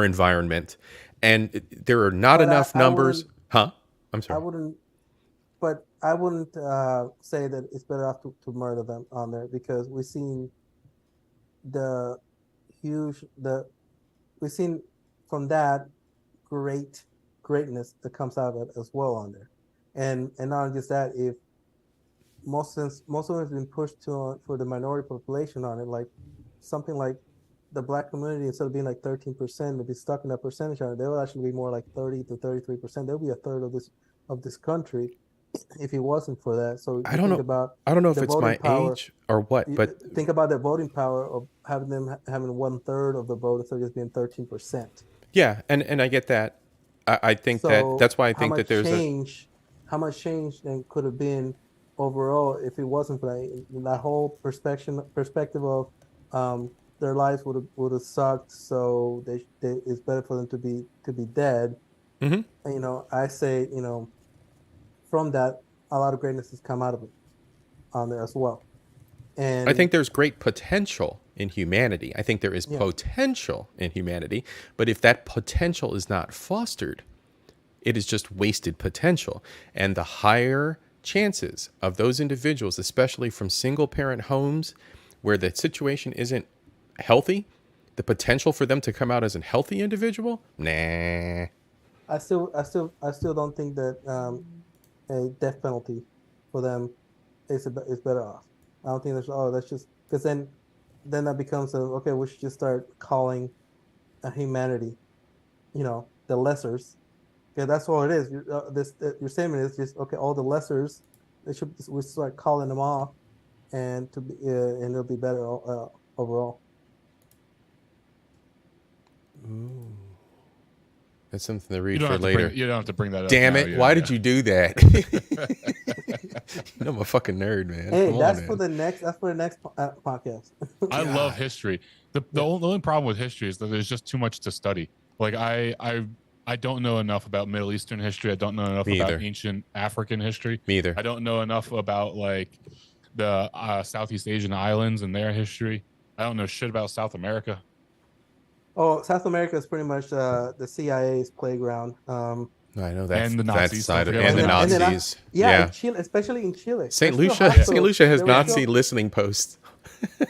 environment. And there are not enough numbers. I'm sorry. I wouldn't say that it's better off to murder them on there, because we've seen we've seen from that greatness that comes out of it as well on there. And not only just that, if most of it has been pushed for the minority population on it, like something like the black community, instead of being like 13%, to be stuck in that percentage on it, they will actually be more like 30 to 33%. They'll be a third of this country if it wasn't for that. So I don't know if it's my age or what, but think about the voting power of having them having 1/3 of the vote instead of just being 13%. Yeah, and I get that. I think that's why I think that there's how much change then could have been overall if it wasn't for that whole perspective of their lives would have sucked. So it's better for them to be dead. Mm-hmm. And, I say, from that, a lot of greatness has come out of it on there as well. I And think there's great potential in humanity. I think there is yeah, potential in humanity, but if that potential is not fostered, it is just wasted potential. And the higher chances of those individuals, especially from single parent homes where the situation isn't healthy, the potential for them to come out as a healthy individual, nah. I still don't think that a death penalty for them is better off. I don't think that's just because then that becomes okay. We should just start calling humanity, the lessers. Yeah, that's all it is. Your statement is just okay. All the lessers, we start calling them off, and and it'll be better overall. That's something to read for later. You don't have to bring that up. Damn now, it! yeah, Why yeah. did you do that? I'm a fucking nerd, man. Hey, Come that's on, for man. the next podcast. I love history. The only problem with history is that there's just too much to study. Like I don't know enough about Middle Eastern history. I don't know enough Me about either. ancient African history. Me either. I don't know enough about like the Southeast Asian islands and their history. I don't know shit about South America. Oh, South America is pretty much the CIA's playground. I know that And the that Nazis, side of, don't and the forget about And then Nazis. in Chile, especially in Chile. St. There's still Lucia. St. hospitals. Lucia has There was Nazi still- listening posts.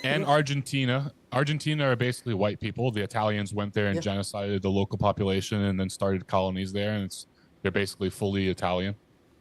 And Argentina. Argentina are basically white people. The Italians went there and Yeah. genocided the local population and then started colonies there, and they're basically fully Italian.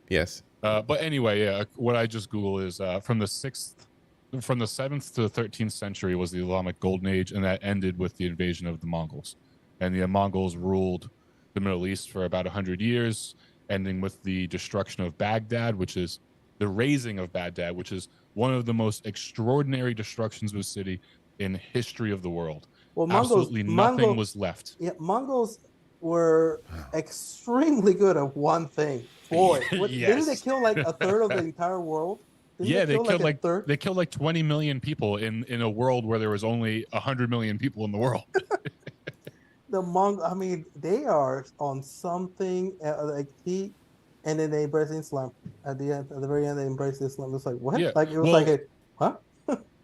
Yes. But anyway, yeah, what I just Google is from the 7th to the 13th century was the Islamic Golden Age, and that ended with the invasion of the Mongols. And the Mongols ruled the Middle East for about 100 years, ending with the destruction of Baghdad, which is the razing of Baghdad, which is one of the most extraordinary destructions of a city in history of the world. Well, Absolutely nothing was left. Yeah, Mongols were extremely good at one thing. Boy, didn't they kill like a third of the entire world? Didn't They killed a third? they killed like 20 million people in a world where there was only 100 million people in the world. I mean, they are on something and then they embrace Islam at the very end. They embrace Islam. It's like what? Yeah, Like it was huh?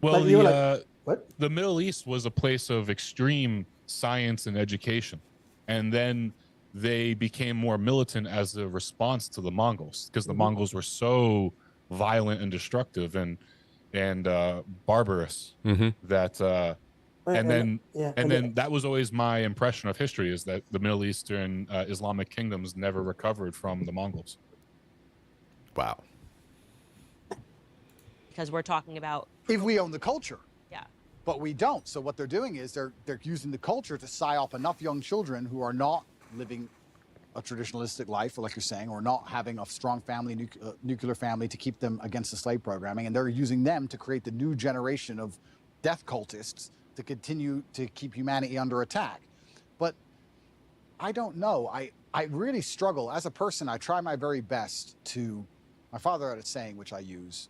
Well, Like, what? The Middle East was a place of extreme science and education, and then they became more militant as a response to the Mongols, because the Mongols were so violent and destructive and barbarous that and then that was always my impression of history, is that the Middle Eastern Islamic kingdoms never recovered from the Mongols. Wow. Because we're talking about If we own the culture. yeah. But we don't. So what they're doing is they're using the culture to psyop enough young children who are not living a traditionalistic life, or like you're saying, or not having a strong family, nuclear family, to keep them against the slave programming. And they're using them to create the new generation of death cultists to continue to keep humanity under attack. But I don't know. I really struggle. As a person, I try my very best to, my father had a saying which I use,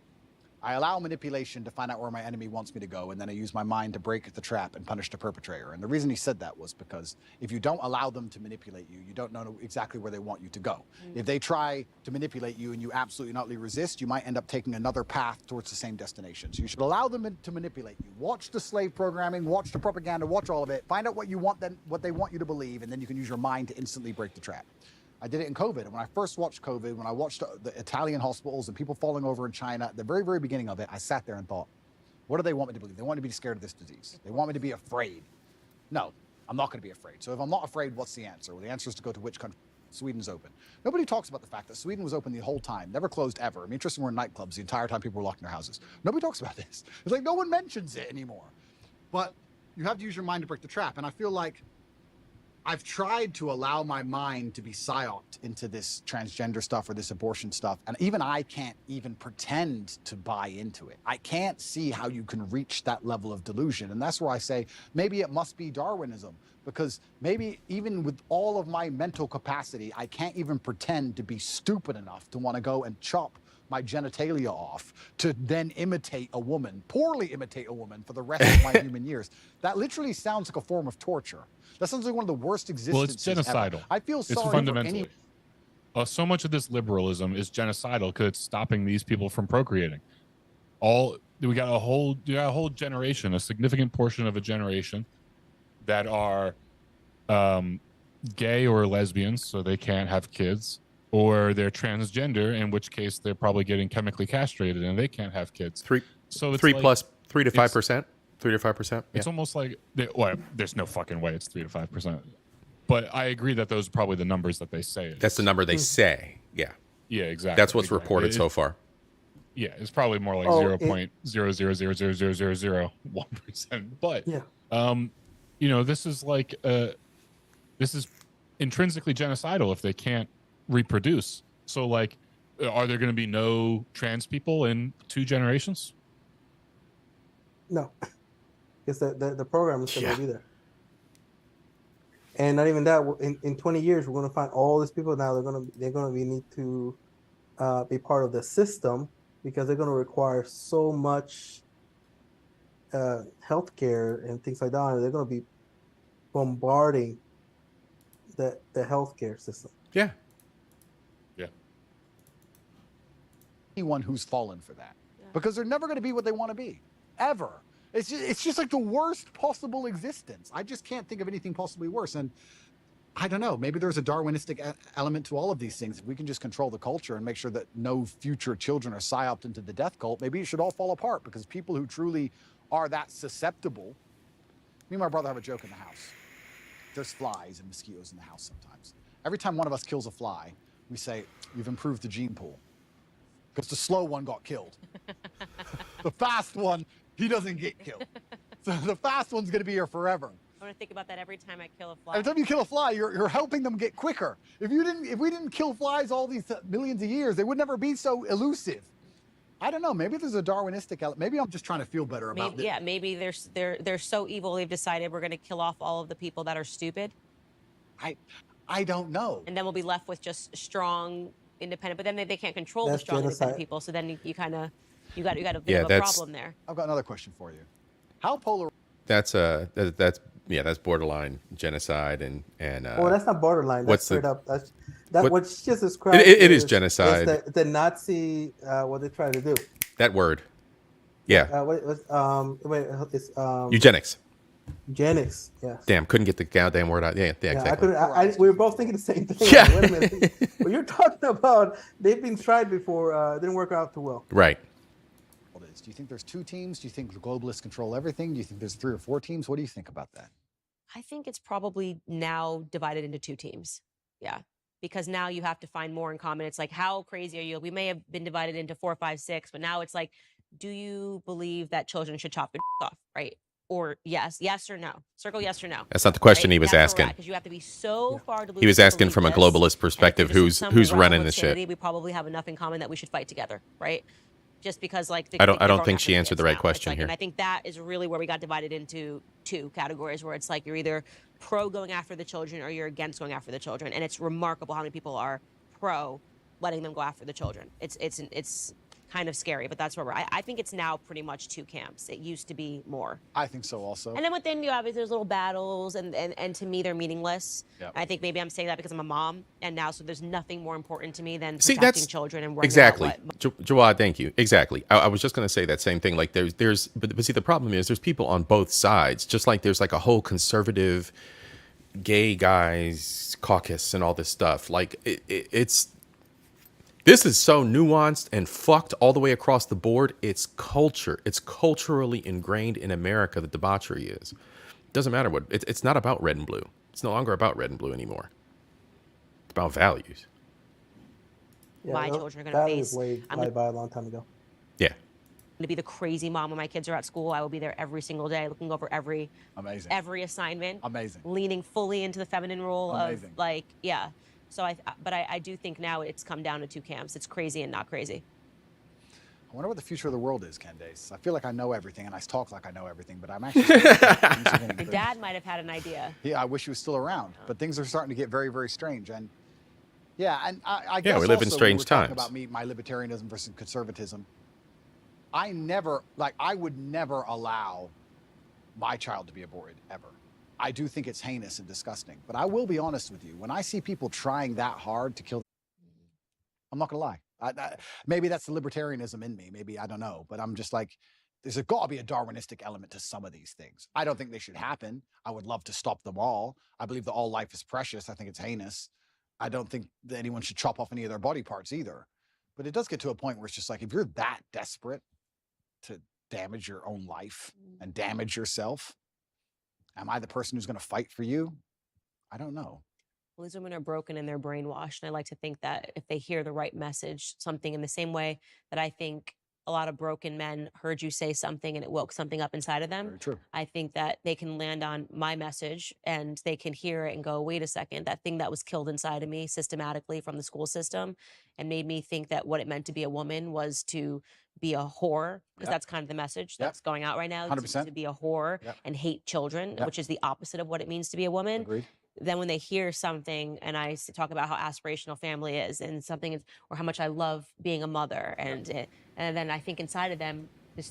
I allow manipulation to find out where my enemy wants me to go, and then I use my mind to break the trap and punish the perpetrator. And the reason he said that was because if you don't allow them to manipulate you, you don't know exactly where they want you to go. If they try to manipulate you and you absolutely not resist, you might end up taking another path towards the same destination. So you should allow them to manipulate you. Watch the slave programming, watch the propaganda, watch all of it, find out what you want, then what they want you to believe, and then you can use your mind to instantly break the trap. I did it in COVID. And when I first watched COVID, when I watched the Italian hospitals and people falling over in China, at the very, very beginning of it, I sat there and thought, what do they want me to believe? They want me to be scared of this disease. They want me to be afraid. No, I'm not going to be afraid. So if I'm not afraid, what's the answer? Well, the answer is to go to which country? Sweden's open. Nobody talks about the fact that Sweden was open the whole time, never closed ever. I mean, interesting, we're in nightclubs the entire time people were locked in their houses. Nobody talks about this. It's like no one mentions it anymore. But you have to use your mind to break the trap. And I feel like I've tried to allow my mind to be psyoped into this transgender stuff or this abortion stuff. And even I can't even pretend to buy into it. I can't see how you can reach that level of delusion. And that's where I say, maybe it must be Darwinism, because maybe even with all of my mental capacity, I can't even pretend to be stupid enough to want to go and chop my genitalia off to then imitate a woman, poorly imitate a woman for the rest of my human years. That literally sounds like a form of torture. That sounds like one of the worst existences Well, it's genocidal. ever. I feel It's sorry fundamentally. for any. So much of this liberalism is genocidal because it's stopping these people from procreating. We got a whole generation, a significant portion of a generation that are gay or lesbians, so they can't have kids, or they're transgender, in which case they're probably getting chemically castrated and they can't have kids. 3 So it's 3 like, plus 3 to 5%. 3 to 5%. It's almost like there's no fucking way it's 3 to 5%. But I agree that those are probably the numbers that they say. That's the number they say. Yeah. Yeah, exactly. That's what's reported so far. Yeah, it's probably more like 0.0000001%. But this is like this is intrinsically genocidal if they can't reproduce. So like, are there going to be no trans people in 2 generations? No, because the program is still going to be there. And not even that. In 20 years, we're going to find all these people now. They're going to need to be part of the system because they're going to require so much healthcare and things like that. And they're going to be bombarding the healthcare system. Yeah. Anyone who's fallen for that, because they're never going to be what they want to be, ever. It's just like the worst possible existence. I just can't think of anything possibly worse. And I don't know, maybe there's a Darwinistic element to all of these things. If we can just control the culture and make sure that no future children are psyoped into the death cult, maybe it should all fall apart, because people who truly are that susceptible. Me and my brother have a joke in the house. There's flies and mosquitoes in the house sometimes. Every time one of us kills a fly, we say, "You've improved the gene pool." Because the slow one got killed. The fast one, he doesn't get killed. So the fast one's going to be here forever. I'm going to think about that every time I kill a fly. Every time you kill a fly, you're helping them get quicker. If we didn't kill flies all these millions of years, they would never be so elusive. I don't know. Maybe there's a Darwinistic element. Maybe I'm just trying to feel better about this. Yeah, maybe they're so evil they've decided we're going to kill off all of the people that are stupid. I don't know. And then we'll be left with just strong, independent. But then they can't control the strong, independent people. So then you got a bit of a problem there. I've got another question for you. How polar? That's borderline genocide and well, that's not borderline. That's straight up. What she just described. It is genocide. The Nazi what they try to do. That word. Yeah. It's eugenics. Eugenics. Yeah. Damn, couldn't get the goddamn word out. Yeah, exactly. We were both thinking the same thing. Yeah. Wait a minute. What you're talking about, they've been tried before. Didn't work out too well. Right. Do you think there's 2 teams? Do you think the globalists control everything? Do you think there's 3 or 4 teams? What do you think about that? I think it's probably now divided into 2 teams. Yeah. Because now you have to find more in common. It's like, how crazy are you? We may have been divided into 4, 5, 6, but now it's like, do you believe that children should chop their off? Right. Or yes or no. Circle yes or no. That's not the question he was asking. Because you have to be so far to He was asking from a globalist perspective, who's running this shit. We probably have enough in common that we should fight together, right? Just because, like, I don't think she answered the right question here. And I think that is really where we got divided into 2 categories, where it's like you're either pro going after the children or you're against going after the children. And it's remarkable how many people are pro letting them go after the children. It's kind of scary, but that's where we're. I think it's now pretty much 2 camps. It used to be more. I think so also. And then within, obviously, there's little battles, and to me, they're meaningless. Yep. I think maybe I'm saying that because I'm a mom, and now, so there's nothing more important to me than protecting children and worrying exactly. about Jawad, thank you. Exactly. I was just going to say that same thing. Like but see, the problem is there's people on both sides. Just like there's like a whole conservative, gay guys caucus and all this stuff. Like it's. This is so nuanced and fucked all the way across the board. It's culture. It's culturally ingrained in America, the debauchery is. It doesn't matter what. It's not about red and blue. It's no longer about red and blue anymore. It's about values. Yeah, my children are going to face. I'm going to by a long time ago. Yeah. I'm going to be the crazy mom when my kids are at school. I will be there every single day, looking over every assignment. Amazing. Leaning fully into the feminine role Amazing. Of like, yeah. So but I do think now it's come down to 2 camps. It's crazy and not crazy. I wonder what the future of the world is, Candace. I feel like I know everything, and I talk like I know everything, but I'm actually. Your dad might have had an idea. Yeah, I wish he was still around, but things are starting to get very, very strange. And Yeah, and I Yeah, guess we live in also strange we were talking times. about my libertarianism versus conservatism. I would never allow my child to be aborted, ever. I do think it's heinous and disgusting. But I will be honest with you. When I see people trying that hard to kill, I'm not gonna lie. Maybe that's the libertarianism in me. Maybe, I don't know. But I'm just like, there's got to be a Darwinistic element to some of these things. I don't think they should happen. I would love to stop them all. I believe that all life is precious. I think it's heinous. I don't think that anyone should chop off any of their body parts either. But it does get to a point where it's just like, if you're that desperate to damage your own life and damage yourself, am I the person who's going to fight for you? I don't know. Well, these women are broken and they're brainwashed. And I like to think that if they hear the right message, something in the same way that I think a lot of broken men heard you say something and it woke something up inside of them. Very true. I think that they can land on my message and they can hear it and go, wait a second, that thing that was killed inside of me systematically from the school system and made me think that what it meant to be a woman was to be a whore, because that's kind of the message that's going out right now, 100%. to be a whore and hate children, which is the opposite of what it means to be a woman. Agreed. Then when they hear something and I talk about how aspirational family is and something is, or how much I love being a mother and then I think inside of them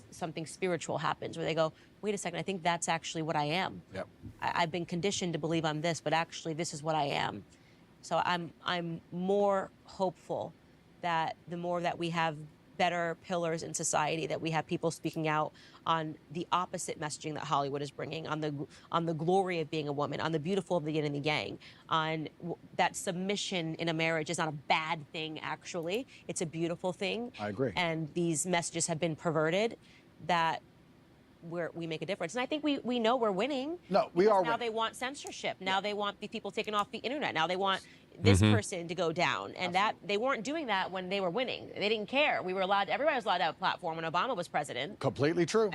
something spiritual happens where they go, wait a second, I think that's actually what I am. Yep. I've been conditioned to believe I'm this, but actually this is what I am. So I'm more hopeful that the more that we have better pillars in society, that we have people speaking out on the opposite messaging that Hollywood is bringing, on the glory of being a woman, on the beautiful of the yin and the yang, on that submission in a marriage is not a bad thing, actually. It's a beautiful thing. I agree. And these messages have been perverted, that we make a difference. And I think we know we're winning. No, we are now winning. they want censorship. Now they want the people taken off the internet. Now they want this person to go down. And that they weren't doing that when they were winning. They didn't care. Everybody was allowed to have a platform when Obama was president. Completely true.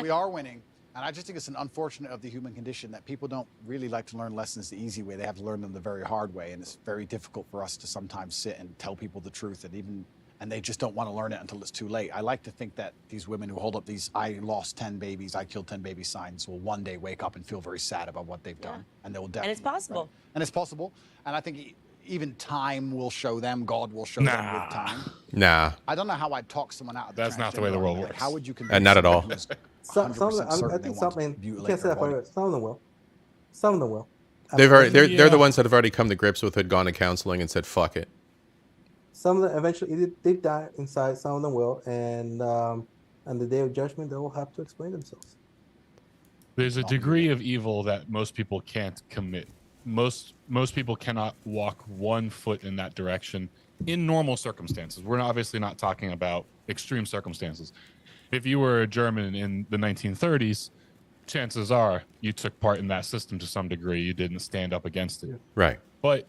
We are winning. And I just think it's an unfortunate of the human condition that people don't really like to learn lessons the easy way. They have to learn them the very hard way. And it's very difficult for us to sometimes sit and tell people the truth, and they just don't want to learn it until it's too late. I like to think that these women who hold up these I lost 10 babies, I killed 10 babies signs will one day wake up and feel very sad about what they've done. And they will definitely. And it's possible. Right? And it's possible. And I think even time will show them, God will show them with time. Nah. I don't know how I'd talk someone out of the That's not the way the transgender world argument. works. How would you convince Not at all. someone who's Some 100% I certain think they want something to you mutilate can't say their that for body? everyone. Some of them will. Some of them will. They're the ones that have already come to grips with it, gone to counseling, and said, "Fuck it." Some of them eventually deep die inside. Some of them will, and on the day of judgment, they will have to explain themselves. There's a degree of evil that most people can't commit. Most people cannot walk 1 foot in that direction in normal circumstances. We're obviously not talking about extreme circumstances. If you were a German in the 1930s, chances are you took part in that system to some degree. You didn't stand up against it. Right. But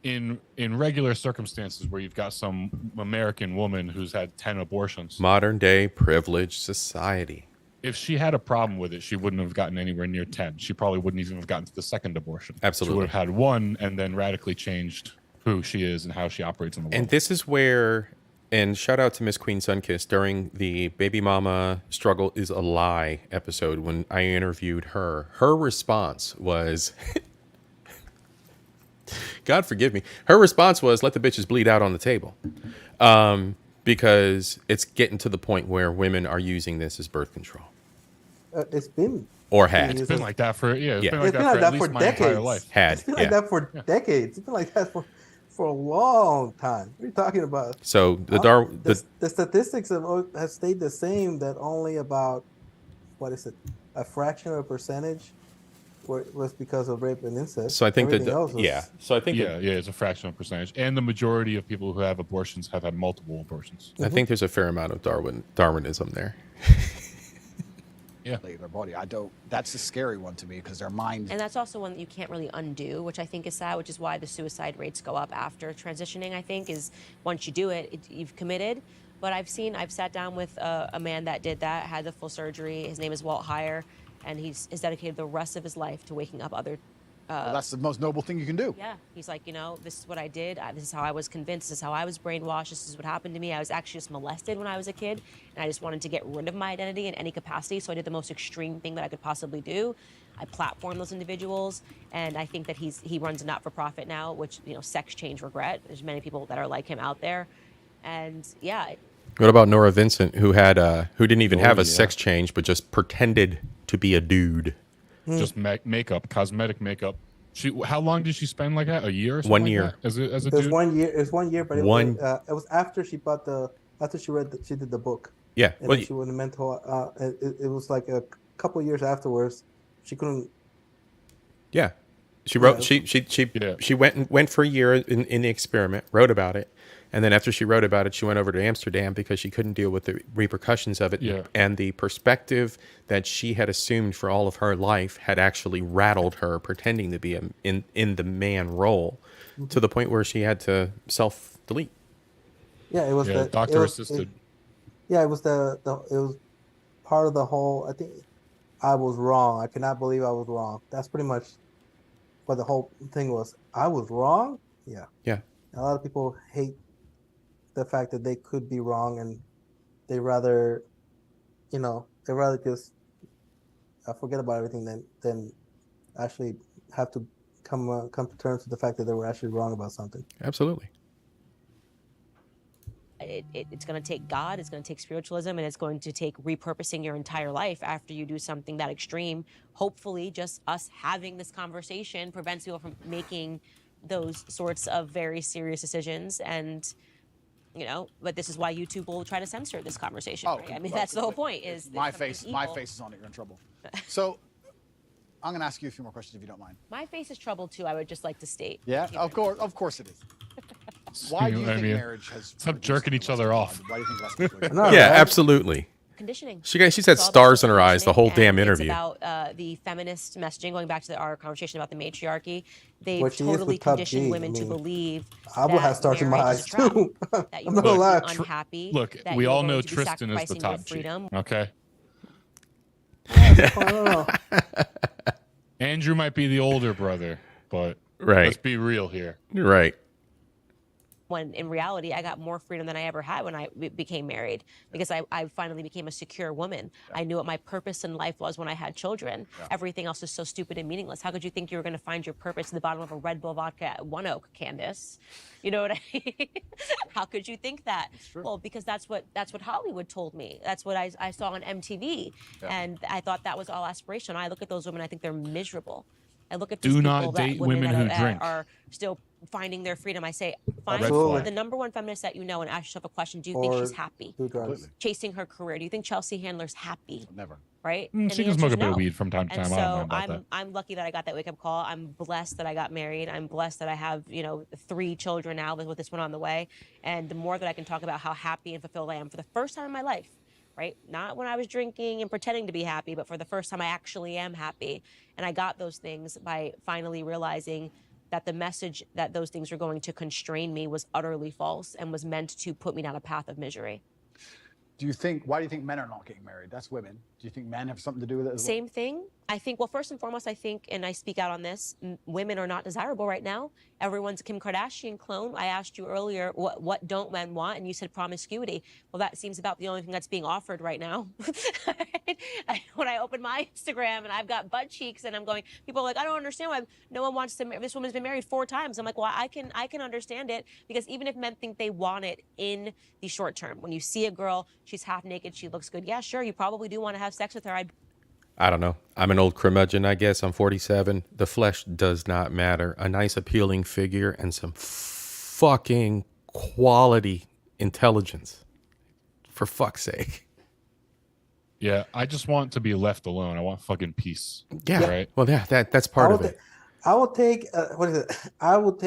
in regular circumstances where you've got some American woman who's had 10 abortions, Modern day privileged society. if she had a problem with it, she wouldn't have gotten anywhere near 10. She probably wouldn't even have gotten to the second abortion. Absolutely. She would have had one and then radically changed who she is and how she operates in the world. And this is where, and shout out to Miss Queen Sunkiss, during the Baby Mama Struggle is a Lie episode, when I interviewed her, her response was, God forgive me, her response was, let the bitches bleed out on the table. Because it's getting to the point where women are using this as birth control. It's been. Or had. It's been like that for, Yeah. been like that for at least my entire life. Had, It's been like that for decades. It's been like that for a long time. What are you talking about? So the statistics have stayed the same, that only about, what is it, a fraction of a percentage was because of rape and incest. So I think Everything else was, It's a fraction of percentage, and the majority of people who have abortions have had multiple abortions. I think there's a fair amount of Darwinism there. Yeah, their body. That's a scary one to me, because their mind. And that's also one that you can't really undo, which I think is sad, which is why the suicide rates go up after transitioning, I think, is once you do it, you've committed. But I've sat down with a man that did that, had the full surgery. His name is Walt Heyer, and he's dedicated the rest of his life to waking up other Well, that's the most noble thing you can do. Yeah, he's like, you know, this is what I did. This is how I was convinced. This is how I was brainwashed. This is what happened to me. I was actually just molested when I was a kid, and I just wanted to get rid of my identity in any capacity. So I did the most extreme thing that I could possibly do. I platformed those individuals, and I think that he runs a not-for-profit now, which, you know, Sex Change Regret. There's many people that are like him out there, and yeah. What about Nora Vincent, who didn't even have a sex change, but just pretended to be a dude? Just makeup, cosmetic makeup. How long did she spend like that? A year or something? 1 year. Like that? As a It was dude? 1 year. It was 1 year, but it was after she she did the book. Yeah. And then she went to mental. It was like a couple years afterwards. She couldn't. Yeah. She wrote. Yeah. She went for a year in the experiment. Wrote about it. And then after she wrote about it, she went over to Amsterdam because she couldn't deal with the repercussions of it. Yeah. And the perspective that she had assumed for all of her life had actually rattled her, pretending to be in the man role, to the point where she had to self-delete. Yeah, it was doctor assisted. It was it was part of the whole. I think I was wrong. I cannot believe I was wrong. That's pretty much what the whole thing was. I was wrong. Yeah. Yeah. A lot of people hate the fact that they could be wrong, and they rather just forget about everything than actually have to come to terms with the fact that they were actually wrong about something. Absolutely. It's going to take God, it's going to take spiritualism, and it's going to take repurposing your entire life after you do something that extreme. Hopefully, just us having this conversation prevents people from making those sorts of very serious decisions. And you know, but this is why YouTube will try to censor this conversation. Right? I mean, that's the whole point. Is my face is on it. You're in trouble. So I'm going to ask you a few more questions if you don't mind. My face is trouble too. I would just like to state. Yeah, of course it is. Why do you think marriage has stop jerking each other off? Why do you think less people? Yeah, absolutely. Conditioning. She said stars in her eyes the whole damn interview. It's about the feminist messaging, going back to our conversation about the matriarchy. They've totally conditioned women to believe I will have stars in my eyes too. That you I'm not gonna lie. unhappy. Look, we all know Tristan is the top G. Okay. Andrew might be the older brother, but let's be real here. Right. When in reality, I got more freedom than I ever had when I became married, because I finally became a secure woman. I knew what my purpose in life was when I had children. Everything else is so stupid and meaningless. How could you think you were going to find your purpose at the bottom of a Red Bull vodka at One Oak, Candace? You know what I mean? How could you think that? Well, because that's what Hollywood told me. That's what I saw on MTV, and I thought that was all aspiration. I look at those women, I think they're miserable. I look at these people that are still finding their freedom. I say, find the number one feminist that you know and ask yourself a question. Do you think she's happy? Chasing her career. Do you think Chelsea Handler's happy? Never. Right? She can smoke a bit of weed from time to time. And so I don't know about I'm lucky that I got that wake-up call. I'm blessed that I got married. I'm blessed that I have, 3 children now with this one on the way. And the more that I can talk about how happy and fulfilled I am for the first time in my life, right? Not when I was drinking and pretending to be happy, but for the first time I actually am happy. And I got those things by finally realizing that the message that those things were going to constrain me was utterly false and was meant to put me down a path of misery. Why do you think men are not getting married? That's women. Do you think men have something to do with it as well? Same thing. I think, well, first and foremost, I think, and I speak out on this, women are not desirable right now. Everyone's a Kim Kardashian clone. I asked you earlier, what don't men want? And you said promiscuity. Well, that seems about the only thing that's being offered right now. When I open my Instagram and I've got butt cheeks and I'm going, people are like, I don't understand why no one wants to marry. This woman's been married 4 times. I'm like, well, I can understand it, because even if men think they want it in the short term, when you see a girl, she's half naked, she looks good. Yeah, sure, you probably do want to have sex with her. I don't know. I'm an old curmudgeon, I guess. I'm 47. The flesh does not matter. A nice, appealing figure and some fucking quality intelligence. For fuck's sake. Yeah, I just want to be left alone. I want fucking peace. Yeah. Right? Well, yeah, that's part of it. I will take, what is it? I don't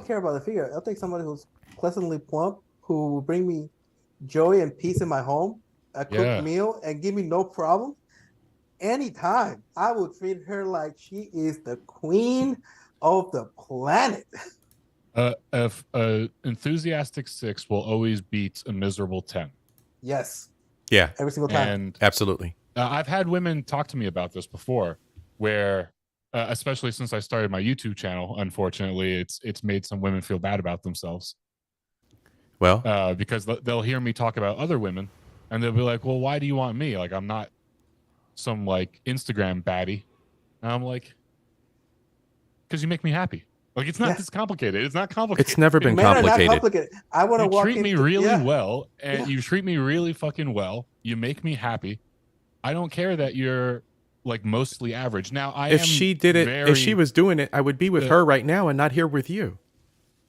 care about the figure. I'll take somebody who's pleasantly plump, who will bring me joy and peace in my home. A cooked meal and give me no problem. Anytime, I will treat her like she is the queen of the planet. If enthusiastic 6 will always beat a miserable 10. Yes. Yeah. Every single time. And absolutely. I've had women talk to me about this before, where especially since I started my YouTube channel. Unfortunately, it's made some women feel bad about themselves. Well, because they'll hear me talk about other women, and they'll be like, "Well, why do you want me? Like, I'm not some like Instagram baddie." And I'm like, "Because you make me happy." Like, it's not this complicated. It's not complicated. it's never been Men are not complicated. complicated. I want to You walk treat me into- really yeah. well, and you treat me really fucking well. You make me happy. I don't care that you're like mostly average. Now, If she did it, if she was doing it, I would be with her right now and not here with you.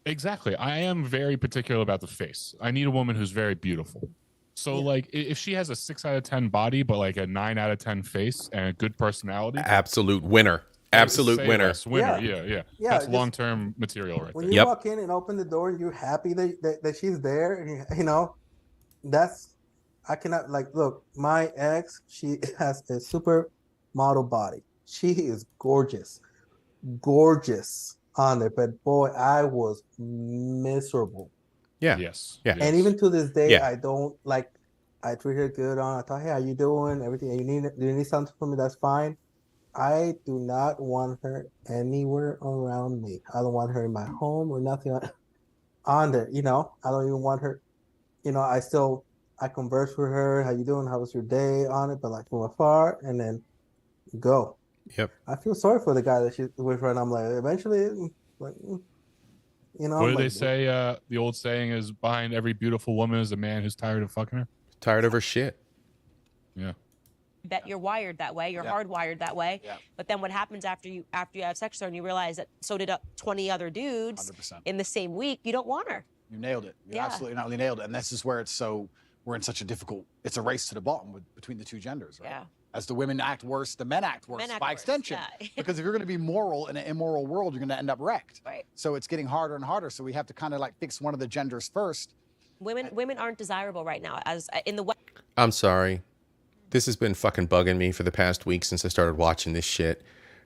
Exactly. I am very particular about the face. I need a woman who's very beautiful. So, like, if she has a 6 out of 10 body, but like a 9 out of 10 face and a good personality, absolute winner. Absolute say winner. less. Winner. Yeah. Yeah. Yeah, That's just- long-term material right When there. you walk in and open the door, you're happy that she's there, and you know, that's I cannot like look. My ex, she has a super model body. She is gorgeous on it, but boy, I was miserable. Yeah. Yes. And even to this day, Yeah. I don't like. I treat her good on. I thought, hey, how you doing? Everything. Do you need something from me? That's fine. I do not want her anywhere around me. I don't want her in my home or nothing on there. You know, I don't even want her. You know, I converse with her. How you doing? How was your day on it? But like from afar, and then go. Yep. I feel sorry for the guy that she's with her, and I'm like, eventually, like, you know. What do like, they say? The old saying is, behind every beautiful woman is a man who's tired of fucking her. Tired of her shit. Yeah. That you're wired that way, you're hardwired that way. Yeah. But then what happens after you have sex with her and you realize that so did 20 other dudes 100%. in the same week, you don't want her. You nailed it. You Yeah. absolutely not only nailed it. And this is where we're in such a difficult, it's a race to the bottom between the two genders, right? Yeah. As the women act worse, the men act worse Men act by worse, extension. yeah. Because if you're going to be moral in an immoral world, you're going to end up wrecked. Right. So it's getting harder and harder. So we have to kind of like fix one of the genders first. Women aren't desirable right now. As in the West. I'm sorry. This has been fucking bugging me for the past week since I started watching this shit.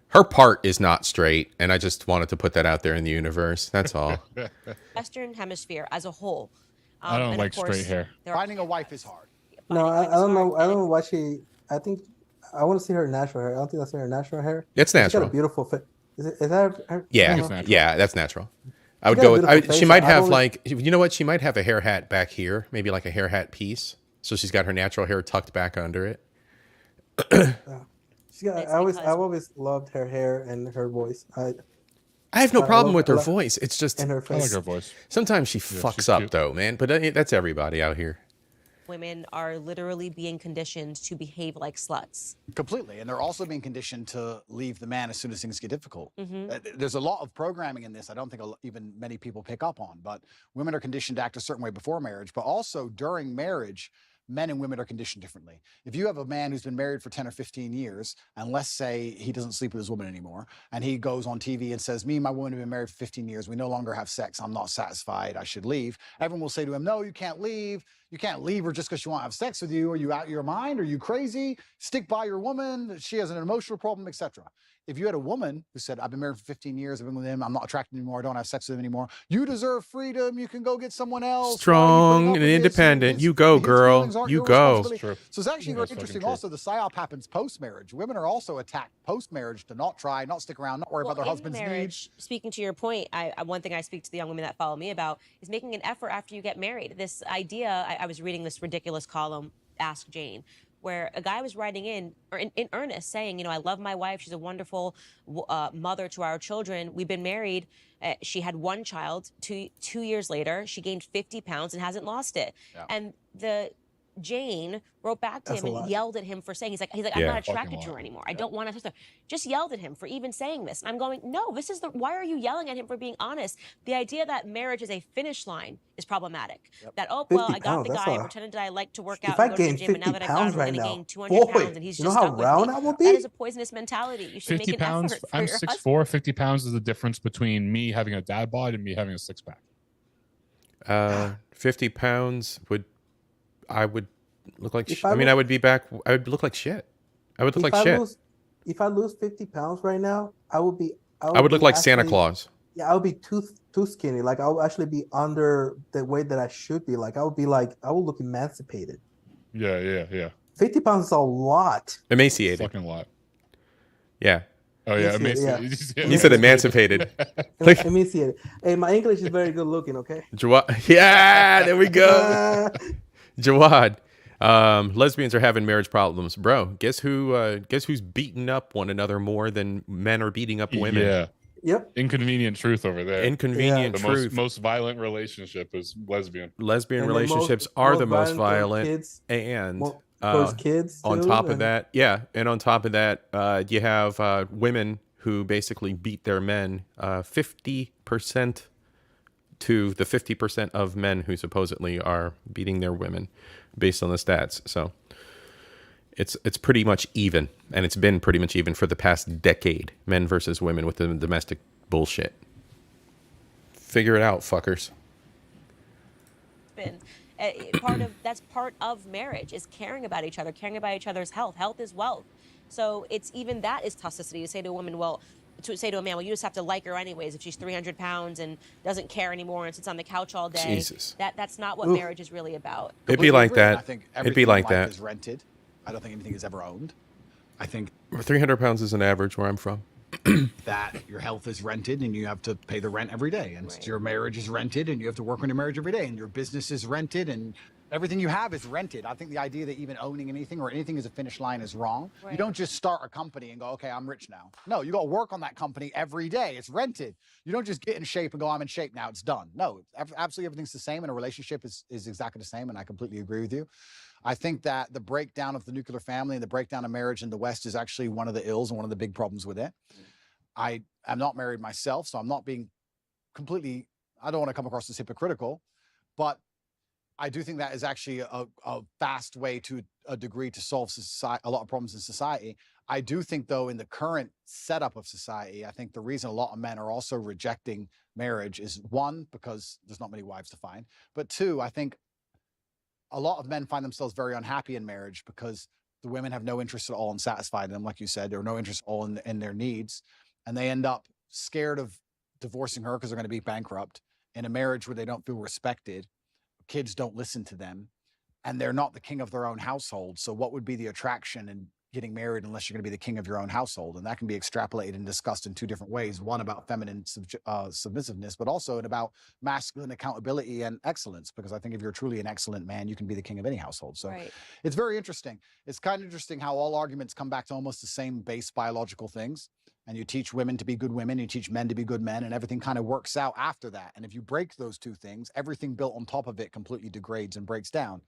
Her part is not straight, and I just wanted to put that out there in the universe. That's all. Western Hemisphere as a whole. I don't and of like course, straight hair. Finding a wife is hard. No, I don't know. I don't know why she. I think I want to see her natural hair. I don't think that's her natural hair. It's She's got natural. a beautiful face. Is that her? Yeah, natural? yeah, that's natural. I would got a go with. beautiful She face. might I have only- like, you know what? She might have a hair hat back here, maybe like a hair hat piece. So she's got her natural hair tucked back under it. She got. I've always loved her hair and her voice. I have no problem with her I love- voice. It's just and her I like face. her voice. sometimes she she's fucks up cute. though, man. But that's everybody out here. Women are literally being conditioned to behave like sluts. Completely. And they're also being conditioned to leave the man as soon as things get difficult. Mm-hmm. There's a lot of programming in this I don't think even many people pick up on, but women are conditioned to act a certain way before marriage, but also during marriage, men and women are conditioned differently. If you have a man who's been married for 10 or 15 years, and let's say he doesn't sleep with his woman anymore, and he goes on TV and says, me and my woman have been married for 15 years, we no longer have sex, I'm not satisfied, I should leave. Everyone will say to him, no, you can't leave. You can't leave her just because she won't have sex with you. Are you out of your mind? Are you crazy? Stick by your woman. She has an emotional problem, etc. If you had a woman who said, I've been married for 15 years, I've been with him, I'm not attracted anymore, I don't have sex with him anymore. You deserve freedom, you can go get someone else. Why are you Strong putting up and with this? independent. His- You go, his girl. feelings aren't You your go. responsibility. True. So it's actually Yeah, very that's fucking interesting true. also, the psyop happens post-marriage. Women are also attacked post-marriage to not try, not stick around, not worry about their in husband's marriage, needs. speaking to your point, one thing I speak to the young women that follow me about is making an effort after you get married. This idea, I was reading this ridiculous column, Ask Jane, where a guy was writing in earnest saying, you know, I love my wife. She's a wonderful mother to our children. We've been married. She had one child. Two years later, she gained 50 pounds and hasn't lost it. Yeah. And the Jane wrote back to That's him a and lot. yelled at him for saying, he's like, I'm Yeah. not attracted Fucking to her lot. anymore. I don't want to. Just yelled at him for even saying this. And I'm going, no, this is why are you yelling at him for being honest? The idea that marriage is a finish line is problematic. That, oh, well, 50 I got pounds, the that's guy, a- I pretended I like to work out If and I go to the gain gym, and now 50 that I've got him, pounds I'm right going to now, gain 200 boy, pounds and he's you know just how stuck with round me. I will That be? is a poisonous mentality. You should 50 make an pounds. effort for I'm your 6'4". 50 pounds is the difference between me having a dad bod and me having a six pack. 50 pounds I would look like If I I mean, look- I would be back. I would look like shit. I would look like shit. If I lose 50 pounds right now, I would look be like Santa actually- Claus. Yeah, I would be too skinny. Like I would actually be under the weight that I should be. Like I would look emancipated. Yeah. 50 pounds is a lot. Emaciated. Fucking lot. Yeah. Oh yeah, Emaciated, yeah. He said emancipated. Emaciated. Hey, my English is very good looking. Okay. Jawad, yeah, there we go. Jawad, lesbians are having marriage problems, bro. Guess who? Guess who's beating up one another more than men are beating up women? Yeah. Yep. Inconvenient truth over there. Inconvenient The truth. most violent relationship is lesbian. Lesbian And relationships are the most violent, kids, and towards kids on too, top of and- that, yeah, and on top of that, you have women who basically beat their men 50% to the 50% of men who supposedly are beating their women, based on the stats. So it's pretty much even, and it's been pretty much even for the past decade, men versus women with the domestic bullshit. Figure it out, fuckers. Been that's part of marriage, is caring about each other, caring about each other's health. Health is wealth. So it's even that is toxicity, to say to a woman, well, to say to a man, well, you just have to like her anyways if she's 300 pounds and doesn't care anymore and sits on the couch all day. Jesus. That's not what marriage is really about. It'd be like Completely agree, and that. I think It'd be everything like in life that. is rented. I don't think anything is ever owned. I think 300 pounds is an average where I'm from. that your health is rented and you have to pay the rent every day, and your marriage is rented and you have to work on your marriage every day, and your business is rented and everything you have is rented. I think the idea that even owning anything or anything is a finish line is wrong. Right. You don't just start a company and go, okay, I'm rich now. No, you got to work on that company every day. It's rented. You don't just get in shape and go, I'm in shape now, it's done. No, absolutely everything's the same, and a relationship is exactly the same, and I completely agree with you. I think that the breakdown of the nuclear family and the breakdown of marriage in the West is actually one of the ills and one of the big problems with it. I am not married myself, so I'm not being completely, I don't want to come across as hypocritical, but I do think that is actually a fast way to a degree to solve a lot of problems in society. I do think, though, in the current setup of society, I think the reason a lot of men are also rejecting marriage is, one, because there's not many wives to find, but two, I think a lot of men find themselves very unhappy in marriage because the women have no interest at all in satisfying them, like you said, or no interest at all in their needs. And they end up scared of divorcing her because they're going to be bankrupt in a marriage where they don't feel respected. Kids don't listen to them, and they're not the king of their own household. So what would be the attraction in getting married unless you're going to be the king of your own household? And that can be extrapolated and discussed in two different ways. One about feminine submissiveness, but also about masculine accountability and excellence. Because I think if you're truly an excellent man, you can be the king of any household. So It's very interesting. It's kind of interesting how all arguments come back to almost the same base biological things. And you teach women to be good women, you teach men to be good men, and everything kind of works out after that. And if you break those two things, everything built on top of it completely degrades and breaks down.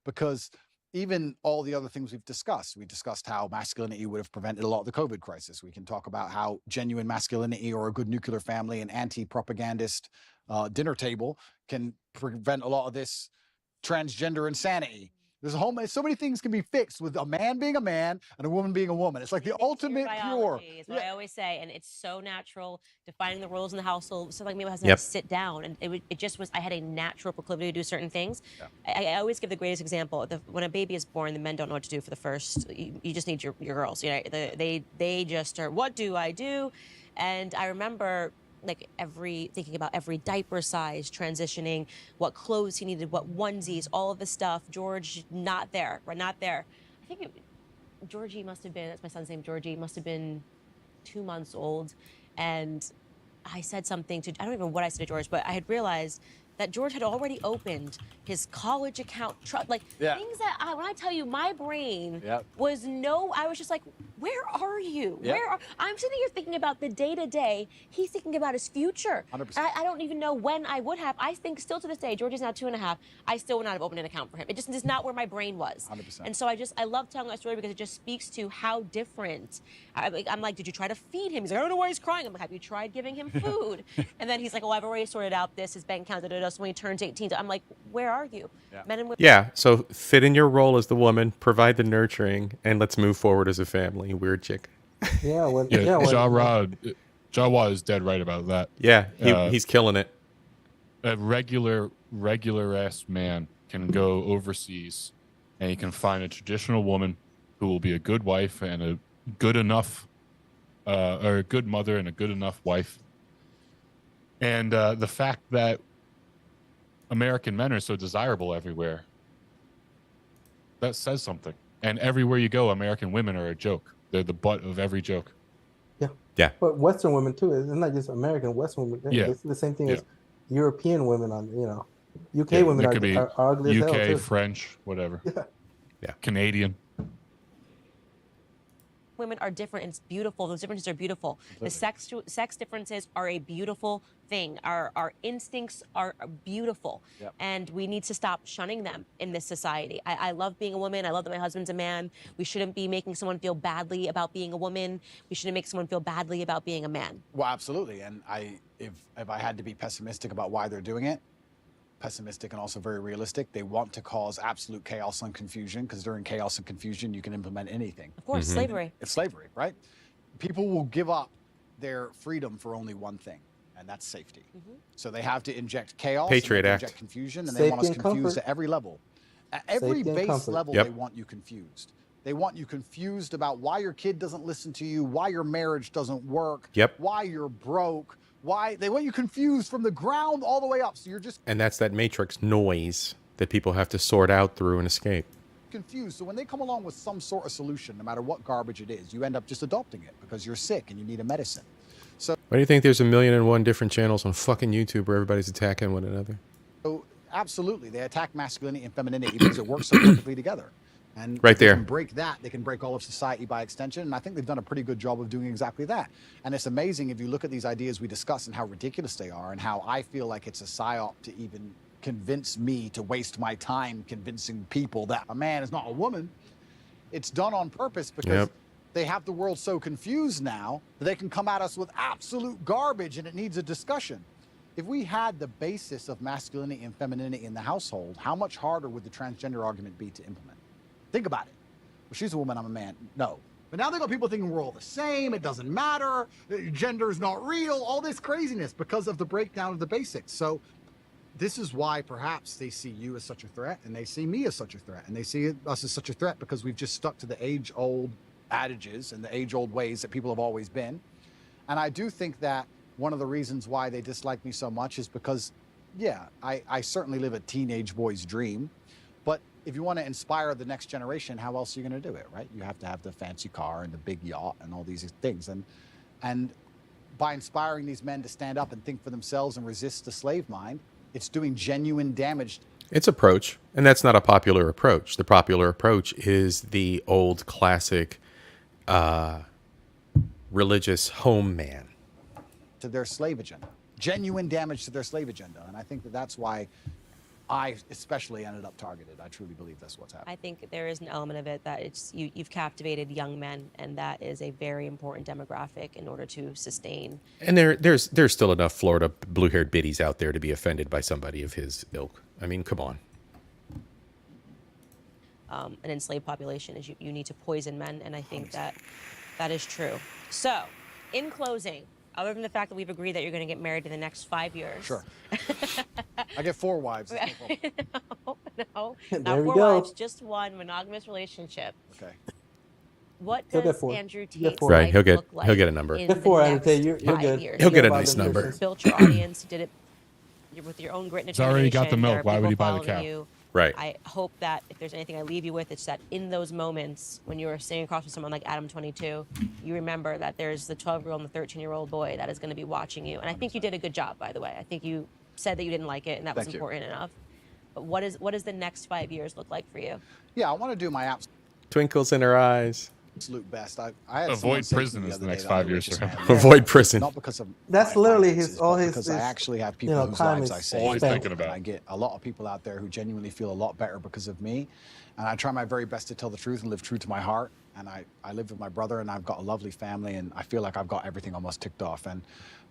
Because even all the other things we discussed how masculinity would have prevented a lot of the COVID crisis. We can talk about how genuine masculinity or a good nuclear family and anti-propagandist dinner table can prevent a lot of this transgender insanity. There's so many things can be fixed with a man being a man and a woman being a woman. It's like the ultimate pure. Is what I always say, and it's so natural, defining the roles in the household. So like me, my husband had to sit down, and it just was. I had a natural proclivity to do certain things. I always give the greatest example. When a baby is born, the men don't know what to do for the first. You just need your girls. You know, they just start. What do I do? And I remember, like, thinking about every diaper size, transitioning, what clothes he needed, what onesies, all of the stuff. George, not there. We're not there. I think Georgie must have been, that's my son's name, Georgie, must have been 2 months old. And I said something to, I don't even know what I said to George, but I had realized that George had already opened his college account, things that, when I tell you, my brain was I was just like, where are you? I'm sitting here thinking about the day-to-day. He's thinking about his future. 100%. I don't even know when I would have. I think still to this day, George is now 2.5. I still would not have opened an account for him. It just is not where my brain was. 100%. And so I love telling that story because it just speaks to how different. I'm like, did you try to feed him? He's like, I don't know why he's crying. I'm like, have you tried giving him food? And then he's like, oh, I've already sorted out his bank account, so when he turns 18. I'm like, where are you? Men and women. Yeah, so fit in your role as the woman, provide the nurturing, and let's move forward as a family. Weird chick. Jawad is dead right about that. Yeah, he's killing it. A regular ass man can go overseas and he can find a traditional woman who will be a good wife and a good enough or a good mother and a good enough wife. And the fact that American men are so desirable everywhere, that says something. And everywhere you go, American women are a joke. They're the butt of every joke. Yeah. Yeah. But Western women too. It's not just American. Western women. Yeah. It's the same thing Yeah. as European women. UK Yeah, women it could be are ugly as hell UK, too. French, whatever. Yeah. Canadian. Women are different and it's beautiful. Those differences are beautiful. The sex differences are a beautiful thing. Our instincts are beautiful. Yep. And we need to stop shunning them in this society. I love being a woman. I love that my husband's a man. We shouldn't be making someone feel badly about being a woman. We shouldn't make someone feel badly about being a man. Well, absolutely. And if I had to be pessimistic about why they're doing it, pessimistic and also very realistic, they want to cause absolute chaos and confusion, because during chaos and confusion, you can implement anything. Of course, slavery. It's slavery, right? People will give up their freedom for only one thing, and that's safety. So they have to inject chaos, Patriot and they Act. inject confusion, and Safety they want us and confused comfort. at every level. At every Safety and base comfort. level, Yep. they want you confused. They want you confused about why your kid doesn't listen to you, why your marriage doesn't work, Yep. why you're broke, why they want you confused from the ground all the way up. So you're just And that's that matrix noise that people have to sort out through and escape. confused. So when they come along with some sort of solution, no matter what garbage it is, you end up just adopting it because you're sick and you need a medicine. So Why do you think there's 1,000,001 different channels on fucking YouTube where everybody's attacking one another? absolutely, they attack masculinity and femininity because it works so perfectly together. And Right if they there. can break that, they can break all of society by extension. And I think they've done a pretty good job of doing exactly that. And it's amazing if you look at these ideas we discuss and how ridiculous they are, and how I feel like it's a psyop to even convince me to waste my time convincing people that a man is not a woman. It's done on purpose because Yep. they have the world so confused now that they can come at us with absolute garbage, and it needs a discussion. If we had the basis of masculinity and femininity in the household, how much harder would the transgender argument be to implement? Think about it. Well, she's a woman, I'm a man. No. But now they got people thinking we're all the same, it doesn't matter, gender is not real, all this craziness because of the breakdown of the basics. So this is why perhaps they see you as such a threat, and they see me as such a threat, and they see us as such a threat because we've just stuck to the age-old adages and the age-old ways that people have always been. And I do think that one of the reasons why they dislike me so much is because, yeah, I certainly live a teenage boy's dream, but if you want to inspire the next generation, how else are you going to do it, right? You have to have the fancy car and the big yacht and all these things. And by inspiring these men to stand up and think for themselves and resist the slave mind, it's doing genuine damage. It's approach, and that's not a popular approach. The popular approach is the old classic religious home man. To their slave agenda, genuine damage to their slave agenda. And I think that that's why I especially ended up targeted. I truly believe that's what's happening. I think there is an element of it that it's you've captivated young men, and that is a very important demographic in order to sustain. And there's still enough Florida blue-haired biddies out there to be offended by somebody of his ilk. I mean, come on. An enslaved population is you need to poison men, and I think that is true. So, in closing, other than the fact that we've agreed that you're going to get married in the next 5 years. Sure. I get 4 wives. That's no problem. No, There not we 4 go. wives, just one monogamous relationship. Okay. What He'll get does 4. Andrew He'll get Tate's 4. Right, life he'll get- look like he'll get a number. in Get the 4 out of next 10. He'll 5 get. years? He'll get a buy nice them number. nutrition. Built your audience, you did it with your own grit and He's already got the determination. milk. There are Why would he people buy the following cow? you. Right. I hope that if there's anything I leave you with, it's that in those moments when you are sitting across from someone like Adam 22, you remember that there's the 12-year-old and the 13-year-old boy that is going to be watching you. And I think you did a good job, by the way. I think you said that you didn't like it, and that was Thank you. important enough. But what does the next 5 years look like for you? Yeah, I want to do my Twinkles in her eyes. absolute best. I had Avoid someone say to prison me is the the other next day 5 that years I'm the for richest him. man. Avoid prison. Not because of That's my literally finances, his- all but his- because his, I actually have people you know, whose time lives is I save. Always spent. thinking about And I get a lot of people out there who genuinely feel a lot better because of me. And I try my very best to tell the truth and live true to my heart. And I live with my brother, and I've got a lovely family, and I feel like I've got everything almost ticked off. And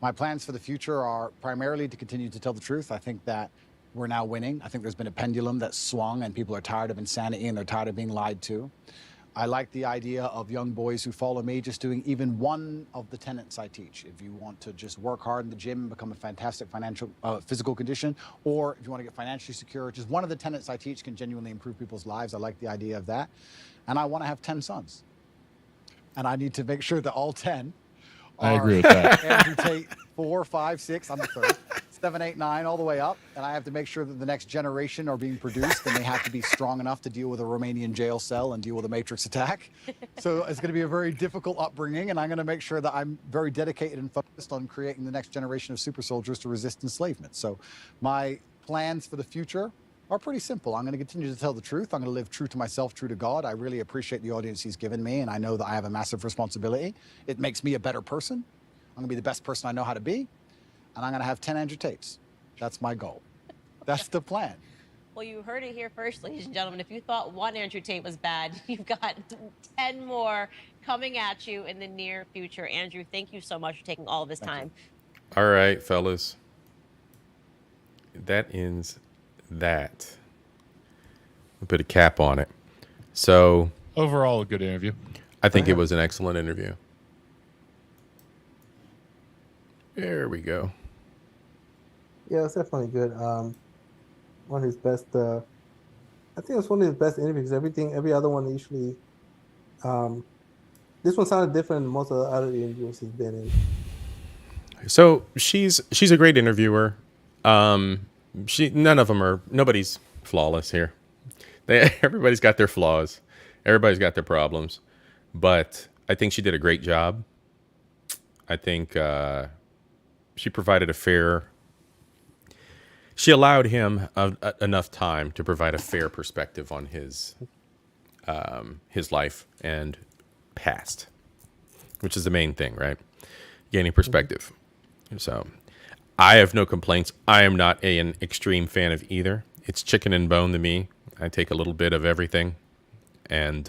my plans for the future are primarily to continue to tell the truth. I think that we're now winning. I think there's been a pendulum that's swung, and people are tired of insanity, and they're tired of being lied to. I like the idea of young boys who follow me just doing even one of the tenets I teach. If you want to just work hard in the gym and become a fantastic physical condition, or if you want to get financially secure, just one of the tenets I teach can genuinely improve people's lives. I like the idea of that. And I want to have 10 sons. And I need to make sure that all 10 I are agree with that. Andrew Tate 4, 5, 6. I'm the third. 7, 8, 9, all the way up, and I have to make sure that the next generation are being produced, and they have to be strong enough to deal with a Romanian jail cell and deal with a Matrix attack. So it's going to be a very difficult upbringing, and I'm going to make sure that I'm very dedicated and focused on creating the next generation of super soldiers to resist enslavement. So my plans for the future are pretty simple. I'm going to continue to tell the truth. I'm going to live true to myself, true to God. I really appreciate the audience he's given me, and I know that I have a massive responsibility. It makes me a better person. I'm going to be the best person I know how to be. And I'm going to have 10 Andrew Tates. That's my goal. That's the plan. Well, you heard it here first, ladies and gentlemen. If you thought one Andrew Tate was bad, you've got 10 more coming at you in the near future. Andrew, thank you so much for taking all of this time. All right, fellas. That ends that. We'll put a cap on it. So, overall, a good interview. I think it was an excellent interview. There we go. Yeah, it's definitely good. One of his best. I think it was one of his best interviews. Every other one usually. This one sounded different than most of the other interviews he's been in. So she's a great interviewer. Nobody's flawless here. Everybody's got their flaws. Everybody's got their problems. But I think she did a great job. I think she provided she allowed him enough time to provide a fair perspective on his life and past, which is the main thing, right? Gaining perspective. So I have no complaints. I am not an extreme fan of either. It's chicken and bone to me. I take a little bit of everything and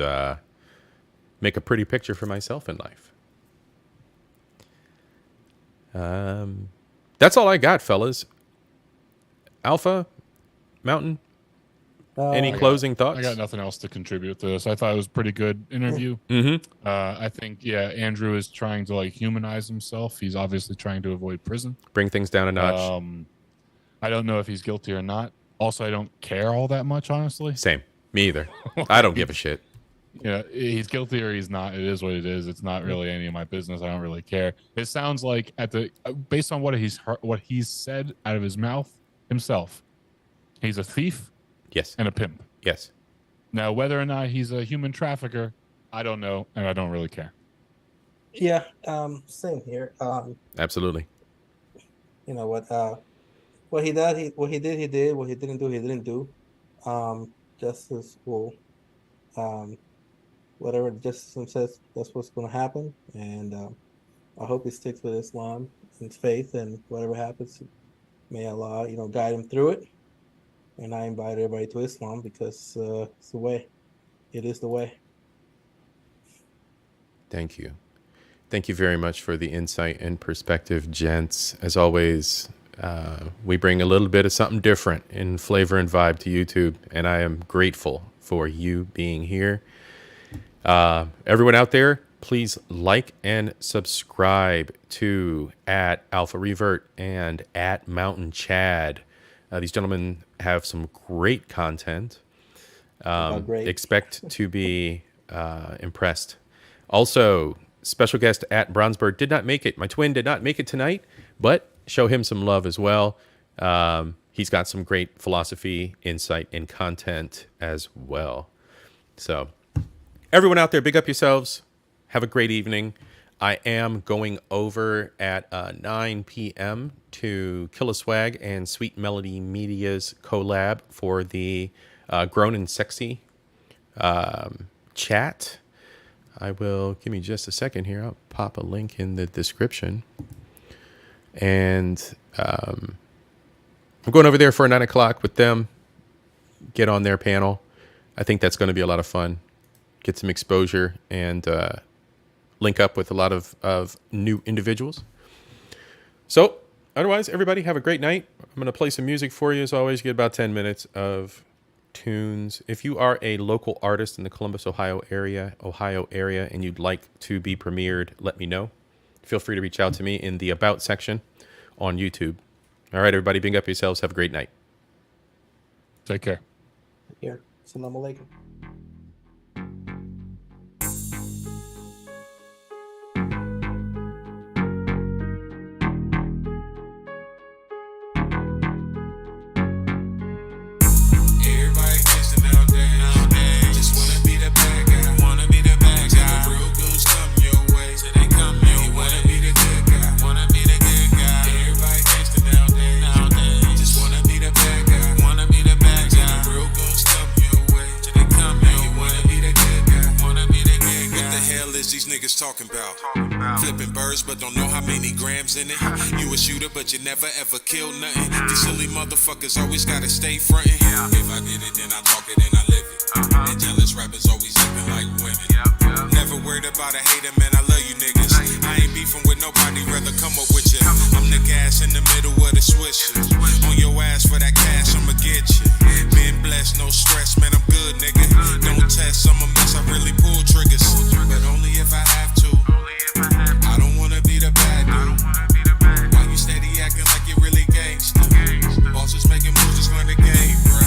make a pretty picture for myself in life. That's all I got, fellas. Alpha, Mountain, any closing thoughts? I got nothing else to contribute to this. I thought it was a pretty good interview. Mm-hmm. I think, Andrew is trying to humanize himself. He's obviously trying to avoid prison. Bring things down a notch. I don't know if he's guilty or not. Also, I don't care all that much, honestly. Same. Me either. I don't give a shit. He's guilty or he's not. It is what it is. It's not really any of my business. I don't really care. It sounds like based on what he's said out of his mouth himself, he's a thief. Yes. And a pimp. Yes. Now, whether or not he's a human trafficker, I don't know, and I don't really care. Yeah. Same here. Absolutely. You know what he did. What he did. What he didn't do. He didn't do. Justice will. Whatever the justice says, that's what's going to happen. And I hope he sticks with Islam and faith, and whatever happens, may Allah, guide him through it. And I invite everybody to Islam because it's the way. It is the way. Thank you. Thank you very much for the insight and perspective, gents. As always, we bring a little bit of something different in flavor and vibe to YouTube, and I am grateful for you being here. Everyone out there, please like and subscribe to @AlphaRevert and @MountainChad. These gentlemen have some great content. Great. Expect to be impressed. Also, special guest @Brownsburg did not make it. My twin did not make it tonight, but show him some love as well. He's got some great philosophy, insight, and content as well. So, everyone out there, big up yourselves. Have a great evening. I am going over at 9 p.m. to Killa Swag and Sweet Melody Media's collab for the Grown and Sexy chat. I will, give me just a second here. I'll pop a link in the description. And I'm going over there for 9 o'clock with them. Get on their panel. I think that's going to be a lot of fun. Get some exposure and link up with a lot of new individuals. So, otherwise, everybody have a great night. I'm going to play some music for you. As always, you get about 10 minutes of tunes. If you are a local artist in the Columbus, Ohio area, and you'd like to be premiered, let me know. Feel free to reach out to me in the About section on YouTube. All right, everybody, big up yourselves. Have a great night. Take care. Here. Assalamu alaikum. talking about. Flipping birds, but don't know how many grams in it. You a shooter, but you never ever kill nothing. These silly motherfuckers always gotta stay frontin'. If I did it, then I talk it and I live it. And jealous rappers always looking like women. Never worried about a hater, man, I love you niggas. I ain't beefing with nobody, rather come up with you. I'm the gas in the middle of the switch. On your ass for that cash, I'ma get you. Been blessed, no stress, man, I'm good, nigga. Don't test, I'm a mess, I really pull triggers. But only if I have to. I don't wanna be the bad dude. Why you steady acting like you really gangsta? Bosses making moves, just learn the game, bruh.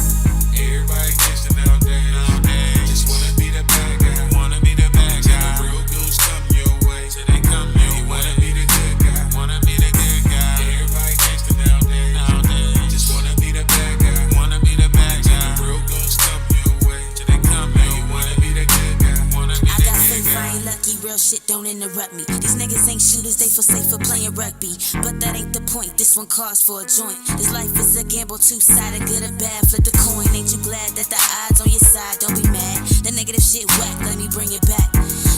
Everybody gangsta nowadays. Just wanna be the bad guy. Wanna be the bad guy. Till the real goons come your way. Till they come your way. You wanna be the good guy. Wanna be the good guy. Everybody gangsta nowadays. Just wanna be the bad guy. Wanna be the bad guy. Till the real goons come your way. Till they come your way. You wanna be the good guy. Wanna be the good guy. If I ain't lucky, real shit don't interrupt me. These niggas ain't shooters, they feel safe for playing rugby. But that ain't the point, this one calls for a joint. This life is a gamble, two-sided, good or bad, flip the coin. Ain't you glad that the odds on your side? Don't be mad. That negative shit whack, let me bring it back.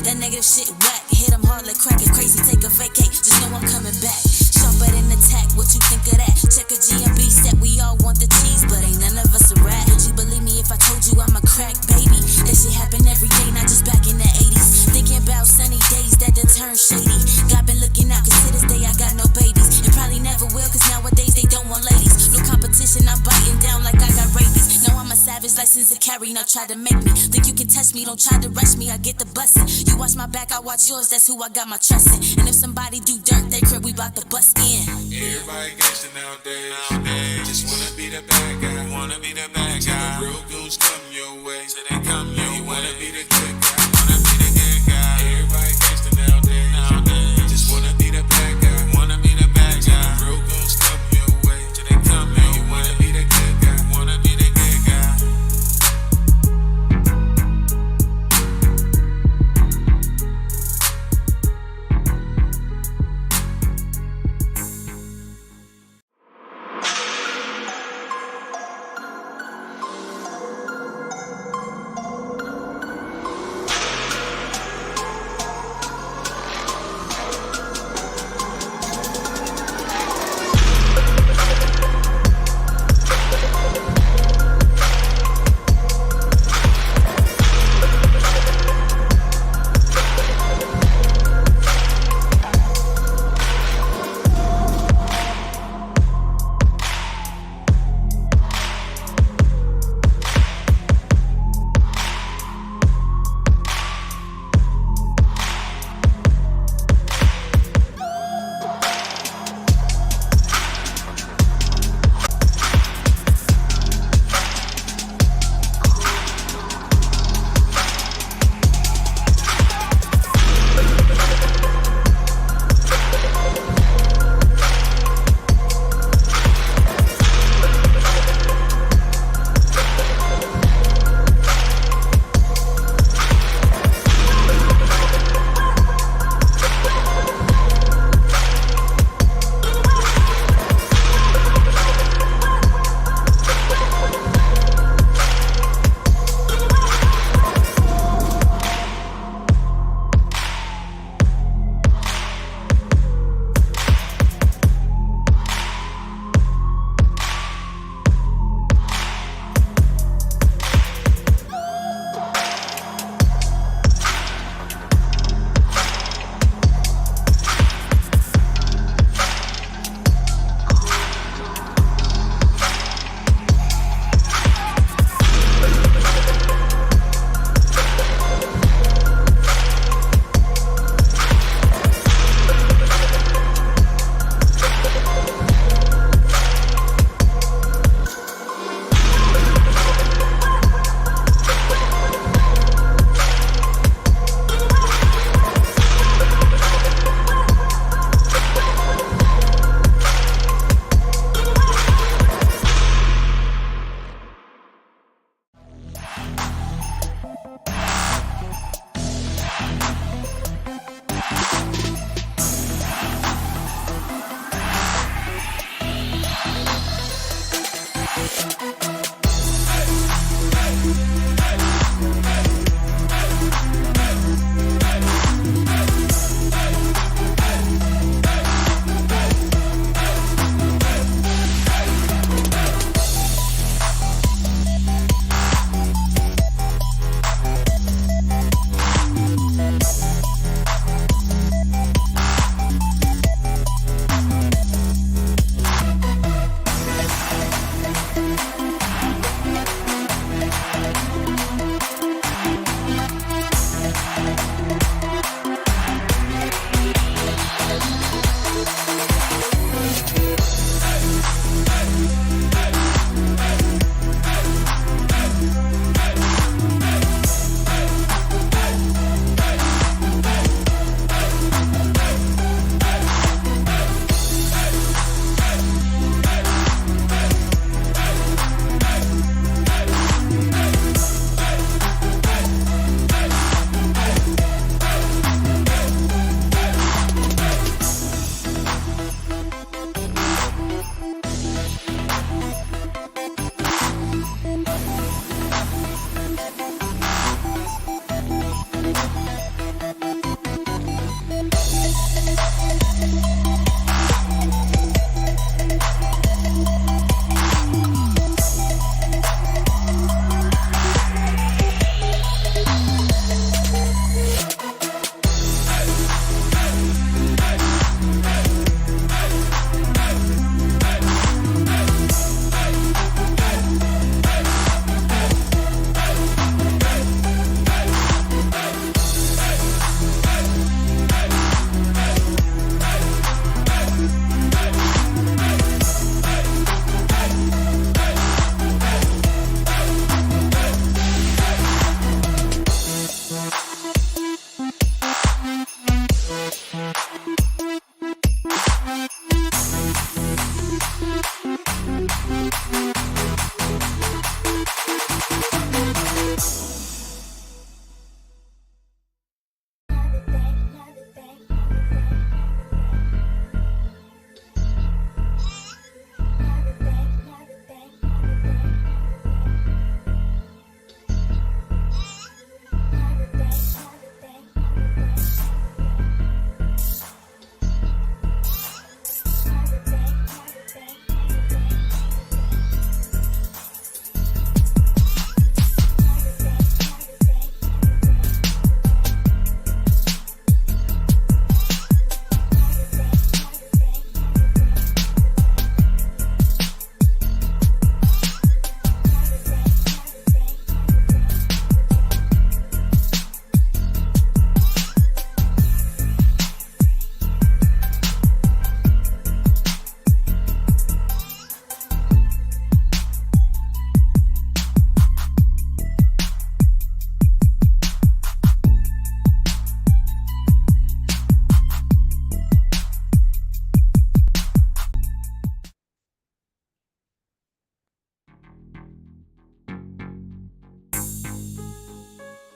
That negative shit whack, hit them hard like crack. If crazy, take a vacate, just know I'm coming back. Sharper than attack, what you think of that? Check a GMB step, we all want the cheese, but ain't none of us a rat. Would you believe me if I told you I'm a crack baby? That shit happen every day, not just back in the 80s. Thinking about sunny days that done turn shady. God been looking out, cause to this day I got no babies. And probably never will, cause nowadays they don't want ladies. No competition, I'm biting down like I got rabies. No, I'm a savage, license to carry, now try to make me think you can touch me, don't try to rush me, I get the bussin'. You watch my back, I watch yours, that's who I got my trust in. And if somebody do dirt, they crib, we bout to bust in. Everybody gangsta nowadays. Just wanna be the bad guy. Wanna be the bad guy.